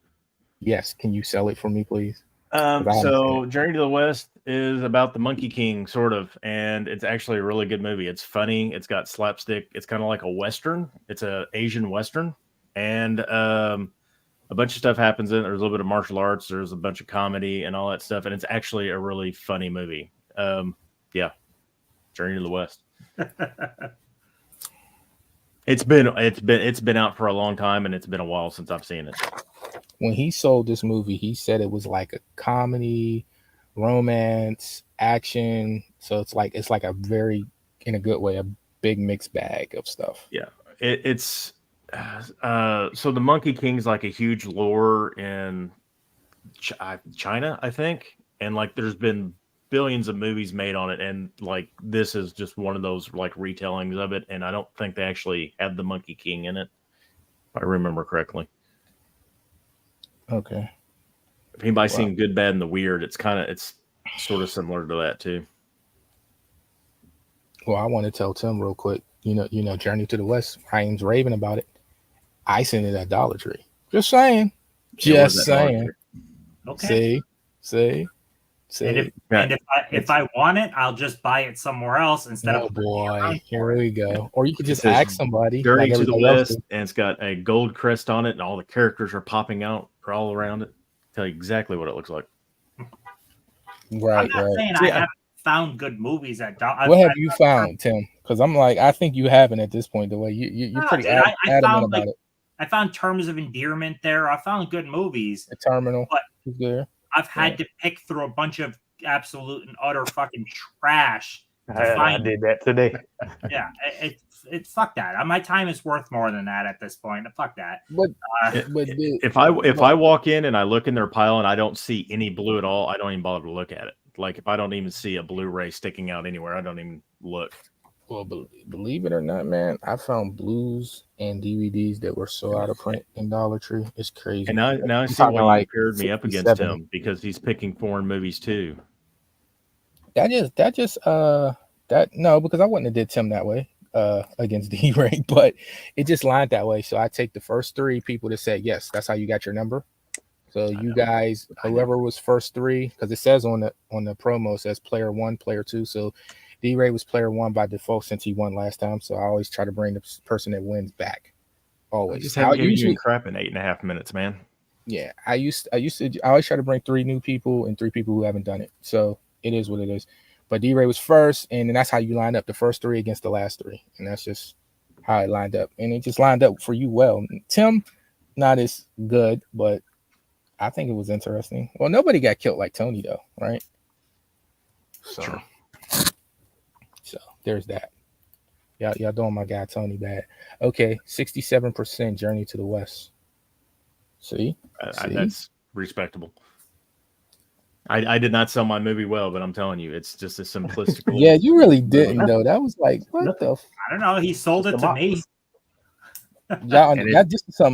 Yes. Can you sell it for me, please? I haven't seen So Journey to the West is about the Monkey King, sort of, and it's actually a really good movie. It's funny. It's got slapstick. It's kind of like a Western. It's a Asian Western, and a bunch of stuff happens in it. There's a little bit of martial arts. There's a bunch of comedy and all that stuff, and it's actually a really funny movie. Yeah, Journey to the West. It's been out for a long time, and it's been a while since I've seen it. When he sold this movie, he said it was like a comedy, romance, action. So it's like a very, in a good way, a big mixed bag of stuff. Yeah, it's so the Monkey King's like a huge lore in China, I think, and like there's been billions of movies made on it, and like this is just one of those like retellings of it, and I don't think they actually had the Monkey King in it, if I remember correctly. Okay. If anybody's seen Good, Bad, and the Weird, it's sort of similar to that too. Well, I want to tell Tim real quick. You know, Journey to the West. Ryan's raving about it. I seen it at Dollar Tree. Just saying. Just saying. Okay. See. And if I want it, I'll just buy it somewhere else instead of. Oh boy, here we go. Or you could just says ask somebody. Journey to the West, and it's got a gold crest on it, and all the characters are popping out all around it. Tell you exactly what it looks like. Right. I'm not saying I haven't found good movies at Dollar. What have you found, Tim? Because I'm like, I think you haven't at this point. The way you're pretty adamant about it. I found Terms of Endearment there. I found good movies. The Terminal. But is there. I've had to pick through a bunch of absolute and utter fucking trash. I did that today. Yeah, it's fuck that. My time is worth more than that at this point. Fuck that. But if I walk in and I look in their pile and I don't see any blue at all, I don't even bother to look at it. Like if I don't even see a Blu-ray sticking out anywhere, I don't even look. Well, believe it or not, man, I found blues and DVDs that were so out of print in Dollar Tree. It's crazy. And now I see why you paired me up against him, because he's picking foreign movies too. No, because I wouldn't have did Tim that way against D-Ray, but it just lined that way. So I take the first three people that said yes, that's how you got your number. So you guys, whoever was first three, because it says on the promo, it says player 1, player 2. So D-Ray was player 1 by default since he won last time. So I always try to bring the person that wins back. Always. I just haven't given you crap in 8.5 minutes, man. Yeah, I always try to bring 3 new people and 3 people who haven't done it. So it is what it is. But D-Ray was first, and then that's how you lined up the first 3 against the last 3. And that's just how it lined up. And it just lined up for you well. Tim, not as good, but I think it was interesting. Well, nobody got killed like Tony, though, right? So there's that. Y'all doing my guy Tony bad. Okay, 67% Journey to the West. See? That's respectable. I did not sell my movie well, but I'm telling you, it's just a simplistic. Yeah, you really didn't, though. That was like, what the? I don't know. He sold it to me.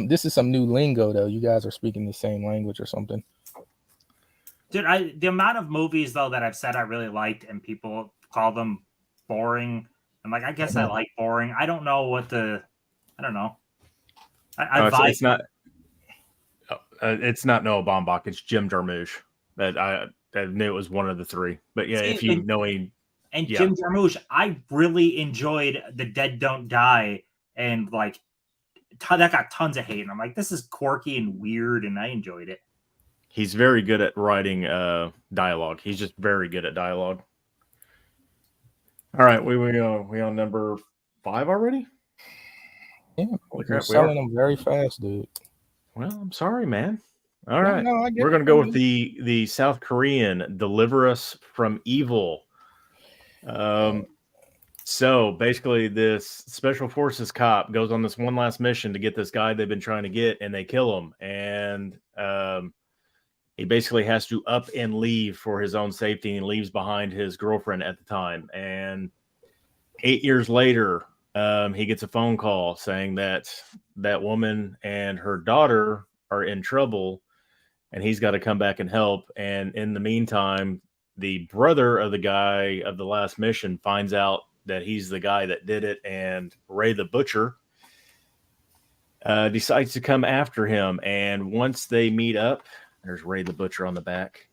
This is some new lingo, though. You guys are speaking the same language or something. Dude, the amount of movies though that I've said I really liked, and people call them boring. I'm like, I guess I like boring. I don't know what I don't know. It's not. It's not Noah Baumbach. It's Jim Jarmusch. I knew it was one of the 3. But yeah, if you know him. And Jim Jarmusch, I really enjoyed The Dead Don't Die, and like that got tons of hate. And I'm like, this is quirky and weird, and I enjoyed it. He's very good at writing dialogue. He's just very good at dialogue. All right, we on number 5 already? Yeah, we're selling them very fast, dude. Well, I'm sorry, man. All right, we're going to go with the South Korean Deliver Us from Evil. So basically, this special forces cop goes on this one last mission to get this guy they've been trying to get, and they kill him. And he basically has to up and leave for his own safety, and leaves behind his girlfriend at the time. And 8 years later, he gets a phone call saying that that woman and her daughter are in trouble, and he's got to come back and help. And in the meantime, the brother of the guy of the last mission finds out that he's the guy that did it, and Ray the Butcher decides to come after him. And once they meet up, there's Ray the Butcher on the back.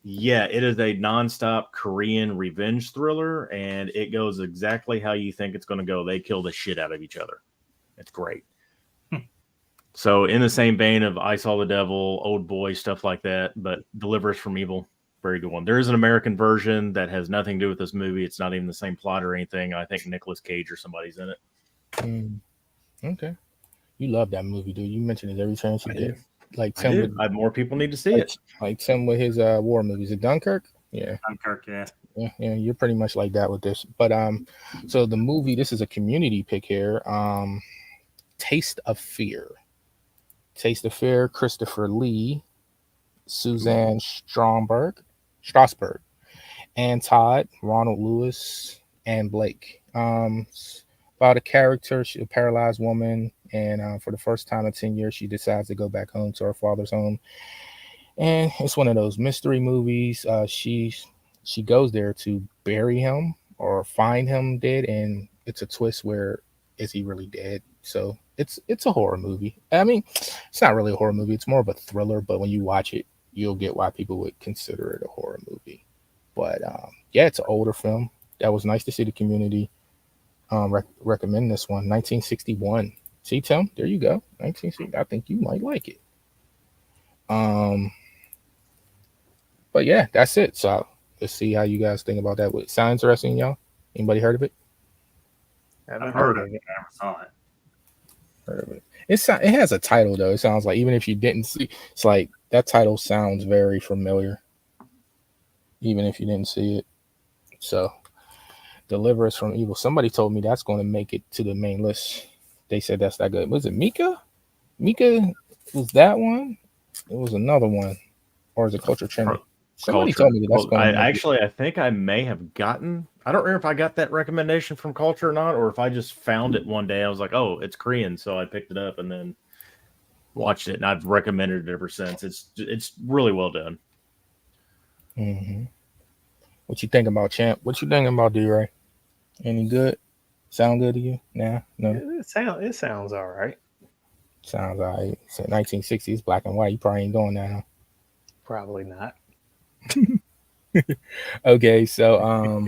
Yeah, it is a nonstop Korean revenge thriller, and it goes exactly how you think it's going to go. They kill the shit out of each other. It's great. So, in the same vein of I Saw the Devil, Old Boy, stuff like that, but Deliver Us from Evil, very good one. There is an American version that has nothing to do with this movie. It's not even the same plot or anything. I think Nicolas Cage or somebody's in it. Okay. You love that movie, dude. You mentioned it every chance you get. Like I Tim do. with, More people need to see it. like Tim with his war movies. Is it Dunkirk? Yeah. Dunkirk, yeah. Yeah, you're pretty much like that with this. But so the movie, this is a community pick here. Taste of Fear. Taste of Fear, Christopher Lee, Suzanne Strasberg, and Todd, Ronald Lewis, and Blake. About a character, a paralyzed woman, and for the first time in 10 years, she decides to go back home to her father's home. And it's one of those mystery movies. She goes there to bury him or find him dead, and it's a twist where is he really dead? So it's a horror movie. I mean, it's not really a horror movie. It's more of a thriller, but when you watch it, you'll get why people would consider it a horror movie. But yeah, it's an older film. That was nice to see the community recommend this one. 1961. See, Tim, there you go. 1960. I think you might like it. But yeah, that's it. So let's see how you guys think about that. What sound interesting, y'all? Anybody heard of it? I've heard of it. I never saw it. Heard of it. It has a title though. It sounds like even if you didn't see, it's like that title sounds very familiar, even if you didn't see it. So, Deliver Us from Evil. Somebody told me that's going to make it to the main list. They said that's that good. Was it Mika? Mika was that one? It was another one, or is it Culture Trend? Somebody told me that's going to I think I may have gotten. I don't remember if I got that recommendation from Culture or not, or if I just found it one day. I was like, "Oh, it's Korean," so I picked it up and then watched it, and I've recommended it ever since. It's really well done. Mm-hmm. What you think about Champ? What you thinking about D-Ray? Any good? Sound good to you? Nah, no. It sounds all right. Sounds all right. It's 1960s, black and white. You probably ain't doing that, huh? Probably not. Okay, so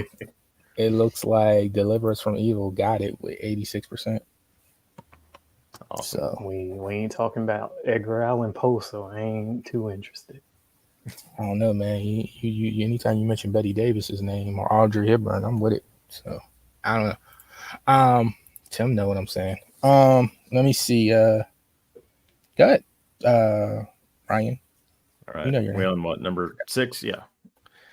it looks like Deliver Us from Evil got it with 86%. Awesome. So We ain't talking about Edgar Allan Poe, so I ain't too interested. I don't know, man. You anytime you mention Betty Davis's name or Audrey Hepburn, I'm with it. So I don't know. Tim know what I'm saying. Let me see. Go ahead. Ryan. All right. You know your we name. on what, number 6? Yeah.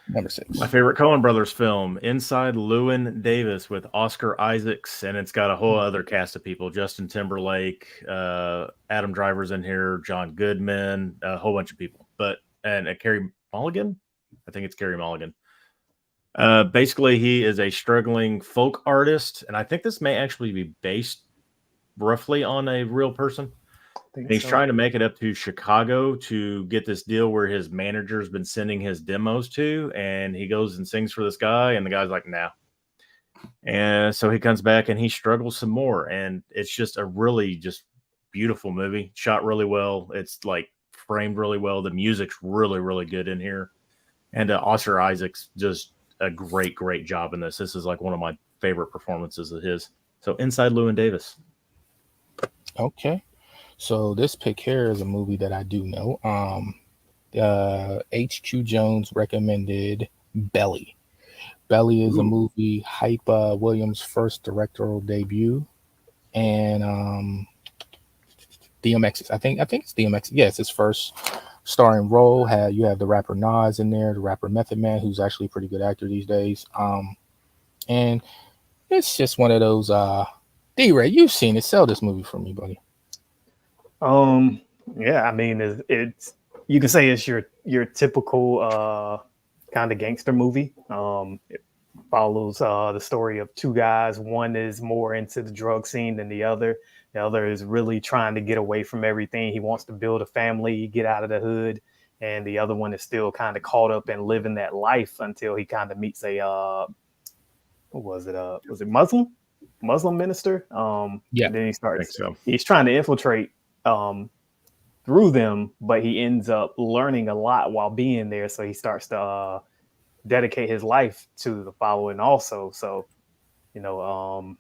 Number 6. My favorite Coen Brothers film, Inside Llewyn Davis with Oscar Isaacs, and it's got a whole other cast of people: Justin Timberlake, Adam Driver's in here, John Goodman, a whole bunch of people. And Carey Mulligan, I think it's Carey Mulligan. Basically, he is a struggling folk artist, and I think this may actually be based roughly on a real person. And he's trying to make it up to Chicago to get this deal where his manager's been sending his demos to, and he goes and sings for this guy, and the guy's like, "Nah." And so he comes back and he struggles some more, and it's just a really just beautiful movie, shot really well. It's like framed really well. The music's really, really good in here, and Oscar Isaacs just a great job in this. This is like one of my favorite performances of his. So Inside Llewyn Davis. Okay. So this pick here is a movie that I do know. H.Q. Jones recommended Belly. Belly is a movie, Hype Williams' first directorial debut, and DMX's. I think it's DMX. Yes, his first starring role. You have the rapper Nas in there, the rapper Method Man, who's actually a pretty good actor these days. And it's just one of those. D-Ray, you've seen it. Sell this movie for me, buddy. Yeah, I mean, it's you can say it's your typical kind of gangster movie. follows the story of two guys. One is more into the drug scene than the other. The other is really trying to get away from everything. He wants to build a family, get out of the hood. And the other one is still kind of caught up in living that life until he kind of meets a what was it? Was it Muslim minister? Yeah, And then he I think starts. so. He's trying to infiltrate through them, but he ends up learning a lot while being there. So he starts to dedicate his life to the following also. So, you know,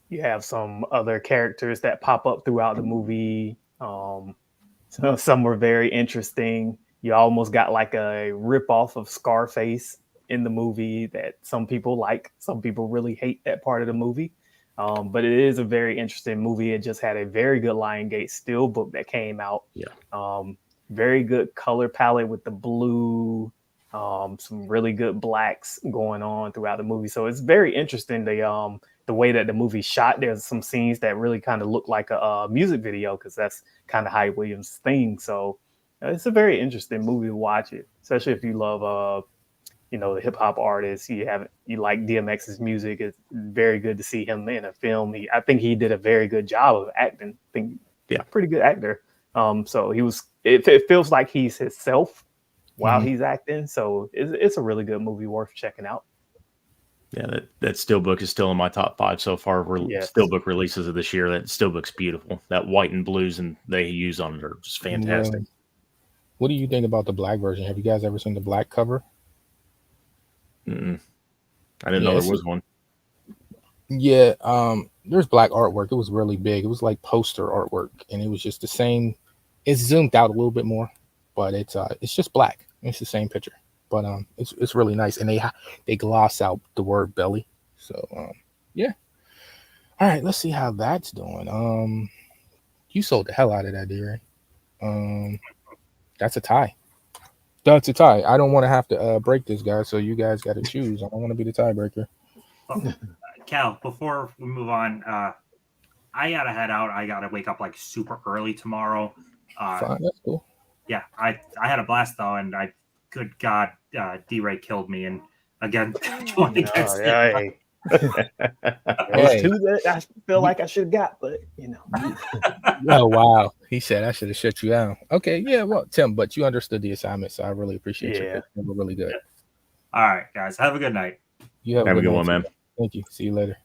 you have some other characters that pop up throughout the movie. So some were very interesting. You almost got like a rip off of Scarface in the movie that some people like. Some people really hate that part of the movie. But it is a very interesting movie. It just had a very good Lionsgate steelbook that came out. Yeah. Very good color palette with the blue, some really good blacks going on throughout the movie. So it's very interesting. The way that the movie shot. There's some scenes that really kind of look like a music video because that's kind of Hype Williams' thing. So it's a very interesting movie to watch it, especially if you love the hip hop artists. You like DMX's music. It's very good to see him in a film. I think he did a very good job of acting. I think he's a pretty good actor. So it feels like he's himself while he's acting. So it's a really good movie worth checking out. Yeah, that steelbook is still in my top 5 so far. Steelbook releases of this year. That steelbook's beautiful. That white and blues and they use on it are just fantastic. What do you think about the black version? Have you guys ever seen the black cover? Mm-mm. I didn't know there was one. Yeah, there's black artwork. It was really big. It was like poster artwork, and it was just the same. It's zoomed out a little bit more, but it's just black. It's the same picture, but it's really nice, and they gloss out the word belly. So yeah. All right, let's see how that's doing. You sold the hell out of that, D-Ray. That's a tie. That's a tie. I don't want to have to break this, guys. So you guys got to choose. I don't want to be the tiebreaker. Cal, before we move on, I gotta head out. I gotta wake up like super early tomorrow. Fine, that's cool. Yeah, I had a blast though, and good God, D-Ray killed me, and again, going against Hey. There's two that I feel like I should have got, but Oh wow, he said I should have shut you down. Okay, yeah, well, Tim, but you understood the assignment, so I really appreciate you. You were really good. All right, guys, have a good night. You have a good one, man. Thank you. See you later.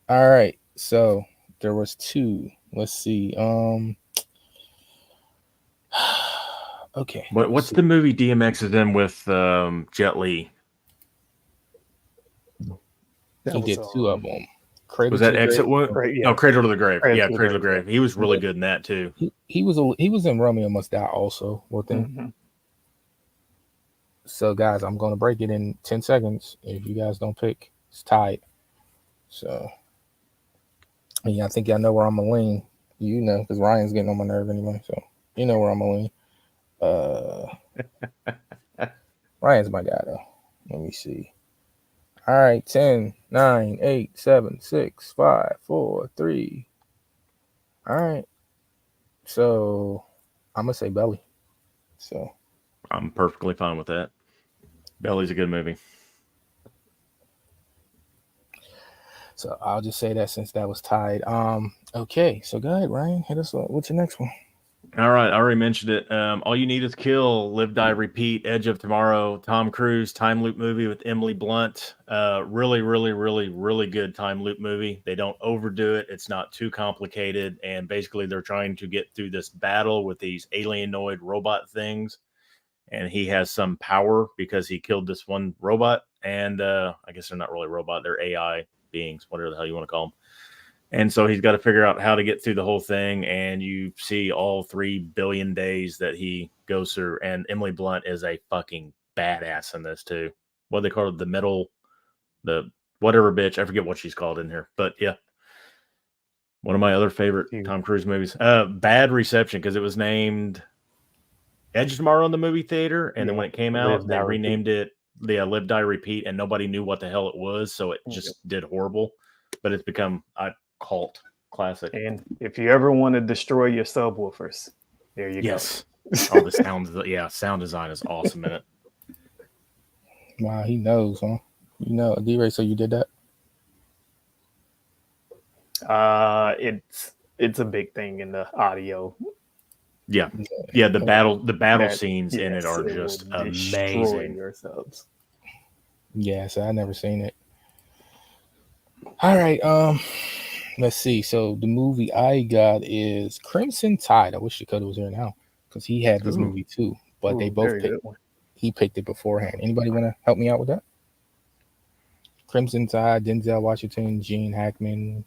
All right, so there was 2. Let's see. Okay. What's the movie DMX is in with Jet Li? He did 2 of them. Was that Exit Wound? Yeah. No, Cradle to the Grave. Cradle Cradle to the Grave. He was really good in that too. He was in Romeo Must Die also with him. Mm-hmm. So guys, I'm gonna break it in 10 seconds. If you guys don't pick, it's tied. So yeah, I think y'all know where I'm gonna lean. You know, because Ryan's getting on my nerve anyway. So you know where I'm gonna lean. Ryan's my guy though. Let me see. All right, 10, 9, 8, 7, 6, 5, 4, 3. All right. So I'm gonna say Belly. So I'm perfectly fine with that. Belly's a good movie. So I'll just say that since that was tied. Okay, so go ahead, Ryan. Hit us up. What's your next one? All right, I already mentioned it. All You Need Is Kill, Live, Die, Repeat, Edge of Tomorrow, Tom Cruise, time loop movie with Emily Blunt. Really, really, really, really good time loop movie. They don't overdo it. It's not too complicated. And basically they're trying to get through this battle with these alienoid robot things. And he has some power because he killed this one robot. And I guess they're not really robot. They're AI beings, whatever the hell you want to call them. And so he's got to figure out how to get through the whole thing. And you see all 3 billion days that he goes through. And Emily Blunt is a fucking badass in this too. What they call it? The whatever bitch. I forget what she's called in here. But yeah. One of my other favorite Tom Cruise movies. Bad reception because it was named Edge of Tomorrow in the movie theater. And then when it came out, they renamed it Live, Die, Repeat. And nobody knew what the hell it was. So it just did horrible. But it's become cult classic. And if you ever want to destroy your subwoofers, there you go. Oh, the sound design is awesome in it. Wow, he knows, huh? You know, D-Ray, so you did that? It's a big thing in the audio. Yeah. Yeah, the battle That scenes in it are it will just destroy amazing. your subs. Yeah, so I never seen it. All right, let's see. So the movie I got is Crimson Tide. I wish Dakota was here now because he had this Ooh. movie too, but they both Very picked. good one. He picked it beforehand. Anybody want to help me out with that? Crimson Tide, Denzel Washington, Gene Hackman.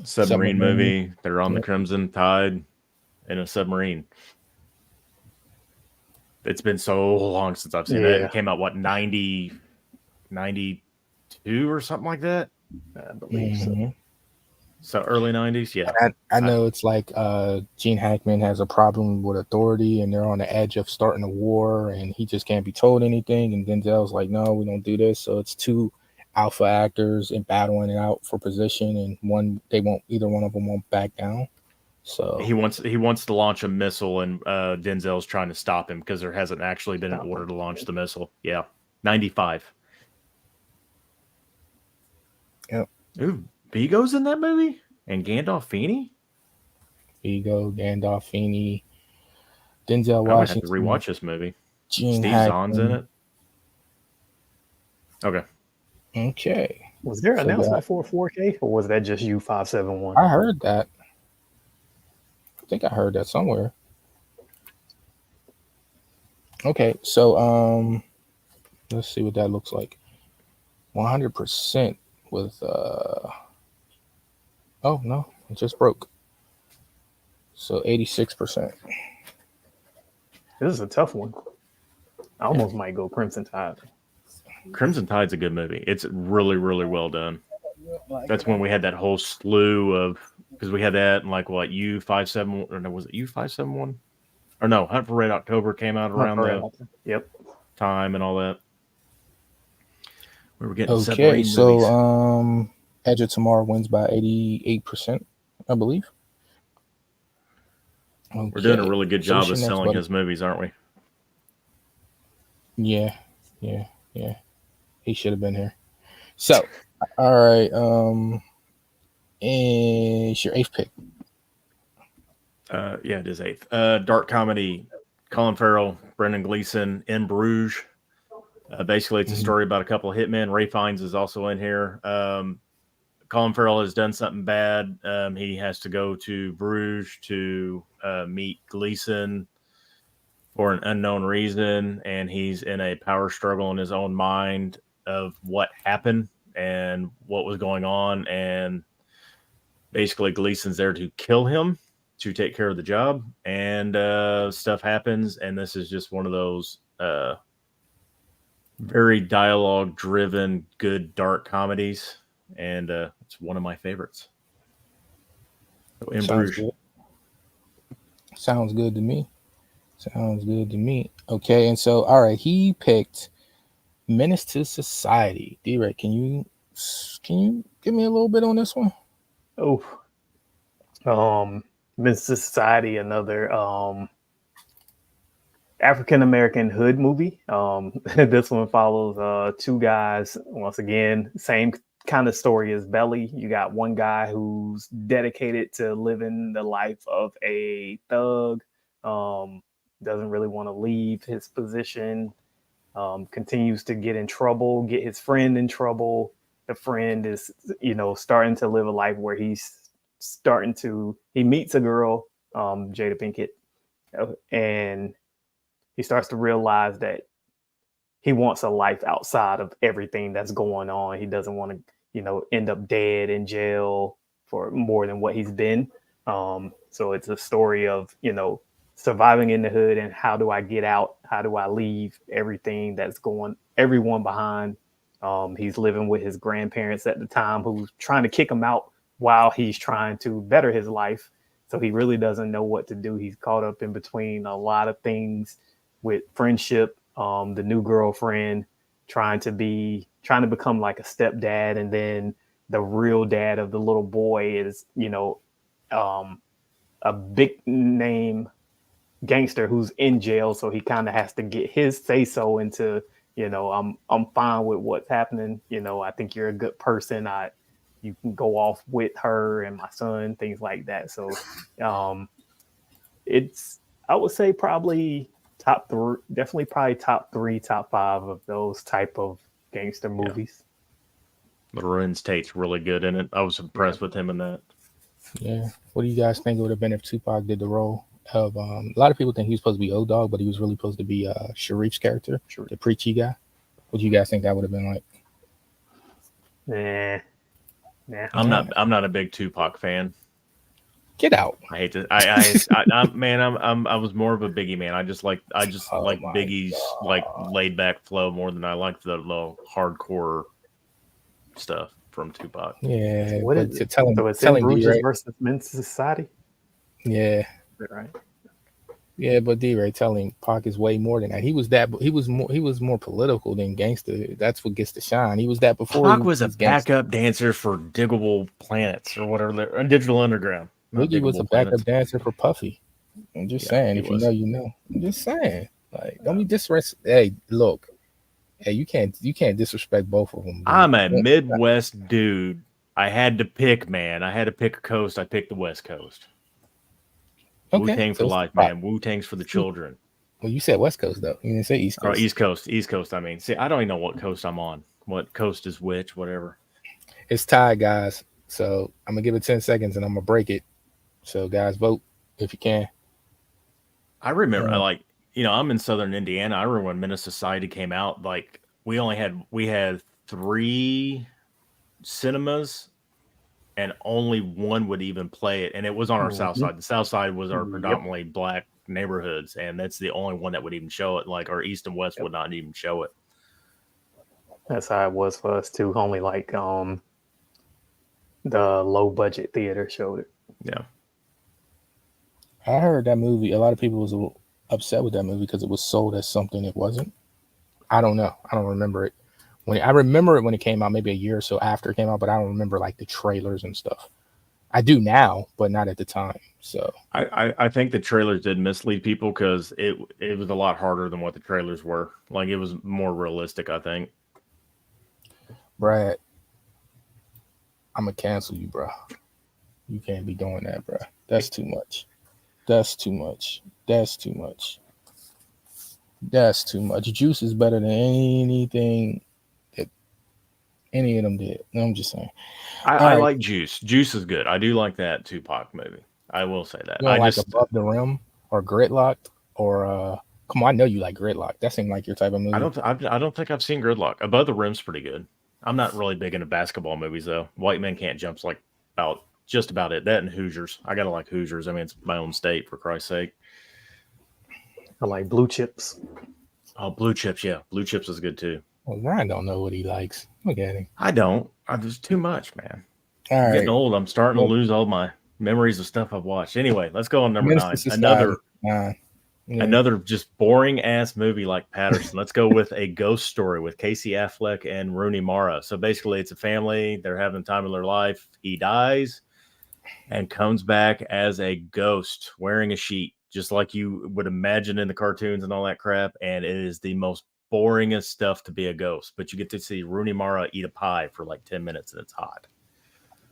Submarine movie. They're on the Yep. Crimson Tide in a submarine. It's been so long since I've seen that. Yeah. It came out, what, 92 or something like that? I believe so. So early 90s, yeah. I know it's like Gene Hackman has a problem with authority and they're on the edge of starting a war and he just can't be told anything. And Denzel's like, no, we don't do this. So it's two alpha actors and battling it out for position, and either one of them won't back down. So he wants to launch a missile, and Denzel's trying to stop him because there hasn't actually been an order to launch the missile. Yeah, 95. Yep. Ooh, Vigo's in that movie, and Gandolfini. Vigo, Gandolfini, Denzel Washington. I would have to rewatch this movie. Gene Steve Hackman. Zahn's in it. Okay. Was there an announcement for a 4K, or was that just U571? I heard that. I think I heard that somewhere. Okay, so let's see what that looks like. 100% with oh no, it just broke. So 86%. This is a tough one. I almost might go Crimson Tide. Crimson Tide's a good movie. It's really, really well done. That's when we had that whole slew of, because we had that and like what, U571, or no, was it U571? Or no, Hunt for Red October came out around the time and all that. We were getting okay. So movies. Edge of Tomorrow wins by 88%, I believe. Okay. We're doing a really good job of selling his movies, aren't we? Yeah. He should have been here. So, all right. It's your 8th pick. Yeah, it is 8th. Dark comedy. Colin Farrell, Brendan Gleeson, In Bruges. Basically, it's a story about a couple of hitmen. Ray Fiennes is also in here. Colin Farrell has done something bad. He has to go to Bruges to meet Gleeson for an unknown reason, and he's in a power struggle in his own mind of what happened and what was going on. And basically, Gleeson's there to kill him, to take care of the job, and stuff happens. And this is just one of those very dialogue-driven, good dark comedies, and it's one of my favorites. So In Bruges. Good. Sounds good to me. Okay, and so all right, he picked Menace to Society. D-Ray, can you give me a little bit on this one? Menace to Society, another African American hood movie. This one follows two guys. Once again, same kind of story as Belly. You got one guy who's dedicated to living the life of a thug. Doesn't really want to leave his position. Continues to get in trouble, get his friend in trouble. The friend is, starting to live a life where he meets a girl, Jada Pinkett, and he starts to realize that he wants a life outside of everything that's going on. He doesn't want to, end up dead in jail for more than what he's been. So it's a story of, surviving in the hood and how do I get out? How do I leave everything that's everyone behind? He's living with his grandparents at the time who's trying to kick him out while he's trying to better his life. So he really doesn't know what to do. He's caught up in between a lot of things with friendship, the new girlfriend, trying to become like a stepdad. And then the real dad of the little boy is, a big name gangster who's in jail. So he kind of has to get his say so into, I'm fine with what's happening. I think you're a good person. You can go off with her and my son, things like that. So, um, it's I would say probably top three, definitely probably top three, top five of those type of gangster movies. Lorenz Tate's really good in it. I was impressed with him in that. Yeah. What do you guys think it would have been if Tupac did the role of? A lot of people think he was supposed to be O Dog, but he was really supposed to be Sharif's character, the preachy guy. What do you guys think that would have been like? Nah. I'm not a big Tupac fan. Get out. I hate to. Man, I was more of a Biggie man. I just like Biggie's like laid back flow more than I like the hardcore stuff from Tupac. Yeah. So what but is to it? tell him, So it's tell in him D, Bruges right? versus Men's Society, Yeah. right? Yeah, but D-Ray, tell him Pac is way more than that. He was that. He was more political than gangster. That's what gets to shine. He was that before. Pac he was a was gangster. backup dancer for Diggable Planets or whatever, Digital Underground. Not Biggie was a Diggable backup Planets. dancer for Puffy. I'm just Yeah, saying. he If you was. know, you know. I'm just saying. Like, don't be disrespect. Hey, look. Hey, you can't disrespect both of them. Dude. I'm a Midwest dude. I had to pick, man. I had to pick a coast. I picked the West Coast. Okay, Wu-Tang for so life, man. Wu-Tang's for the children. Well, you said West Coast though. You didn't say East Or Coast. East Coast. East Coast, I mean. See, I don't even know what coast I'm on. What coast is which, whatever. It's tied, guys. So I'm gonna give it 10 seconds and I'm gonna break it. So guys, vote if you can. I remember, I'm in Southern Indiana. I remember when Menace Society came out. Like, we had 3 cinemas, and only one would even play it, and it was on our south side. The south side was our predominantly black neighborhoods, and that's the only one that would even show it. Like, our east and west would not even show it. That's how it was for us too. Only like the low budget theater showed it. Yeah. I heard that movie. A lot of people was a little upset with that movie because it was sold as something it wasn't. I don't know. I don't remember it. I remember it when it came out, maybe a year or so after it came out, but I don't remember like the trailers and stuff. I do now, but not at the time. So I think the trailers did mislead people because it was a lot harder than what the trailers were. Like, it was more realistic, I think. Brad, I'm gonna cancel you, bro. You can't be doing that, bro. That's too much. That's too much. That's too much. That's too much. Juice is better than anything that any of them did. No, I'm just saying. I like Juice. Juice is good. I do like that Tupac movie. I will say that. You don't like Above the Rim or Gridlocked or come on, I know you like Gridlock. That seemed like your type of movie. I don't think I've seen Gridlock. Above the Rim's pretty good. I'm not really big into basketball movies though. White Men Can't Jump's like just about it. That and Hoosiers. I gotta like Hoosiers. I mean, it's my own state, for Christ's sake. I like Blue Chips. Oh, Blue Chips, yeah. Blue Chips is good too. Well, Ryan don't know what he likes. Look at him. I don't. There's too much, man. All I'm getting right. old. I'm starting to lose all my memories of stuff I've watched. Anyway, let's go on number Minister 9. Society. Another just boring ass movie like Patterson. Let's go with A Ghost Story with Casey Affleck and Rooney Mara. So basically, it's a family. They're having the time of their life. He dies and comes back as a ghost wearing a sheet, just like you would imagine in the cartoons and all that crap. And it is the most boringest stuff to be a ghost. But you get to see Rooney Mara eat a pie for like 10 minutes, and it's hot.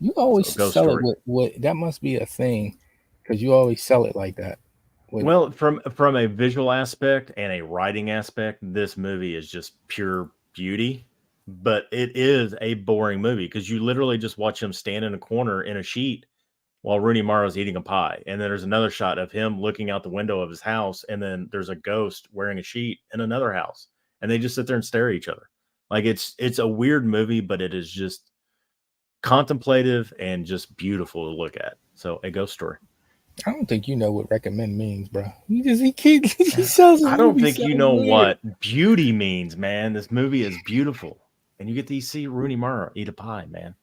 You always sell it with that must be a thing because you always sell it like that. Well, from a visual aspect and a writing aspect, this movie is just pure beauty. But it is a boring movie because you literally just watch him stand in a corner in a sheet while Rooney Mara's eating a pie. And then there's another shot of him looking out the window of his house, and then there's a ghost wearing a sheet in another house. And they just sit there and stare at each other. Like, it's a weird movie, but it is just contemplative and just beautiful to look at. So, A Ghost Story. I don't think you know what recommend means, bro. He sells. I don't think you know what beauty means, man. This movie is beautiful, and you get to see Rooney Mara eat a pie, man.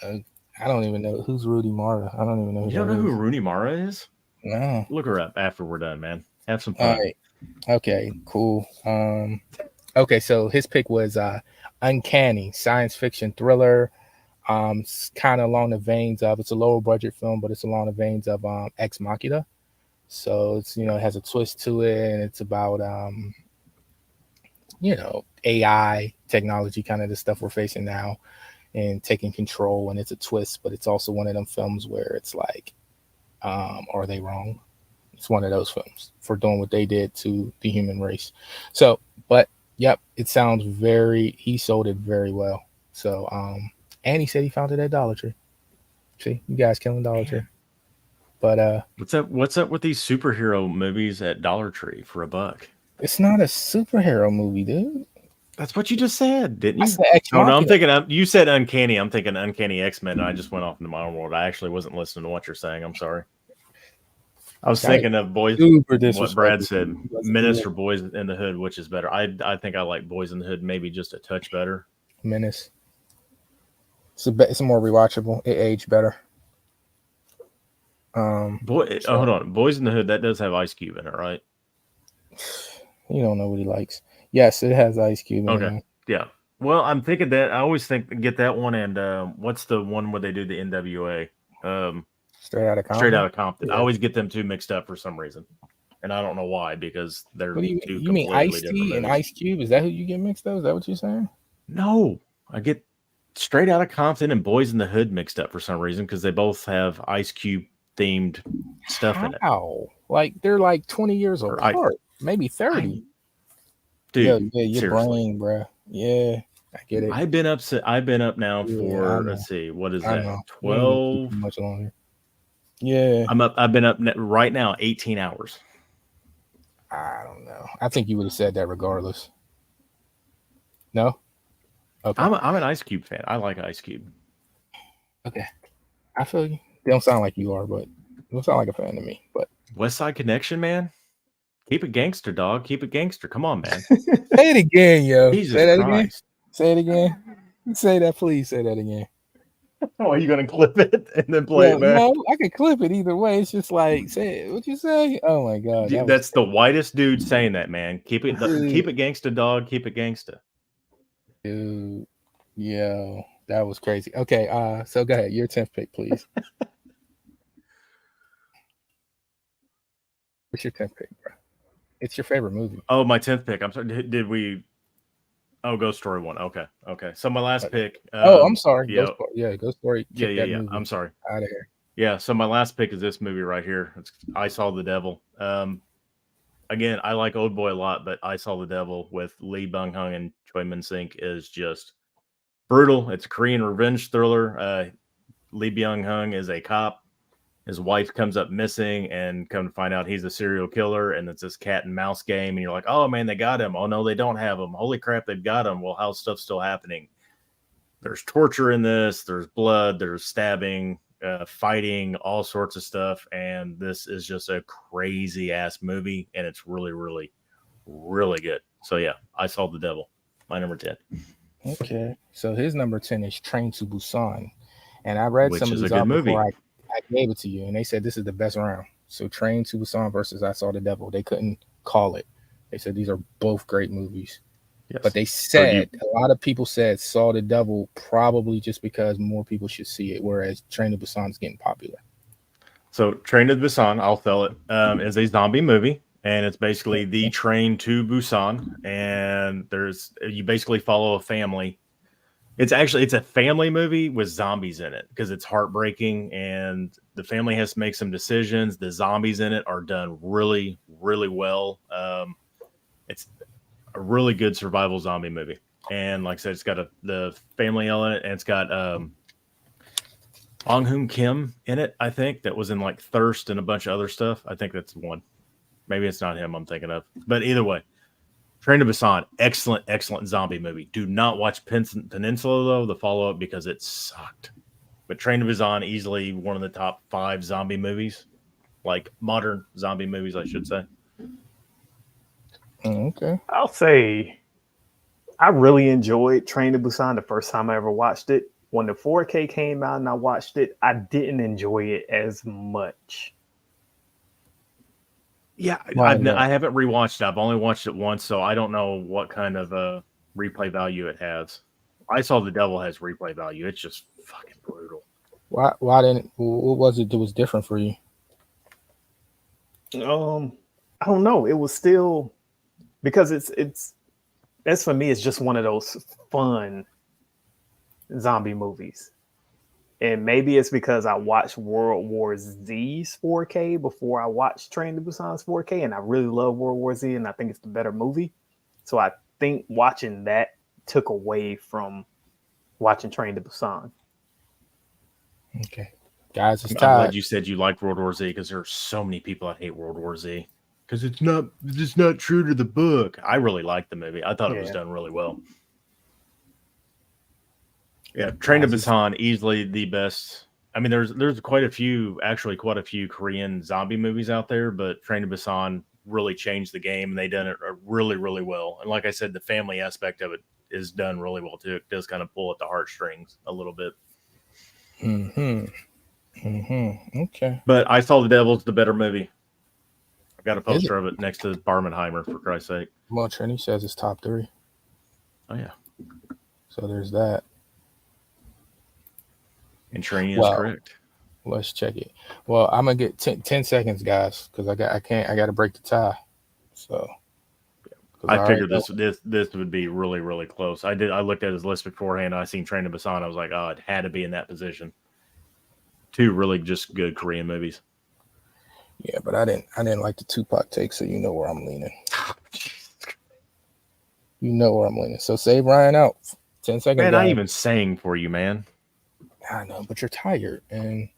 I don't even know who's Rooney Mara. I don't even know. You don't know who Rooney Mara is? No. Look her up after we're done, man. Have some fun. All right. Okay. Cool. Okay. So his pick was Uncanny science fiction thriller. It's kind of along the veins of, it's a lower budget film, but it's along the veins of Ex Machina. So it's, it has a twist to it, and it's about AI technology, kind of the stuff we're facing now, and taking control. And it's a twist, but it's also one of them films where it's like, are they wrong? It's one of those films for doing what they did to the human race. So, but yep, it sounds he sold it very well. So, and he said he found it at Dollar Tree. See, you guys killing Dollar Tree. But what's up with these superhero movies at Dollar Tree for $1? it's not a superhero movie, dude. That's what you just said, didn't you? I said Ex No, I'm Machina. thinking. You said Uncanny. I'm thinking Uncanny X-Men, and I just went off into my own world. I actually wasn't listening to what you're saying. I'm sorry. I was thinking of Boys. Super What Brad disrespectful. said, Menace or Boys in the Hood, which is better? I think I like Boys in the Hood maybe just a touch better. Menace. It's more rewatchable. It aged better. Hold on, Boys in the Hood, that does have Ice Cube in it, right? You don't know what he likes. Yes, it has Ice Cube in Okay. it. Yeah. Well, I'm thinking that I always get that one, and what's the one where they do the NWA? Straight Outta Compton. Straight Outta Compton. Yeah. I always get them two mixed up for some reason, and I don't know why, because they're What do two you mean completely Ice-T different and movies. Ice Cube? Is that who you get mixed up? Is that what you're saying? No, I get Straight Outta Compton and Boys in the Hood mixed up for some reason because they both have Ice Cube themed stuff in it. How? Like they're like 20 years apart, maybe 30. Dude, yeah, your seriously. brain, bro. Yeah, I get it. I've been up now for let's see, what is that? 12 much longer. Yeah. I've been up right now 18 hours. I don't know. I think you would have said that regardless. No? Okay. I'm an Ice Cube fan. I like Ice Cube. Okay. I feel you. They don't sound like you are, but you don't sound like a fan to me. But West Side Connection, man. Keep it gangster, dog. Keep it gangster. Come on, man. Say it again, yo. Jesus Say that Christ. again. Say it again. Say that, please. Say that again. Oh, are you gonna clip it and then play it back? No, I can clip it either way. It's just like, say it. What you say? Oh my god, That's the whitest dude saying that, man. Keep it gangsta, dog. Keep it gangsta. Dude, yo, that was crazy. Okay, so go ahead. Your 10th pick, please. What's your 10th pick, bro? It's your favorite movie. Oh, my 10th pick. I'm sorry. Did we? Oh, Ghost Story 1. Okay. So my last pick. I'm sorry. Yeah. Ghost Story. Yeah. I'm sorry. Out of here. Yeah. So my last pick is this movie right here. It's I Saw the Devil. Again, I like Old Boy a lot, but I Saw the Devil with Lee Byung-hun and Choi Min-sik is just brutal. It's a Korean revenge thriller. Lee Byung-hun is a cop. His wife comes up missing, and come to find out he's a serial killer, and it's this cat and mouse game. And you're like, oh man, they got him. Oh no, they don't have him. Holy crap, they've got him. Well, how's stuff still happening? There's torture in this. There's blood. There's stabbing, fighting, all sorts of stuff. And this is just a crazy ass movie, and it's really, really, really good. So yeah, I Saw the Devil. My number 10. Okay, so his number 10 is Train to Busan, and I read some of these good movie. before I gave it to you, and they said this is the best round. So Train to Busan versus I Saw the Devil. They couldn't call it. They said these are both great movies. Yes. But they said a lot of people said Saw the Devil probably just because more people should see it, whereas Train to Busan is getting popular. So Train to Busan, I'll tell it, is a zombie movie, and it's basically the train to Busan, and you basically follow a family. It's a family movie with zombies in it because it's heartbreaking, and the family has to make some decisions. The zombies in it are done really, really well. It's a really good survival zombie movie, and like I said, it's got the family element, and it's got Ong Hoon Kim in it. I think that was in like Thirst and a bunch of other stuff. I think that's one. Maybe it's not him I'm thinking of, but either way. Train to Busan, excellent zombie movie. Do not watch Peninsula, though, the follow-up, because it sucked. But Train to Busan, easily one of the top 5 zombie movies. Like, modern zombie movies, I should say. Okay. I'll say I really enjoyed Train to Busan the first time I ever watched it. When the 4K came out and I watched it, I didn't enjoy it as much. Yeah, I haven't rewatched it. I've only watched it once, so I don't know what kind of replay value it has. I Saw the Devil has replay value. It's just fucking brutal. Why didn't? What was it that was different for you? I don't know. It was still because it's that's for me. It's just one of those fun zombie movies. And maybe it's because I watched World War Z's 4K before I watched Train to Busan's 4K, and I really love World War Z, and I think it's the better movie. So I think watching that took away from watching Train to Busan. Okay, guys, it's I'm tied. glad you said you like World War Z because there are so many people that hate World War Z because it's not true to the book. I really liked the movie. I thought it was done really well. Yeah, Train to Busan, easily the best. I mean, there's quite a few Korean zombie movies out there, but Train to Busan really changed the game, and they done it really, really well. And like I said, the family aspect of it is done really well too. It does kind of pull at the heartstrings a little bit. Okay. But I Saw the Devil's the better movie. I got a poster of it next to Barbenheimer, for Christ's sake. Well, Trini says it's top 3. Oh yeah. So there's that. And Trini is correct. Let's check it. Well, I'm gonna get 10 seconds, guys, because I got to break the tie. So I figured this would be really, really close. I looked at his list beforehand. I seen Train to Busan. I was like, oh, it had to be in that position. 2 really just good Korean movies. Yeah, but I didn't like the Tupac take, so you know where I'm leaning. So save Ryan out. 10 seconds. Man, I even sang for you, man. I know, but you're tired, and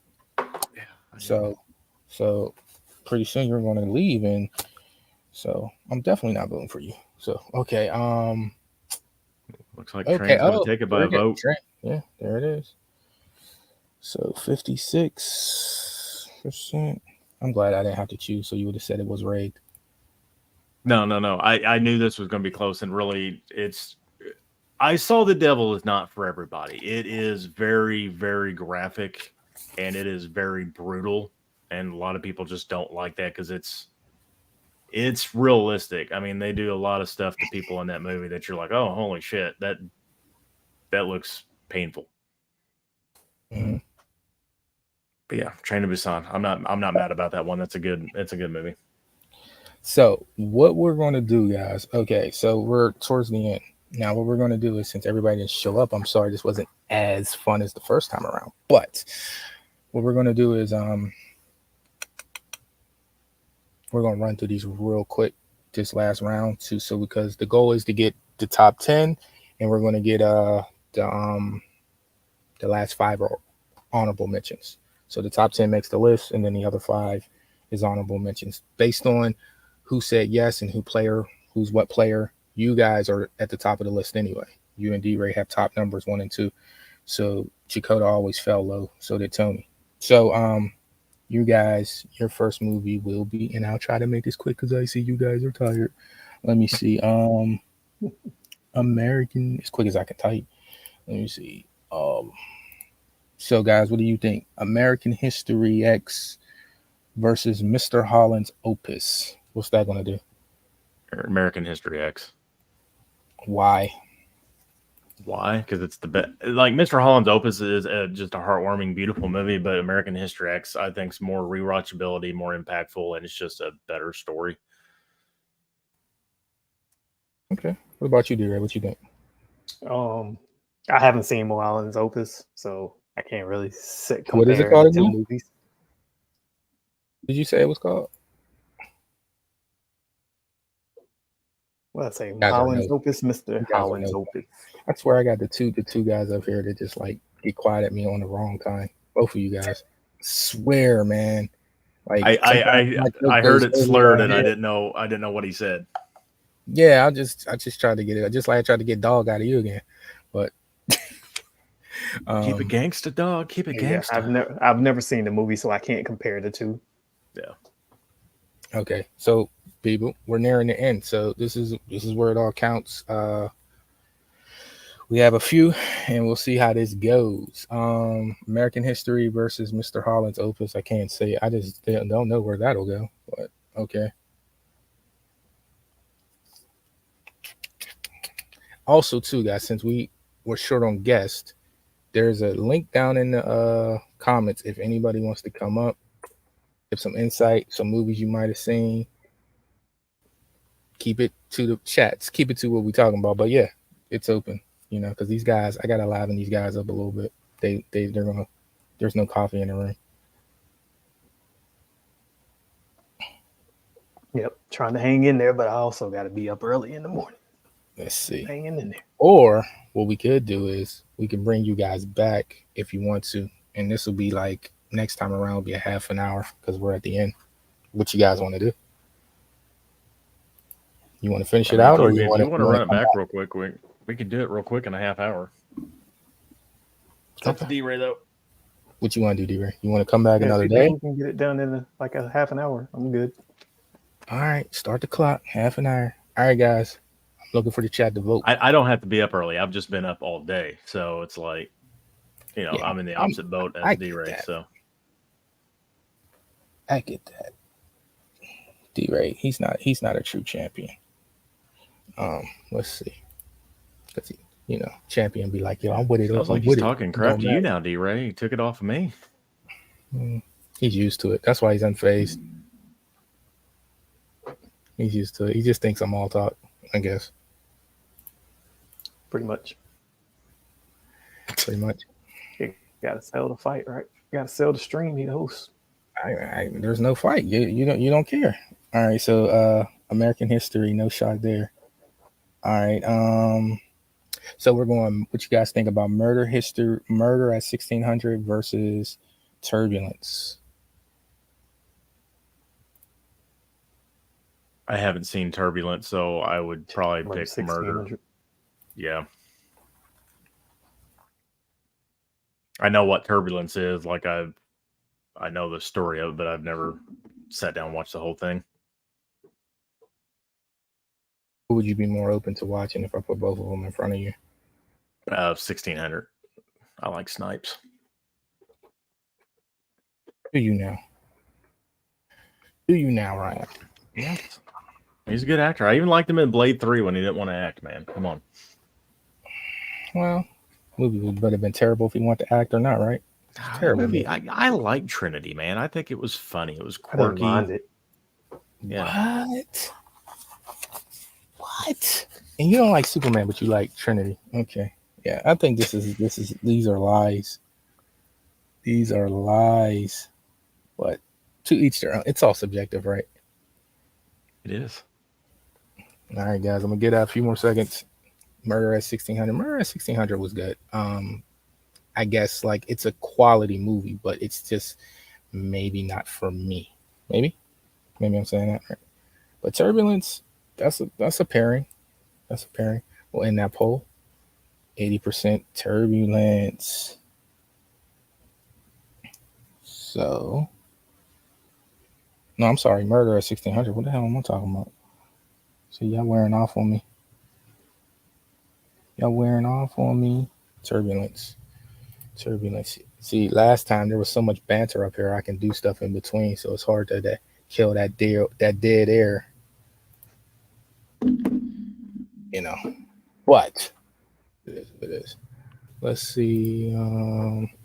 so pretty soon you're going to leave, and so I'm definitely not voting for you. So okay, looks like Train's going to take it by a vote. Yeah, there it is. So 56%. I'm glad I didn't have to choose, so you would have said it was rigged. No. I knew this was going to be close, and really, I Saw the Devil is not for everybody. It is very, very graphic, and it is very brutal, and a lot of people just don't like that because it's realistic. I mean, they do a lot of stuff to people in that movie that you're like, oh, holy shit, that looks painful. Mm-hmm. But yeah, Train to Busan. I'm not mad about that one. It's a good movie. So what we're going to do, guys? Okay, so we're towards the end. Now, what we're going to do is, since everybody didn't show up, I'm sorry this wasn't as fun as the first time around. But what we're going to do is we're going to run through these real quick this last round too. So because the goal is to get the top 10, and we're going to get the last 5 are honorable mentions. So the top 10 makes the list, and then the other 5 is honorable mentions based on who said yes and who's what player. You guys are at the top of the list anyway. You and D-Ray have top numbers 1 and 2. So Chakota always fell low. So did Tony. So you guys, your first movie will be, and I'll try to make this quick because I see you guys are tired. Let me see. American, as quick as I can type. Let me see. So guys, what do you think? American History X versus Mr. Holland's Opus. What's that gonna do? American History X. Why? Because it's the best. Like Mr. Holland's Opus is just a heartwarming, beautiful movie, but American History X, I think, is more rewatchability, more impactful, and it's just a better story. Okay. What about you, D-Ray? What you think? I haven't seen Mulholland's Opus, so I can't really compare what is it called two movies. Did you say it was called? Well, I say Holland's Opus, Mr. Holland's Opus. I swear I got the two guys up here that just like get quiet at me on the wrong time. Both of you guys. Swear, man. Like I heard it slurred and I didn't know what he said. Yeah, I just tried to get it. Just like I tried to get dog out of you again. But keep it gangsta, dog. Keep it gangsta. Yeah, I've never seen the movie, so I can't compare the two. Yeah. Okay, so people, we're nearing the end. So this is where it all counts. We have a few, and we'll see how this goes. American History versus Mr. Holland's Opus. I can't say. I just don't know where that'll go. But okay. Also, too, guys, since we were short on guests, there's a link down in the comments if anybody wants to come up, give some insight, some movies you might have seen. keep it to the chats. Keep it to what we talking about. But yeah, it's open. You know, because these guys, I gotta liven these guys up a little bit. They're gonna. There's no coffee in the room. Yep, trying to hang in there, but I also got to be up early in the morning. Let's see. Hanging in there. Or what we could do is we can bring you guys back if you want to, and this will be like next time around will be a half an hour because we're at the end. What you guys want to do? You want to finish it out, or if you want to run it back real quick? We can do it real quick in a half hour. It's up to D-Ray though. What you want to do, D-Ray? You want to come back another day? We can get it done in like a half an hour. I'm good. All right, start the clock. Half an hour. All right, guys. I'm looking for the chat to vote. I don't have to be up early. I've just been up all day, so it's like, you know, I'm in the opposite boat as D-Ray. So I get that. D-Ray, he's not a true champion. Let's see, because you know, champion be like, yo, I'm with it. Sounds like he's talking crap to you now, D-Ray. He took it off of me. He's used to it. That's why he's unfazed. He's used to it. He just thinks I'm all talk, I guess. Pretty much. You gotta sell the fight, right? You gotta sell the stream. He the host. There's no fight. You don't care. All right. So American history, no shot there. All right. So we're going. What you guys think about murder at 1600 versus turbulence? I haven't seen Turbulence, so I would probably pick Murder. Yeah. I know what Turbulence is. Like I know the story of it, but I've never sat down and watched the whole thing. Who would you be more open to watching if I put both of them in front of you? 1600. I like Snipes. Do you now, Ryan? Yes. He's a good actor. I even liked him in Blade 3 when he didn't want to act, man. Come on. Well, movie would have been terrible if he wanted to act or not, right? Terrible movie. I like Trinity, man. I think it was funny. It was quirky. I didn't mind it. Yeah. What? And you don't like Superman, but you like Trinity. Okay. Yeah, I think these are lies. These are lies. But to each their own. It's all subjective, right? It is. All right, guys. I'm gonna get out a few more seconds. Murder at 1600. Murder at 1600 was good. I guess like it's a quality movie, but it's just maybe not for me. Maybe I'm saying that right. But Turbulence, that's a pairing. That's a pairing. Well, in that poll, 80% Turbulence. So, no, I'm sorry. Murder at 1600. What the hell am I talking about? So y'all wearing off on me. Turbulence. See, last time there was so much banter up here, I can do stuff in between, so it's hard to kill that dead air. You know, but it is. Let's see.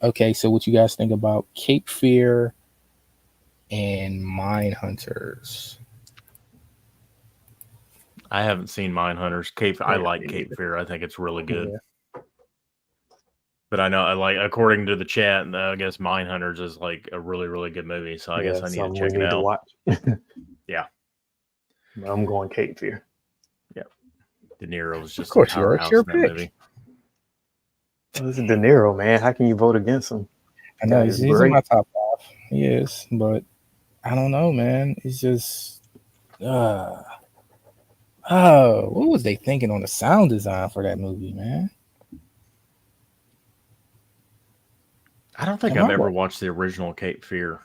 Okay, so what you guys think about Cape Fear and Mine Hunters? I haven't seen Mine Hunters. I like Cape Fear. I think it's really good. Yeah. But I know, according to the chat, I guess Mine Hunters is like a really, really good movie. So I guess I need to check it out. Watch. Yeah. I'm going Cape Fear. Yeah. De Niro's just of course you are. It's your pick. Movie. Well, this is De Niro, man. How can you vote against him? I know he's in my top 5. He is, but I don't know, man. It's just, what was they thinking on the sound design for that movie, man? I don't think I've ever watched the original Cape Fear.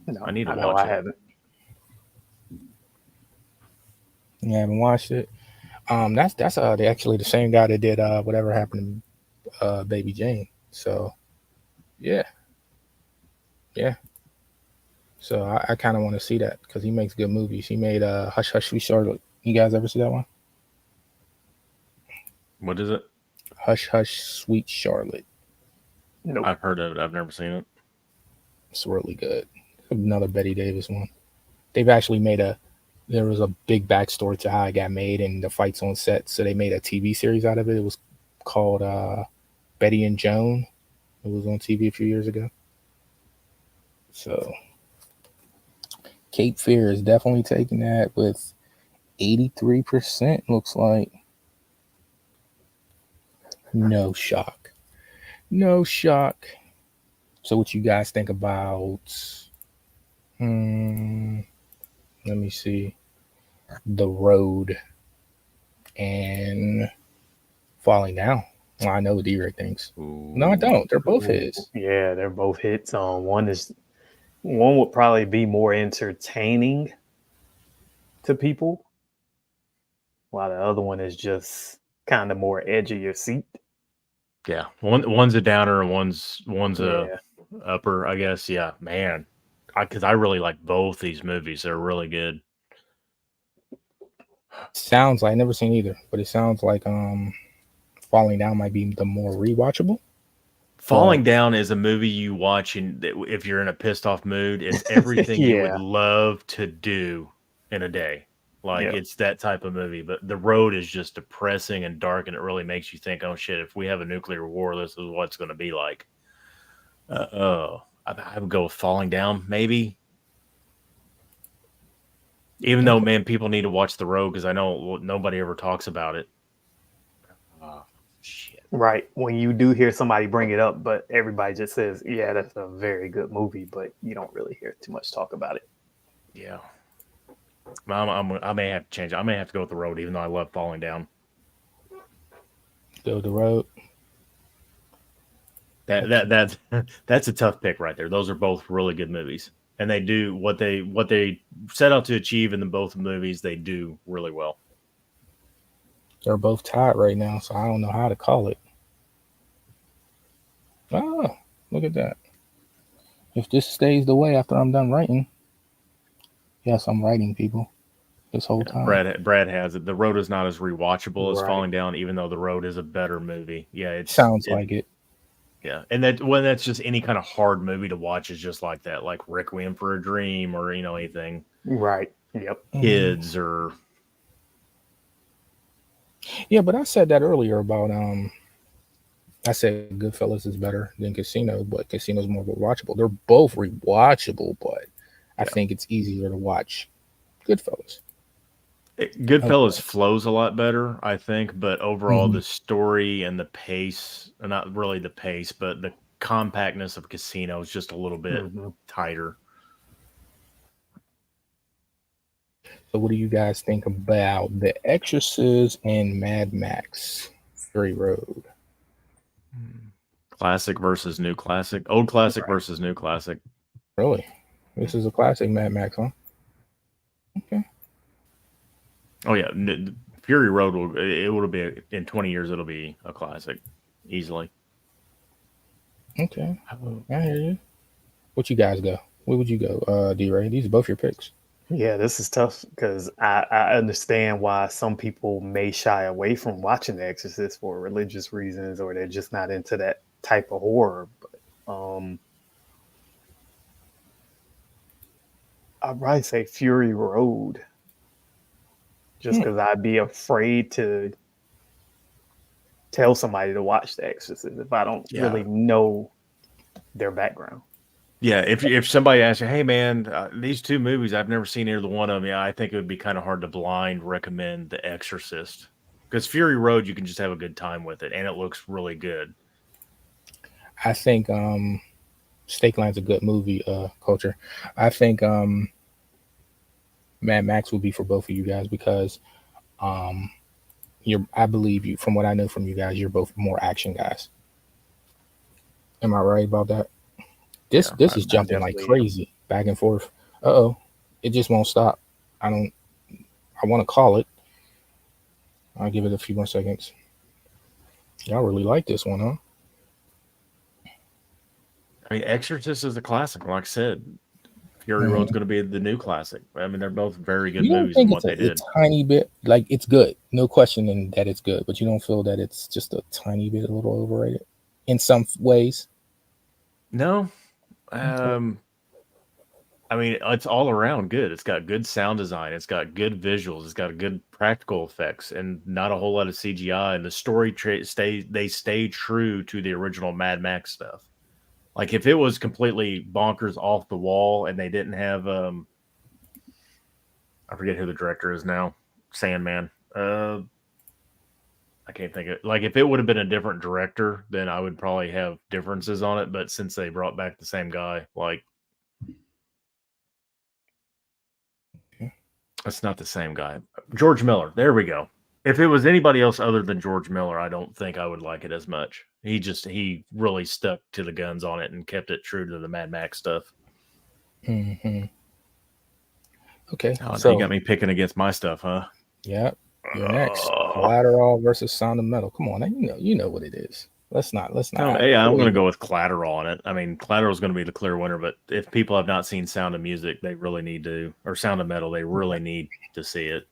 No, I need to watch it. I haven't. You haven't watched it? That's actually the same guy that did Whatever Happened to Baby Jane. So, yeah. So I kind of want to see that because he makes good movies. He made Hush Hush Sweet Charlotte. You guys ever see that one? What is it? Hush Hush Sweet Charlotte. Nope. I've heard of it. I've never seen it. It's really good. Another Betty Davis one. They've actually made a there was a big backstory to how it got made and the fights on set. So they made a TV series out of it. It was called Betty and Joan. It was on TV a few years ago. So Cape Fear is definitely taking that with 83%, looks like. No shock. No shock. So what you guys think about let me see. The Road and Falling Down. Well, I know what D-Ray thinks. No, I don't. They're both his. Yeah, they're both hits. One would probably be more entertaining to people, while the other one is just kind of more edge of your seat. Yeah, one's a downer and one's Yeah. a upper, I guess. Yeah, man, because I really like both these movies. They're really good. Sounds like, I've never seen either, but it sounds like Falling Down might be the more rewatchable. Falling Down is a movie you watch, and if you're in a pissed off mood, it's everything you would Yeah. love to do in a day. Like, Yeah. it's that type of movie. But The Road is just depressing and dark, and it really makes you think, oh shit, if we have a nuclear war, this is what it's going to be like. I would go with Falling Down, maybe. Even though, man, people need to watch The Road because I know nobody ever talks about it. Oh, shit. Right. When you do hear somebody bring it up, but everybody just says, yeah, that's a very good movie, but you don't really hear too much talk about it. Yeah. I may have to change it. I may have to go with The Road, even though I love Falling Down. Go The Road. That's a tough pick right there. Those are both really good movies, and they do what they set out to achieve in the both movies. They do really well. They're both tied right now, so I don't know how to call it. Oh, look at that. If this stays the way after I'm done writing. Yes, I'm writing, people. This whole time. Brad has it. The Road is not as rewatchable as Right. Falling Down, even though The Road is a better movie. Yeah, it Sounds like it. Yeah, and that's just any kind of hard movie to watch is just like that, like Requiem for a Dream or anything. Right. Yep. Kids or Yeah, but I said that earlier about I said Goodfellas is better than Casino, but Casino's more rewatchable. They're both rewatchable, but I think it's easier to watch Goodfellas. Goodfellas flows a lot better, I think, but overall the story and the pace, not really the pace, but the compactness of Casino is just a little bit tighter. So what do you guys think about The Exorcist and Mad Max Fury Road? Classic versus new classic. Old classic versus new classic. Really? This is a classic Mad Max, huh? Okay. Oh yeah, Fury Road will be in 20 years. It'll be a classic, easily. Okay, I hear you. What you guys go? Where would you go, D-Ray? These are both your picks. Yeah, this is tough because I understand why some people may shy away from watching The Exorcist for religious reasons, or they're just not into that type of horror. But I'd probably say Fury Road, just because I'd be afraid to tell somebody to watch The Exorcist if I don't really know their background. Yeah, if somebody asks you, hey man, these two movies I've never seen either one of them. Yeah, I think it would be kind of hard to blind recommend The Exorcist because Fury Road you can just have a good time with it and it looks really good. I think Stake Line's a good movie. Culture. I think Mad Max would be for both of you guys because I believe you, from what I know from you guys, you're both more action guys. Am I right about that? This is jumping like crazy back and forth. It just won't stop. I want to call it. I'll give it a few more seconds. Y'all really like this one, huh? I mean, Exorcist is a classic. Like I said, Fury Road's going to be the new classic. I mean, they're both very good movies in what they did. A tiny bit, like it's good, no question that it's good, but you don't feel that it's just a tiny bit, a little overrated in some ways? No. I mean, it's all around good. It's got good sound design. It's got good visuals. It's got good practical effects, and not a whole lot of CGI. And the story they stay true to the original Mad Max stuff. Like if it was completely bonkers off the wall, and they didn't have I forget who the director is now, Sandman. I can't think of like if it would have been a different director, then I would probably have differences on it. But since they brought back the same guy, like it's not the same guy. George Miller. There we go. If it was anybody else other than George Miller, I don't think I would like it as much. He really stuck to the guns on it and kept it true to the Mad Max stuff. Hmm. Okay, Oh, so you got me picking against my stuff, huh? yeah, you're next. Collateral versus Sound of Metal. Come on, now you know what it is. Let's not. Hey, I'm going to go with Collateral on it. I mean, Collateral is going to be the clear winner, but if people have not seen Sound of Music, they really need to, or Sound of Metal, they really need to see it.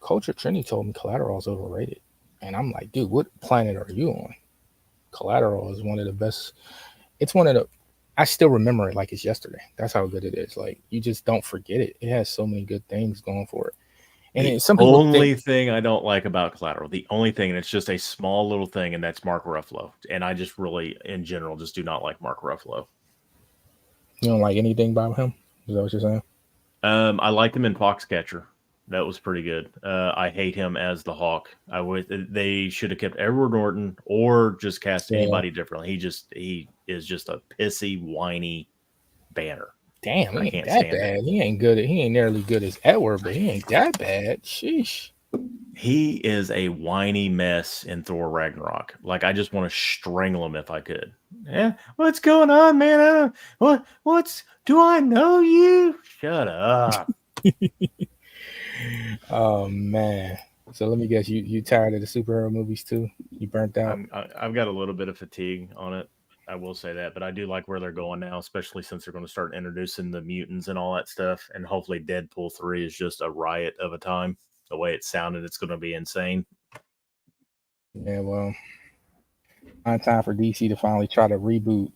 Culture Trini told me Collateral is overrated, and I'm like, dude, what planet are you on? Collateral is one of the best. It's one of the. I still remember it like it's yesterday. That's how good it is. Like you just don't forget it. It has so many good things going for it. And some people only thing I don't like about Collateral, the only thing, and it's just a small little thing, and that's Mark Ruffalo. And I just really, in general, just do not like Mark Ruffalo. You don't like anything about him? Is that what you're saying? I liked him in Foxcatcher. That was pretty good. I hate him as the Hawk. They should have kept Edward Norton or just cast anybody differently. He is just a pissy, whiny banner. Damn, he ain't that bad. He ain't good. He ain't nearly good as Edward, but he ain't that bad. Sheesh. He is a whiny mess in Thor Ragnarok. Like I just want to strangle him if I could. Yeah, what's going on, man? What's? Do I know you? Shut up. Oh man. So let me guess, you tired of the superhero movies too? You burnt out? I've got a little bit of fatigue on it. I will say that, but I do like where they're going now, especially since they're going to start introducing the mutants and all that stuff. And hopefully, Deadpool 3 is just a riot of a time. The way it sounded, it's going to be insane. Yeah, well, on time for DC to finally try to reboot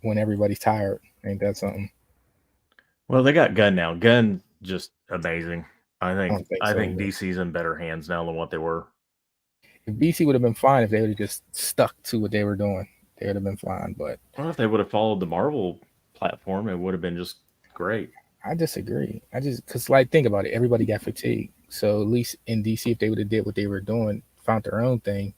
when everybody's tired. Ain't that something? Well, they got Gunn now. Gunn just amazing. I think so, DC's in better hands now than what they were. If DC would have been fine if they would have just stuck to what they were doing. They would have been fine, but well, if they would have followed the Marvel platform, it would have been just great. I disagree. Because like think about it, everybody got fatigued. So at least in DC, if they would have did what they were doing, found their own thing,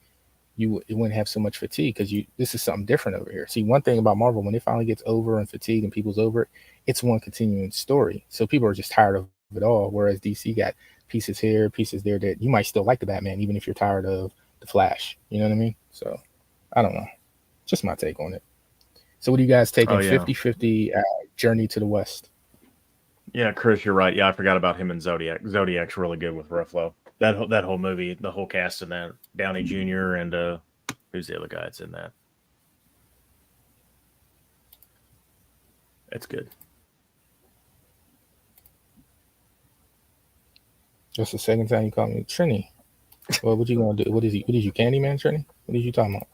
it wouldn't have so much fatigue because this is something different over here. See, one thing about Marvel, when it finally gets over and fatigue and people's over it, it's one continuing story. So people are just tired of it all. Whereas DC got pieces here, pieces there that you might still like the Batman, even if you're tired of the Flash. You know what I mean? So I don't know. Just my take on it. So what do you guys taking? 50-50 Journey to the West. Yeah, Chris, you're right. Yeah, I forgot about him and Zodiac. Zodiac's really good with Ruffalo. That whole movie, the whole cast in that, Downey Jr. and who's the other guy that's in that? It's good. Just the second time you called me Trini. Well, what you gonna do? What is you, Candyman, Trini? What is you talking about?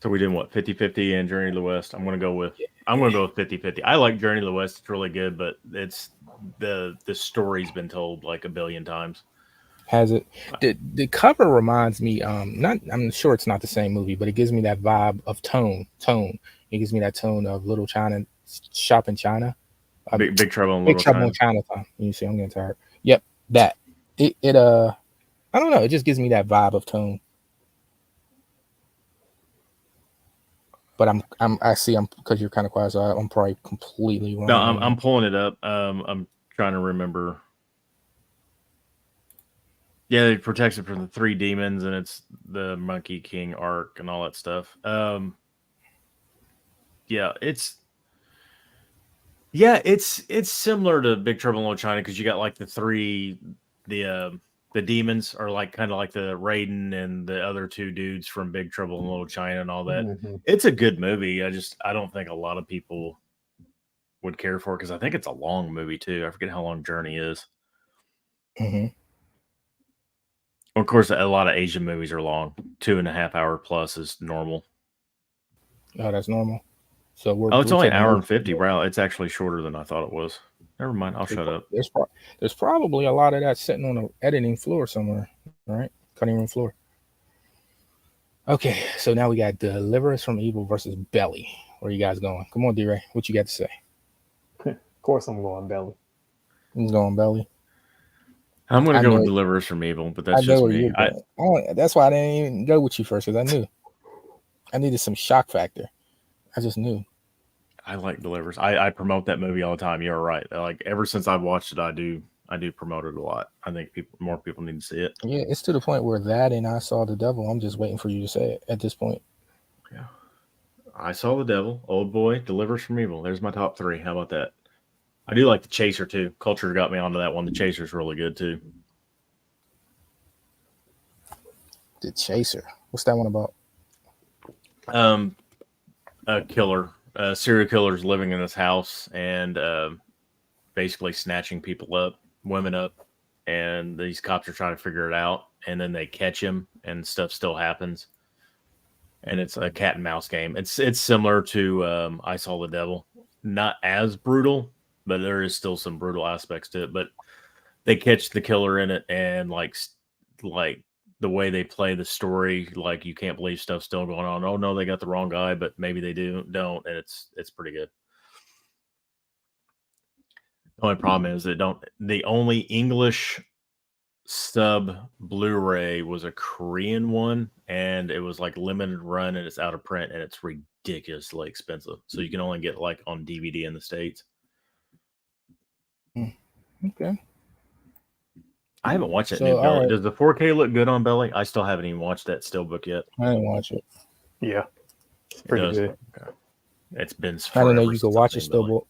So we did what, 50-50 and Journey to the West. I'm gonna go with 50-50. I like Journey to the West. It's really good, but it's the story's been told like a billion times. Has it? The cover reminds me, I'm sure it's not the same movie, but it gives me that vibe of tone. It gives me that tone of Little China, Shop in China. Big Trouble in Chinatown. You see, I'm getting tired. Yep, that. I don't know. It just gives me that vibe of tone. But I'm because you're kind of quiet, so I'm probably completely wrong. No, I'm pulling it up. I'm trying to remember. Yeah, it protects it from the three demons, and it's the Monkey King arc and all that stuff. Yeah, it's similar to Big Trouble in Little China because you got like the demons are like kind of like the Raiden and the other two dudes from Big Trouble in Little China and all that. Mm-hmm. It's a good movie. I don't think a lot of people would care for it because I think it's a long movie too. I forget how long Journey is. Mm-hmm. Of course, a lot of Asian movies are long. 2.5 hour plus is normal. Oh, that's normal. So we're Oh, it's only an taking hour no and 50. spoilers. Wow, it's actually shorter than I thought it was. Never mind. I'll shut up. There's probably a lot of that sitting on the editing floor somewhere, right? Cutting room floor. Okay, so now we got Deliver Us from Evil versus Belly. Where you guys going? Come on, D-Ray. What you got to say? Of course, I'm going Belly. Who's going Belly? I'm going to I go with know, Deliver Us from Evil, but I that's know just where me. you're going. That's why I didn't even go with you first, because I knew. I needed some shock factor. I just knew. I like Delivers. I promote that movie all the time. You're right. Like ever since I've watched it, I do promote it a lot. I think more people need to see it. Yeah, it's to the point where that and I Saw the Devil, I'm just waiting for you to say it at this point. Yeah. I Saw the Devil, Old Boy, Delivers from Evil. There's my top 3. How about that? I do like The Chaser too. Culture got me onto that one. The Chaser's really good too. The Chaser. What's that one about? A killer, serial killer's living in this house and basically snatching people up, women up, and these cops are trying to figure it out, and then they catch him, and stuff still happens. And it's a cat and mouse game. It's similar to I Saw the Devil, not as brutal, but there is still some brutal aspects to it. But they catch the killer in it, and like the way they play the story, like you can't believe stuff's still going on. Oh no, they got the wrong guy, but maybe they don't, and it's pretty good. The only problem is the only English sub Blu-ray was a Korean one, and it was like limited run, and it's out of print, and it's ridiculously expensive. So you can only get like on DVD in the States. Okay. I haven't watched that So, new all Belly. right. Does the 4K look good on Belly? I still haven't even watched that Steelbook yet. I didn't watch it. Yeah, it's It pretty does. good. Okay. It's been I forever didn't know you could since watch I've it seen Belly. still.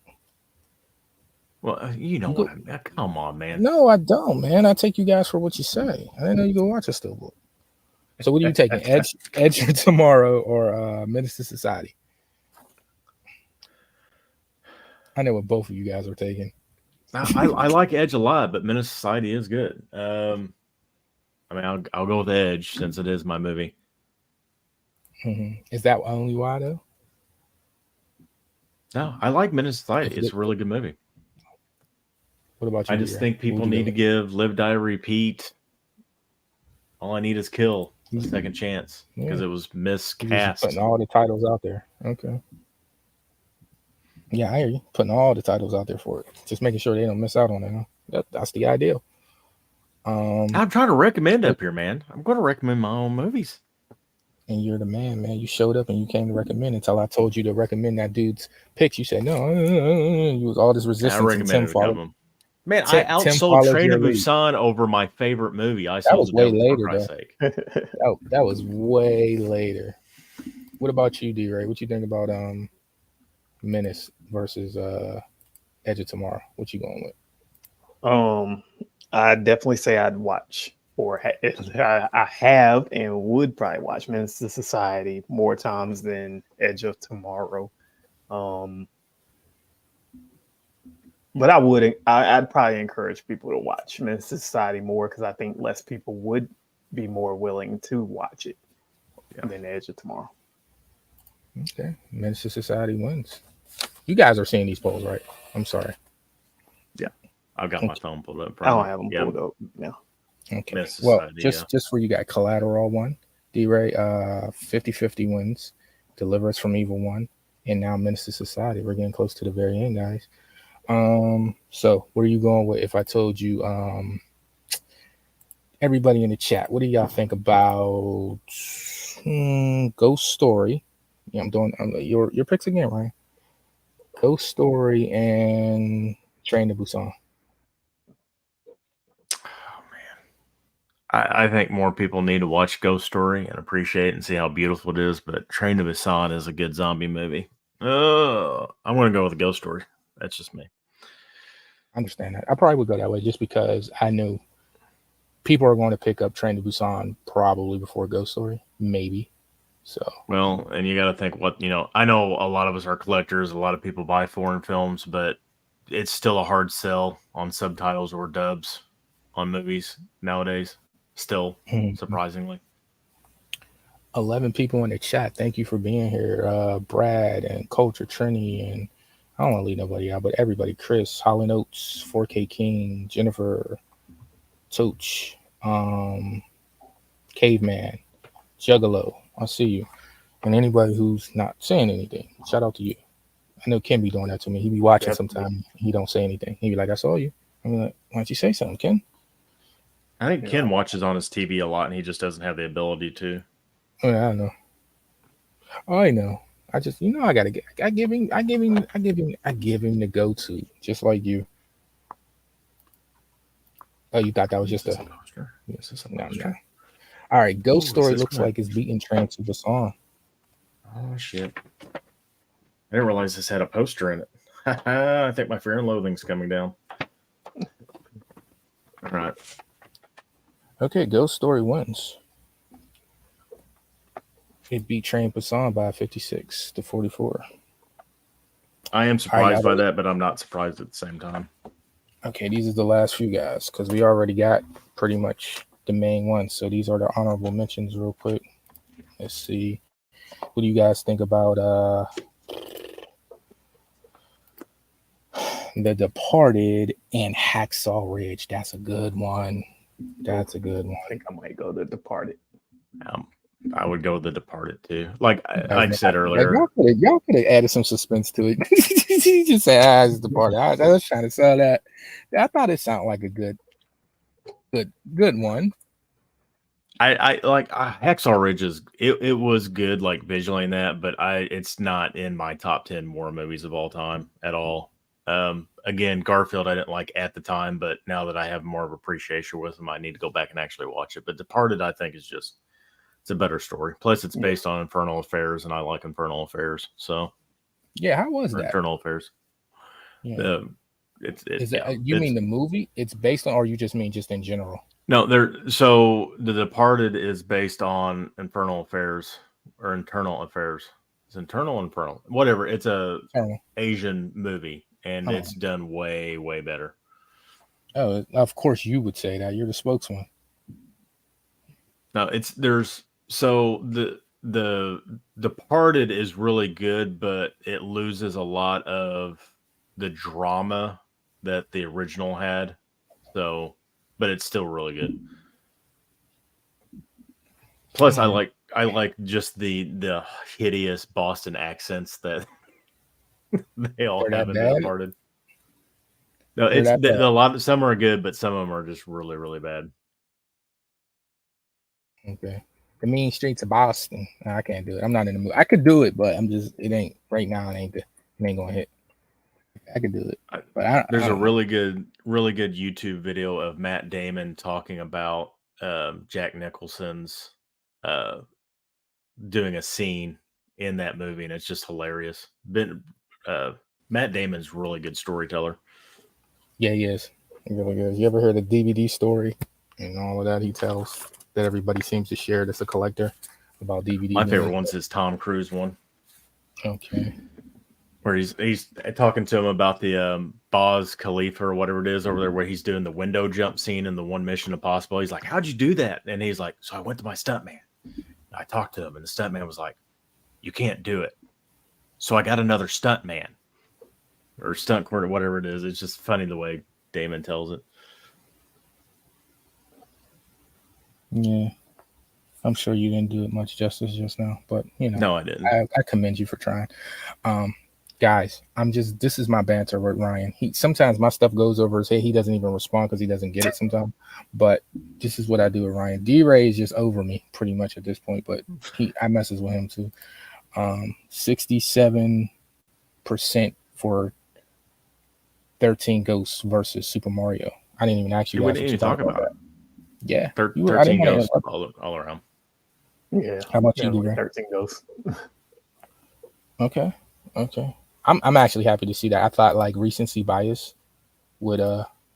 Well, you know You what? could- Come on, man. No, I don't, man. I take you guys for what you say. I didn't know you could watch a steelbook. So what are you taking? Edge of Tomorrow or Menace to Society? I know what both of you guys are taking. I like Edge a lot, but Menace Society is good. I mean, I'll go with Edge since it is my movie. Mm-hmm. Is that only why though? No, I like Menace Society. It's a really good movie. What about you? I just think people need to give Live, Die, Repeat. All I Need Is Kill a second chance because it was miscast. Putting all the titles out there. Okay. Yeah, I hear you. Putting all the titles out there for it. Just making sure they don't miss out on it. Huh? That's the ideal. I'm trying to recommend up here, man. I'm going to recommend my own movies. And you're the man. You showed up and you came to recommend until I told you to recommend that dude's picks. You said no. You was all this resistance. I recommended a couple of them. Man, I Tim outsold followed Train your to lead. Busan over my favorite movie. I That Saw was the way Devil, later, for Christ's though. sake. That was way later. What about you, D-Ray? What you think about Menace versus Edge of Tomorrow? What you going with? I'd definitely say I'd watch, or I have and would probably watch Menace to Society more times than Edge of Tomorrow. But I'd probably encourage people to watch Menace to Society more because I think less people would be more willing to watch it than Edge of Tomorrow. Okay, Menace to Society wins. You guys are seeing these polls, right? I'm sorry. Yeah, I've got my phone pulled up. I don't have them pulled up now. Okay. Menace to Well, Society, just for you got Collateral one, D-Ray 50-50 wins, Deliver Us from Evil one, and now Menace to Society. We're getting close to the very end, guys. So what are you going with? If I told you, everybody in the chat, what do y'all think about Ghost Story? Yeah, I'm doing your picks again, right? Ghost Story and Train to Busan. Oh man, I think more people need to watch Ghost Story and appreciate it and see how beautiful it is. But Train to Busan is a good zombie movie. I'm going to go with Ghost Story. That's just me. I understand that. I probably would go that way just because I knew people are going to pick up Train to Busan probably before Ghost Story, maybe. So well, and you got to think I know a lot of us are collectors. A lot of people buy foreign films, but it's still a hard sell on subtitles or dubs on movies nowadays. Still, surprisingly. 11 people in the chat. Thank you for being here. Brad and Culture Trini, and I don't want to leave nobody out, but everybody. Chris, Holland Oates, 4K King, Jennifer, Tooch, Caveman, Juggalo. I see you. And anybody who's not saying anything, shout out to you. I know Ken be doing that to me. He be watching Yep. sometime. He don't say anything. He be like, I saw you. I'm like, why don't you say something, Ken? I think Ken watches on his TV a lot, and he just doesn't have the ability to. Oh, yeah, I know. I know. I just, I gotta get. I give him the go-to, just like you. Oh, you thought that was just a poster? Yes, it's a no, poster. no. All right, Ghost Ooh, Story is this looks one? like it's beating Trance of the song. Oh shit! I didn't realize this had a poster in it. I think my Fear and Loathing's coming down. All right. Okay, Ghost Story wins. It beat Train Busan by 56-44. I am surprised by y'all. that, but I'm not surprised at the same time. Okay, these are the last few guys because we already got pretty much the main ones. So these are the honorable mentions real quick. Let's see. What do you guys think about The Departed and Hacksaw Ridge? That's a good one. That's a good one. I think I might go The Departed. I would go with The Departed too. Like I said Like, earlier, y'all could have added some suspense to it. You just say, it's Departed. I was trying to sell that. I thought it sounded like a good one. I like Hacksaw Ridge is it was good like visually in that, but it's not in my top 10 war movies of all time at all. Again, Garfield I didn't like at the time, but now that I have more of appreciation with him, I need to go back and actually watch it. But Departed, I think, is just it's a better story. Plus, it's based on Infernal Affairs, and I like Infernal Affairs. So yeah, how was that? Infernal Affairs. Yeah. You mean the movie? It's based on, or you just mean just in general? No, so The Departed is based on Infernal Affairs or Internal Affairs. It's Infernal, whatever. It's a Asian movie, and it's done way, way better. Oh, of course you would say that. You're the spokesman. No, the Departed is really good, but it loses a lot of the drama that the original had. So, but it's still really good. Plus, I like just the hideous Boston accents that they all have in The Departed. No, a lot. Some are good, but some of them are just really, really bad. Okay. The mean streets of Boston. No, I can't do it. I'm not in the mood. I could do it, but it ain't right now. It ain't gonna hit. I could do it, but there's a really good YouTube video of Matt Damon talking about Jack Nicholson's doing a scene in that movie, and it's just hilarious. Matt Damon's a really good storyteller. Yeah, he is. He really is. You ever heard the DVD story and all of that he tells that everybody seems to share that's a collector about DVD? My favorite one's his Tom Cruise one. Okay. Where he's talking to him about the Boz Khalifa or whatever it is over there, where he's doing the window jump scene in the One Mission Impossible. He's like, "How'd you do that?" And he's like, "So I went to my stuntman. I talked to him, and the stuntman was like, 'You can't do it.' So I got another stuntman or stunt coordinator, whatever it is." It's just funny the way Damon tells it. Yeah, I'm sure you didn't do it much justice just now, but no, I didn't. I commend you for trying. Guys, this is my banter with Ryan. Sometimes my stuff goes over his head. He doesn't even respond because he doesn't get it sometimes. But this is what I do with Ryan. D-Ray is just over me pretty much at this point, but I messes with him too. 67% for 13 Ghosts versus Super Mario. I didn't even ask you guys what you talk about. That. Yeah. 13 Ghosts all around. Yeah. How about you, D-Ray? 13 Ghosts. Okay. I'm actually happy to see that. I thought like recency bias would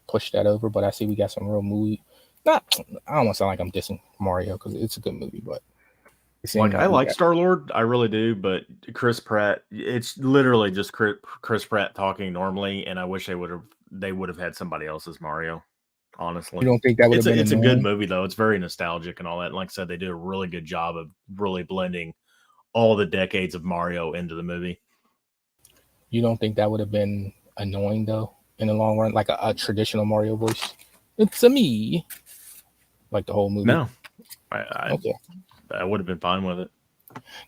push that over, but I see we got some real movie. I don't want to sound like I'm dissing Mario because it's a good movie, but I like Star-Lord, I really do, but Chris Pratt, it's literally just Chris Pratt talking normally, and I wish they would have had somebody else as Mario. honestly. You don't think that would have been It's a good annoying? movie though. It's very nostalgic and all that. And like I said, they did a really good job of really blending all the decades of Mario into the movie. You don't think that would have been annoying though in the long run, like a traditional Mario voice? It's a me, like the whole movie. No, Okay. I would have been fine with it.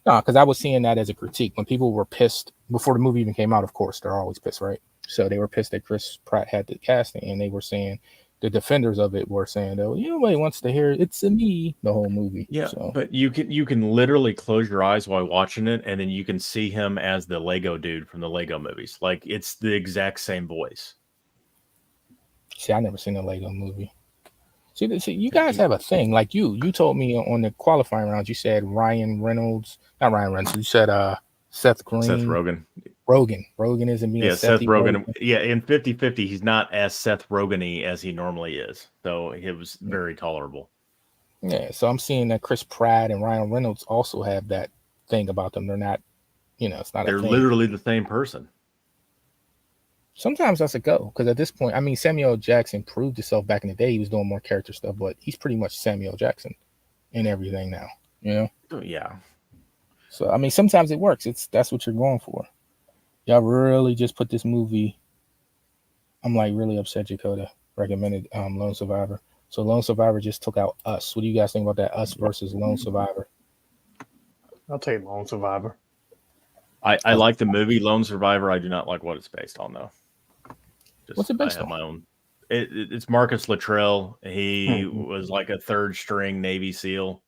No, because I was seeing that as a critique when people were pissed before the movie even came out. Of course, they're always pissed, right? So they were pissed that Chris Pratt had the casting, and they were saying the defenders of it were saying that nobody wants to hear "It's a me" the whole movie. Yeah, so. but you can literally close your eyes while watching it, and then you can see him as the Lego dude from the Lego movies. Like it's the exact same voice. See, I never seen a Lego movie. See, you guys have a thing. Like you told me on the qualifying rounds, you said Ryan Reynolds, not Ryan Reynolds. You said Seth Green. Seth Rogen. Rogen isn't being Seth Rogen. Yeah, in 50-50, he's not as Seth Rogen-y as he normally is. So it was very tolerable. Yeah, so I'm seeing that Chris Pratt and Ryan Reynolds also have that thing about them. They're not, it's not. They're literally the same person. Sometimes that's a go because at this point, I mean, Samuel Jackson proved himself back in the day. He was doing more character stuff, but he's pretty much Samuel Jackson in everything now. Yeah. So I mean, sometimes it works. That's what you're going for. Y'all really just put this movie. I'm like really upset Dakota recommended Lone Survivor. So Lone Survivor just took out Us. What do you guys think about that? Us versus Lone Survivor. I'll take Lone Survivor. I like the movie Lone Survivor. I do not like what it's based on though. What's it based on? I have my own. It's Marcus Luttrell. He was like a third string Navy SEAL.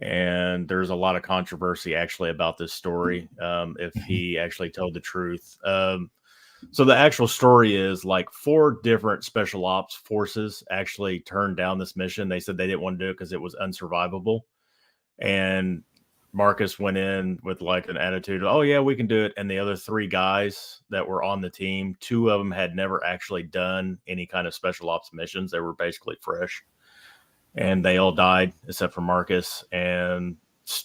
And there's a lot of controversy actually about this story. If he actually told the truth. So the actual story is like 4 different special ops forces actually turned down this mission. They said they didn't want to do it because it was unsurvivable. And Marcus went in with like an attitude of, oh yeah, we can do it. And the other 3 guys that were on the team, 2 of them had never actually done any kind of special ops missions. They were basically fresh. And they all died except for Marcus. And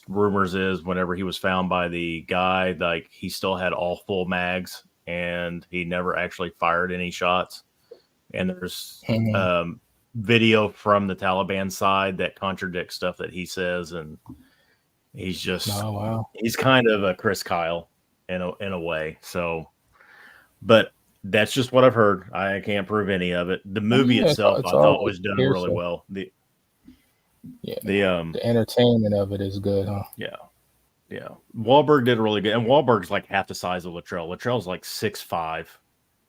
rumors is whenever he was found by the guy, like he still had all full mags and he never actually fired any shots. And there's video from the Taliban side that contradicts stuff that he says. And he's just, he's kind of a Chris Kyle in a way. So, but that's just what I've heard. I can't prove any of it. The movie itself, I thought was done really well. The entertainment of it is good, huh? Yeah. Wahlberg did really good, and Wahlberg's like half the size of Luttrell. Luttrell's like 6'5",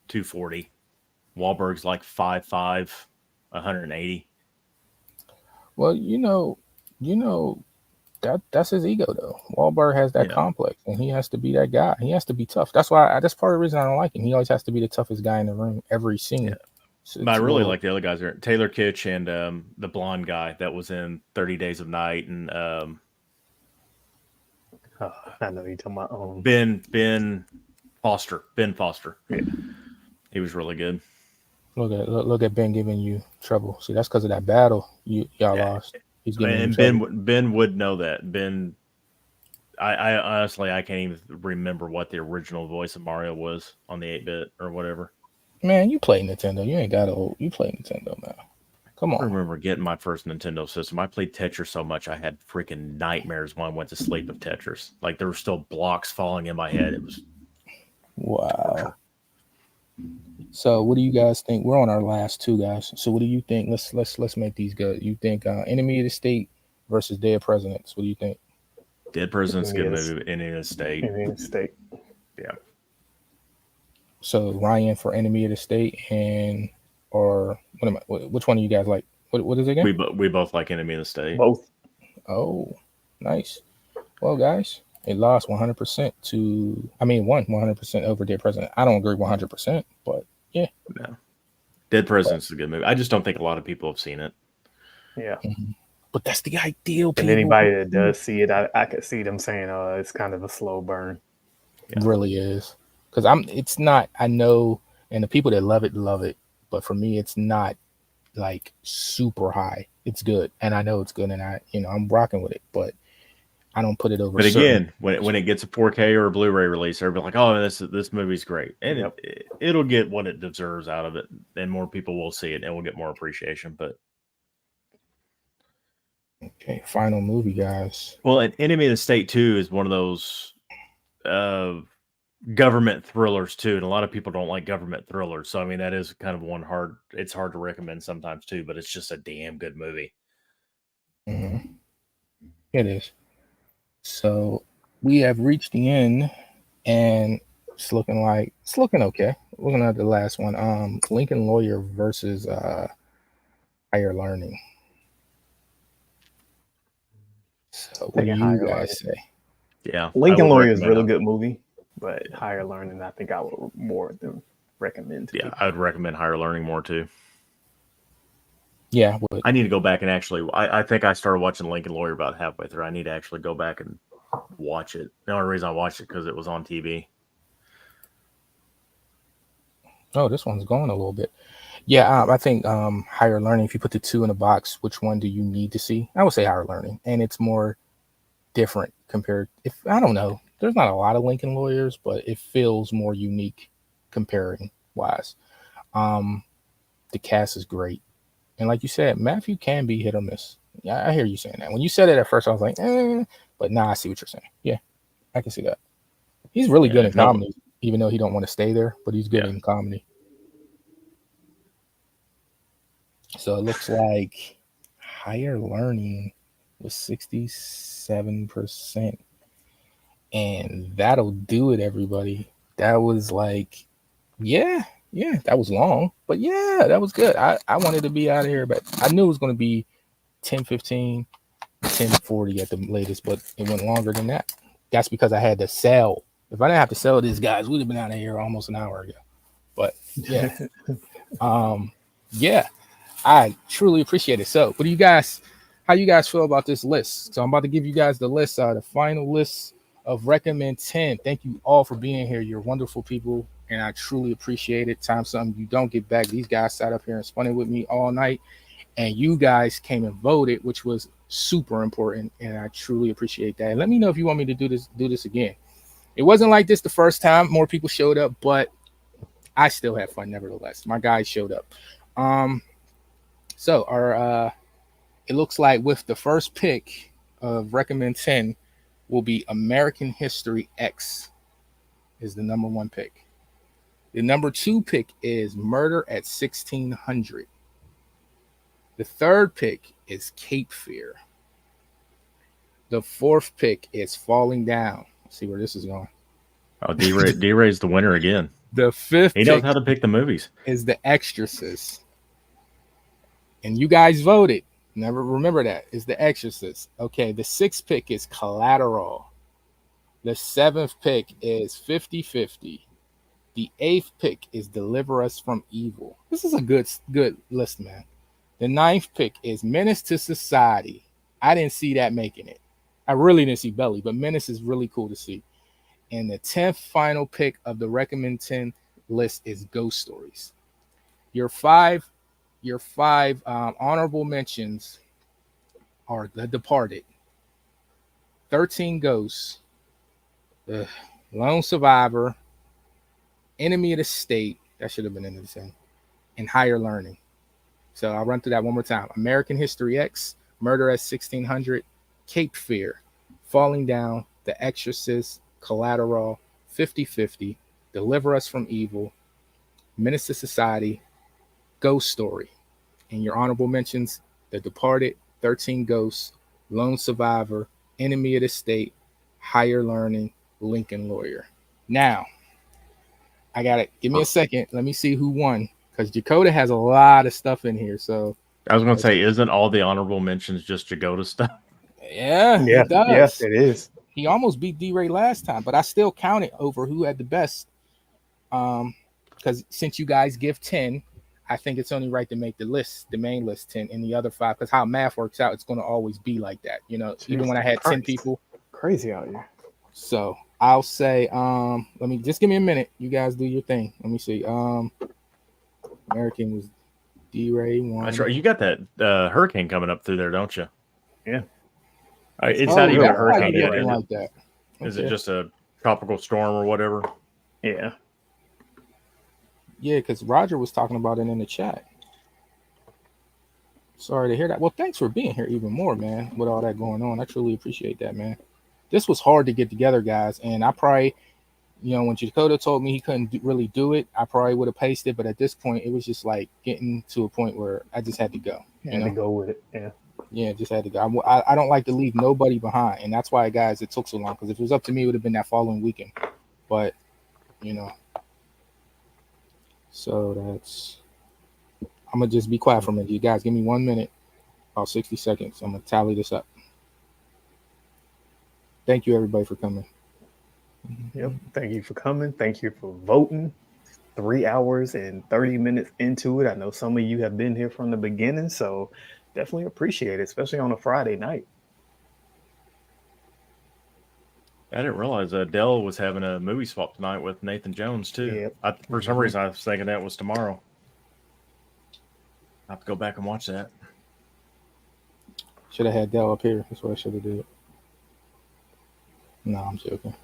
240. Wahlberg's like 5'5", 180. Well, that's his ego though. Wahlberg has that complex, and he has to be that guy. He has to be tough. That's why. That's part of the reason I don't like him. He always has to be the toughest guy in the room every scene. Yeah. I really like the other guys there. Taylor Kitsch and the blonde guy that was in 30 Days of Night and I know you're talking about Ben Foster. Ben Foster. Yeah. He was really good. Look at Ben giving you trouble. See, that's because of that battle y'all lost. He's giving Ben would know that. Ben, I honestly I can't even remember what the original voice of Mario was on the 8-bit or whatever. Man, you play Nintendo. You ain't got old. You play Nintendo now. Come on. I remember getting my first Nintendo system. I played Tetris so much I had freaking nightmares when I went to sleep of Tetris. Like there were still blocks falling in my head. It was wow. So, what do you guys think? We're on our last 2 guys. So, what do you think? Let's make these good. You think Enemy of the State versus Dead Presidents? What do you think? Dead Presidents good movie. Enemy of the State. Enemy of the State. Yeah. So Ryan for Enemy of the State which one do you guys like? What is it again? We both like Enemy of the State. Both. Oh, nice. Well, guys, it lost 100% won 100% over Dead President. I don't agree 100%, but yeah. No. Dead President's is a good movie. I just don't think a lot of people have seen it. Yeah. Mm-hmm. But that's the ideal. And anybody that does see it, I could see them saying, it's kind of a slow burn. It really is. Because it's not, I know, and the people that love it, but for me, it's not like super high. It's good, and I know it's good, and I'm rocking with it, but I don't put it over. But again, when it gets a 4K or a Blu-ray release, everybody's like, "Oh, this movie's great," and it'll get what it deserves out of it. then more people will see it and we'll get more appreciation. But Okay, final movie, guys. well, an Enemy of the State 2 is one of those government thrillers too, and a lot of people don't like government thrillers. So I mean, that is kind of one hard. It's hard to recommend sometimes too, but it's just a damn good movie. Mm-hmm. It is. So we have reached the end, and it's looking okay. Looking at the last one, Lincoln Lawyer versus Higher Learning. So what do Taking you Higher guys Learning. say? Yeah, Lincoln Lawyer is a really good movie, but Higher Learning, I think I would more than recommend. Yeah, I would recommend Higher Learning more too. Yeah, I need to go back and actually. I think I started watching Lincoln Lawyer about halfway through. I need to actually go back and watch it. The only reason I watched it because it was on TV. Oh, this one's going a little bit. Yeah, I think Higher Learning. If you put the two in a box, which one do you need to see? I would say Higher Learning, and it's more different compared. If I don't know, there's not a lot of Lincoln Lawyers, but it feels more unique comparing wise. The cast is great, and like you said, Matthew can be hit or miss. Yeah, I hear you saying that. When you said it at first, I was like, but now I see what you're saying. Yeah, I can see that. He's really good in comedy, even though he don't want to stay there, but he's good in comedy. So it looks like Higher Learning was 67%. And that'll do it, everybody. That was like, yeah, that was long. But yeah, that was good. I wanted to be out of here, but I knew it was going to be 10:15, 10:40 at the latest, but it went longer than that. That's because I had to sell. If I didn't have to sell these guys, we'd have been out of here almost an hour ago. But yeah. Yeah. I truly appreciate it. So, how you guys feel about this list? So I'm about to give you guys the list, the final list of recommend 10. Thank you all for being here. You're wonderful people, and I truly appreciate it. Time something you don't get back. These guys sat up here and spun it with me all night, and you guys came and voted, which was super important, and I truly appreciate that. And let me know if you want me to do this again. It wasn't like this the first time. More people showed up, but I still had fun nevertheless. My guys showed up. So our it looks like with the first pick of recommend 10 will be American History X is the number one pick. The number two pick is Murder at 1600. The third pick is Cape Fear. The fourth pick is Falling Down. Let's see where this is going. Oh, D-Ray's the winner again. The fifth he knows how to pick the movies. Is The Exorcist. And you guys voted. Never remember that. Is The Exorcist. Okay, the sixth pick is Collateral. The seventh pick is 50-50. The eighth pick is Deliver Us from Evil. This is a good list, man. The ninth pick is Menace to Society. I didn't see that making it. I really didn't see Belly, but Menace is really cool to see. And the 10th final pick of the recommend 10 list is Ghost Stories. Your five honorable mentions are The Departed, 13 Ghosts, The Lone Survivor, Enemy of the State, that should have been in the same, and Higher Learning. So I'll run through that one more time. American History X, Murder at 1600, Cape Fear, Falling Down, The Exorcist, Collateral, 50-50, Deliver Us from Evil, Menace to Society, Ghost Story. And your honorable mentions, The Departed, 13 Ghosts, Lone Survivor, Enemy of the State, Higher Learning, Lincoln Lawyer. Now, I got it. Give me a second. Let me see who won, because Jacoda has a lot of stuff in here. So I was going to say, isn't all the honorable mentions just Jagoda stuff? Yeah, he does. Yes, it is. He almost beat D-Ray last time, but I still counted over who had the best. Because since you guys give 10, I think it's only right to make the main list 10, and the other 5, because how math works out, it's going to always be like that. Jeez, even when I had 10 people. Crazy out here. So I'll say, let me just give me a minute. You guys do your thing. Let me see. American was D-Ray 1. That's right. You got that hurricane coming up through there, don't you? Yeah. It's not even a hurricane yet, is it? Like that. Is it just a tropical storm or whatever? Yeah. Yeah, because Roger was talking about it in the chat. Sorry to hear that. Well, thanks for being here even more, man, with all that going on. I truly appreciate that, man. This was hard to get together, guys. And I probably, when Dakota told me he couldn't really do it, I probably would have paced it. But at this point, it was just like getting to a point where I just had to go. Had to go with it. Yeah. Yeah, just had to go. I don't like to leave nobody behind. And that's why, guys, it took so long. Because if it was up to me, it would have been that following weekend. But, so that's... I'm going to just be quiet for a minute. You guys give me 1 minute, about 60 seconds. I'm going to tally this up. Thank you, everybody, for coming. Yep. Thank you for coming. Thank you for voting. 3 hours and 30 minutes into it. I know some of you have been here from the beginning, so definitely appreciate it, especially on a Friday night. I didn't realize Dell was having a movie swap tonight with Nathan Jones, too. Yep. For some reason, I was thinking that was tomorrow. I have to go back and watch that. Should have had Dell up here. That's what I should have did. No, I'm joking.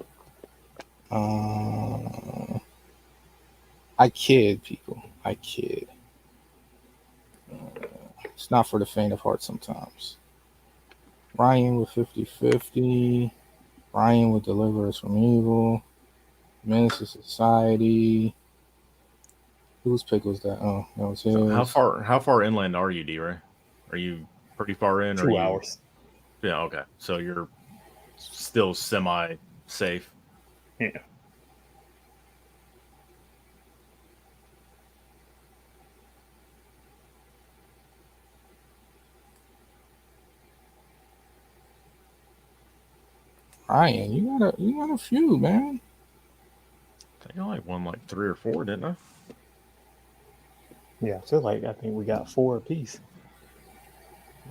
I kid, people. I kid. It's not for the faint of heart sometimes. Ryan with 50-50. Ryan would deliver us from evil. Menace to Society. Whose pick was that? Oh, that was his. So how far inland are you, D-Ray? Are you pretty far in? 2 hours. Yeah, okay. So you're still semi-safe. Yeah. Ryan, you got a few, man. I think I won 3 or 4, didn't I? Yeah, I think we got 4 apiece.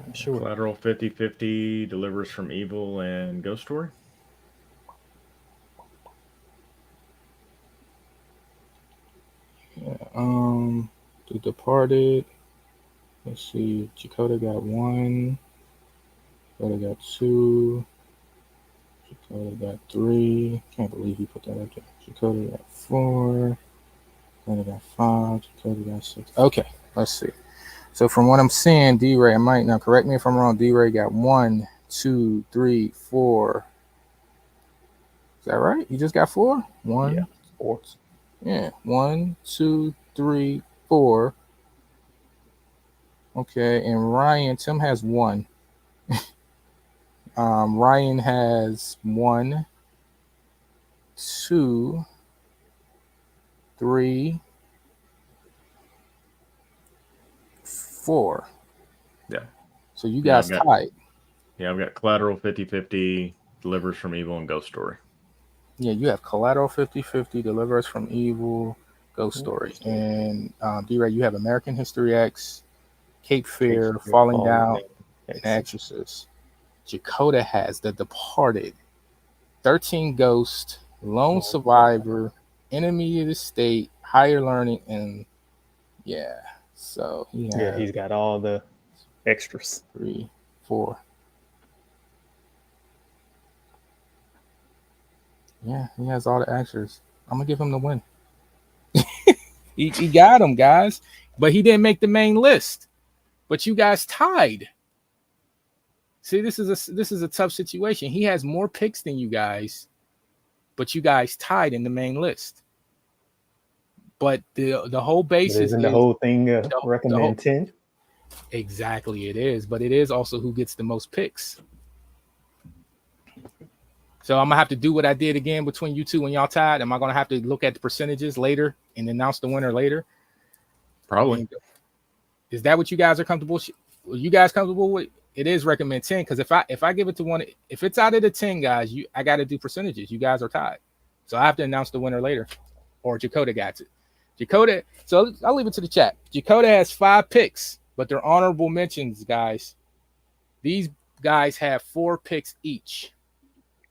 Not sure. Collateral 50-50, Delivers from Evil, and Ghost Story. Yeah, The Departed. Let's see. Dakota got 1. Dakota got 2. Dakota got 3. Can't believe he put that up there. Dakota got 4. Dakota got 5. Dakota got 6. Okay, let's see. So from what I'm seeing, D-Ray, now correct me if I'm wrong. D-Ray got 1, 2, 3, 4. Is that right? You just got 4? 1. Yeah, 4. Yeah, 1, 2, 3, 4. Okay, and Tim has 1. Ryan has 1, 2, 3, 4. Yeah. So you guys tied. Yeah, I've got Collateral 50-50, Delivers from Evil, and Ghost Story. Yeah, you have Collateral 50-50, Deliver Us from Evil, Ghost Story. And D-Ray, you have American History X, Cape Fear, Falling Down, and Exorcist. Dakota has The Departed, 13 Ghost, Lone Survivor, Enemy of the State, Higher Learning, and yeah. So he's got all the extras. 3, 4. Yeah, he has all the extras. I'm gonna give him the win. he got him, guys, but he didn't make the main list. But you guys tied. See, this is a tough situation. He has more picks than you guys, but you guys tied in the main list. But the whole basis isn't the whole thing recommend 10? Exactly, it is. But it is also who gets the most picks. So I'm gonna have to do what I did again between you two when y'all tied. Am I gonna have to look at the percentages later and announce the winner later? Probably. Is that what you guys are comfortable? Are you guys comfortable with? It is recommend 10 because if I give it to one, if it's out of the 10 guys, I got to do percentages. You guys are tied, so I have to announce the winner later, or Dakota got it. Dakota. So I'll leave it to the chat. Dakota has 5 picks, but they're honorable mentions, guys. These guys have 4 picks each.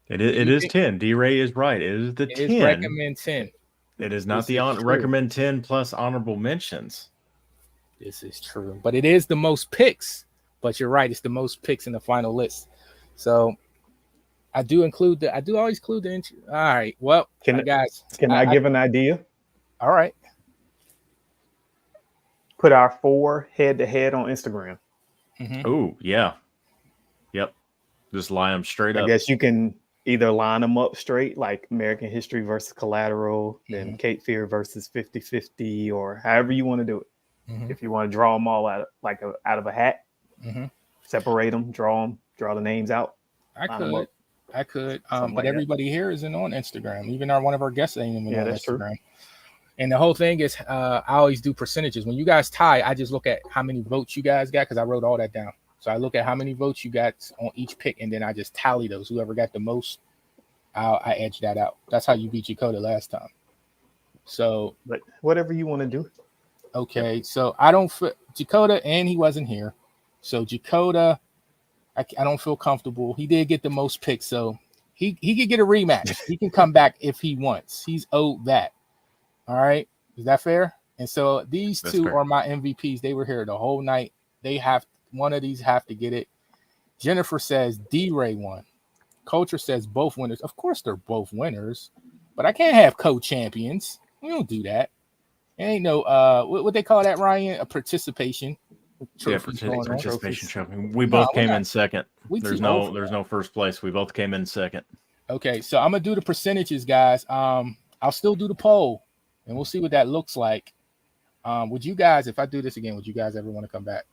It is 10. D-Ray is right. It is the 10. It is recommend 10. It is not recommend 10 plus honorable mentions. This is true, but it is the most picks. But you're right; it's the most picks in the final list. So I do always include the. All right. Well, can I give an idea? All right. put our 4 head to head on Instagram. Oh, yeah. Yep. Just line them straight I up. guess you can either line them up straight, like American History versus Collateral, then Cape Fear versus 50-50, or however you want to do it. If you want to draw them all out of a hat, separate them, draw the names out. I could. But like everybody here isn't on Instagram. Even one of our guests ain't even on that's Instagram. true. And the whole thing is, I always do percentages. When you guys tie, I just look at how many votes you guys got because I wrote all that down. So I look at how many votes you got on each pick, and then I just tally those. Whoever got the most, I edge that out. That's how you beat Dakota last time. So, but whatever you want to do. Okay, so I don't feel Dakota, and he wasn't here. So Dakota, I don't feel comfortable. He did get the most picks, so he could get a rematch. He can come back if he wants. He's owed that. All right, is that fair? And so these two are my MVPs. They were here the whole night. One of these have to get it. Jennifer says D-Ray won. Culture says both winners. Of course they're both winners, but I can't have co-champions. We don't do that. It ain't no what they call that, Ryan? A participation. Yeah, participation trophy. We both came in second. There's no first place. We both came in second. Okay, so I'm gonna do the percentages, guys. I'll still do the poll, and we'll see what that looks like. Would you guys, if I do this again, would you guys ever want to come back?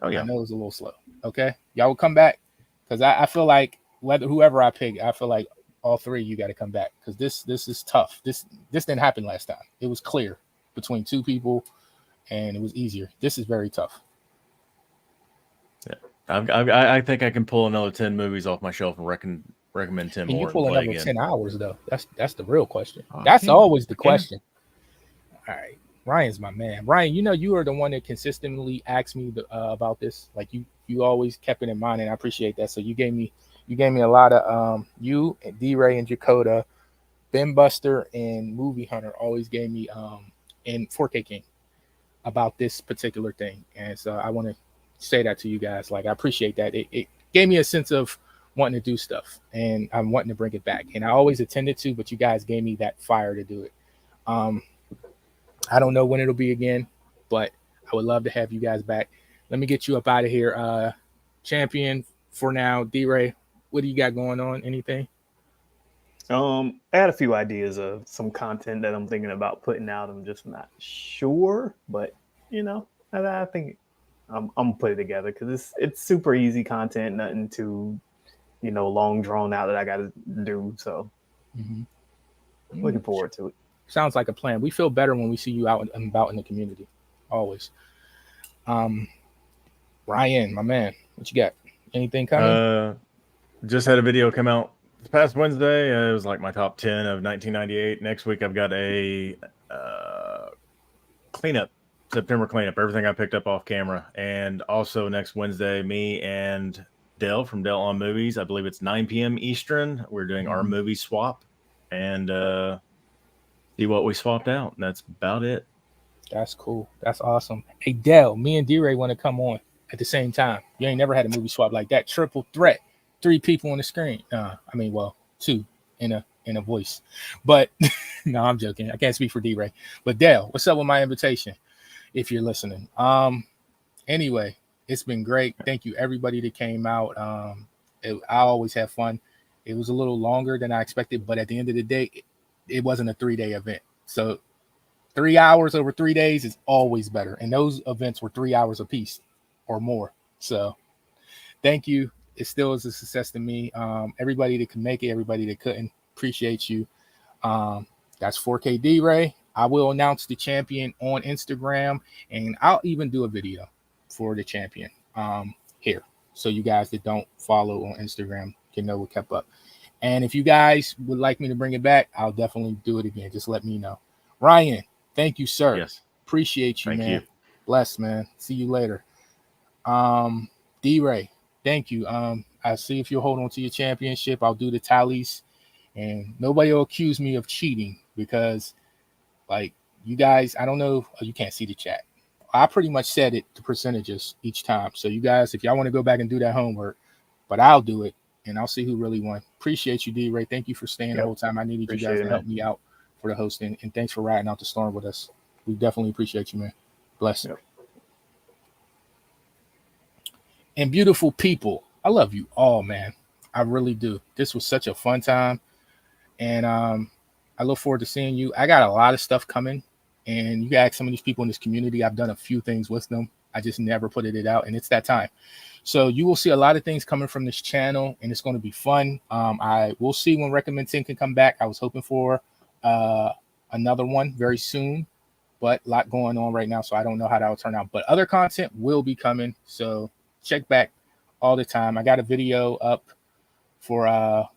Oh yeah. I know it was a little slow. Okay, y'all will come back because I feel like whoever I pick, I feel like all three you got to come back because this is tough. This didn't happen last time. It was clear between two people, and it was easier. This is very tough. Yeah, I think I can pull another 10 movies off my shelf and recommend 10 more. Can you pull another 10 hours though? That's the real question. Oh, that's always the question. All right. Ryan's my man. Ryan, you are the one that consistently asks me about this. Like you always kept it in mind, and I appreciate that. So you gave me a lot of you and D-Ray and Dakota, Ben Buster and Movie Hunter always gave me and 4K King about this particular thing, and so I want to say that to you guys. Like I appreciate that. It gave me a sense of wanting to do stuff, and I'm wanting to bring it back. And I always intended to, but you guys gave me that fire to do it. I don't know when it'll be again, but I would love to have you guys back. Let me get you up out of here. Champion for now, D-Ray, what do you got going on? Anything? I had a few ideas of some content that I'm thinking about putting out. I'm just not sure, but I think I'm gonna put it together because it's super easy content, nothing too long drawn out that I got to do. So looking forward to it. Sounds like a plan. We feel better when we see you out and about in the community. Always. Ryan, my man, what you got? Anything coming? Just had a video come out this past Wednesday. It was like my top 10 of 1998. Next week, I've got a September cleanup, everything I picked up off camera. And also next Wednesday, me and Dell from Dell on Movies, I believe it's 9 p.m. Eastern. We're doing our movie swap and see what we swapped out. And that's about it. That's cool. That's awesome. Hey, Dell, me and D-Ray want to come on at the same time. You ain't never had a movie swap like that. Triple threat. 3 people on the screen. 2 in a voice. But no, I'm joking. I can't speak for D-Ray. But Dell, what's up with my invitation? If you're listening. Anyway, it's been great. Thank you everybody that came out. I always have fun. It was a little longer than I expected, but at the end of the day, it wasn't a 3-day event. So 3 hours over 3 days is always better. And those events were 3 hours apiece or more. So thank you. It still is a success to me. Everybody that could make it, everybody that couldn't, appreciate you. That's 4K D-Ray. I will announce the champion on Instagram, and I'll even do a video for the champion here. So you guys that don't follow on Instagram can know what kept up. And if you guys would like me to bring it back, I'll definitely do it again. Just let me know. Ryan, thank you, sir. Yes. Appreciate you, Thank man. you. Bless, man. See you later. D-Ray, thank you. I'll see if you'll hold on to your championship. I'll do the tallies, and nobody will accuse me of cheating because, like, you guys, I don't know. Oh, you can't see the chat. I pretty much said it, the percentages each time. So you guys, if y'all want to go back and do that homework, but I'll do it, and I'll see who really won. Appreciate you, D-Ray. Thank you for staying the whole time. I needed you guys to help me out for the hosting, and thanks for riding out the storm with us. We definitely appreciate you, man. Bless. and beautiful people. I love you all, man. I really do. This was such a fun time. And I look forward to seeing you. I got a lot of stuff coming. And you got some of these people in this community. I've done a few things with them. I just never put it out. And it's that time. So you will see a lot of things coming from this channel, and it's going to be fun. I will see when Recommend 10 can come back. I was hoping for another one very soon, but a lot going on right now, so I don't know how that will turn out. But other content will be coming, so check back all the time. I got a video up for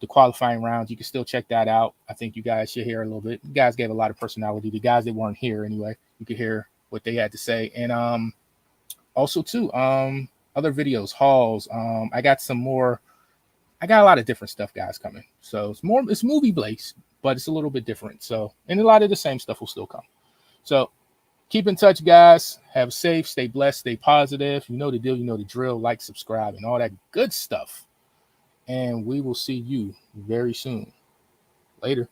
the qualifying rounds. You can still check that out. I think you guys should hear a little bit. You guys gave a lot of personality. The guys that weren't here anyway, you could hear what they had to say. And also too, other videos, hauls. I got some more. I got a lot of different stuff, guys, coming. So it's movie based, but it's a little bit different. So, and a lot of the same stuff will still come. So keep in touch, guys. Have a safe, stay blessed, stay positive. You know the deal, you know the drill. Like, subscribe, and all that good stuff. And we will see you very soon. Later.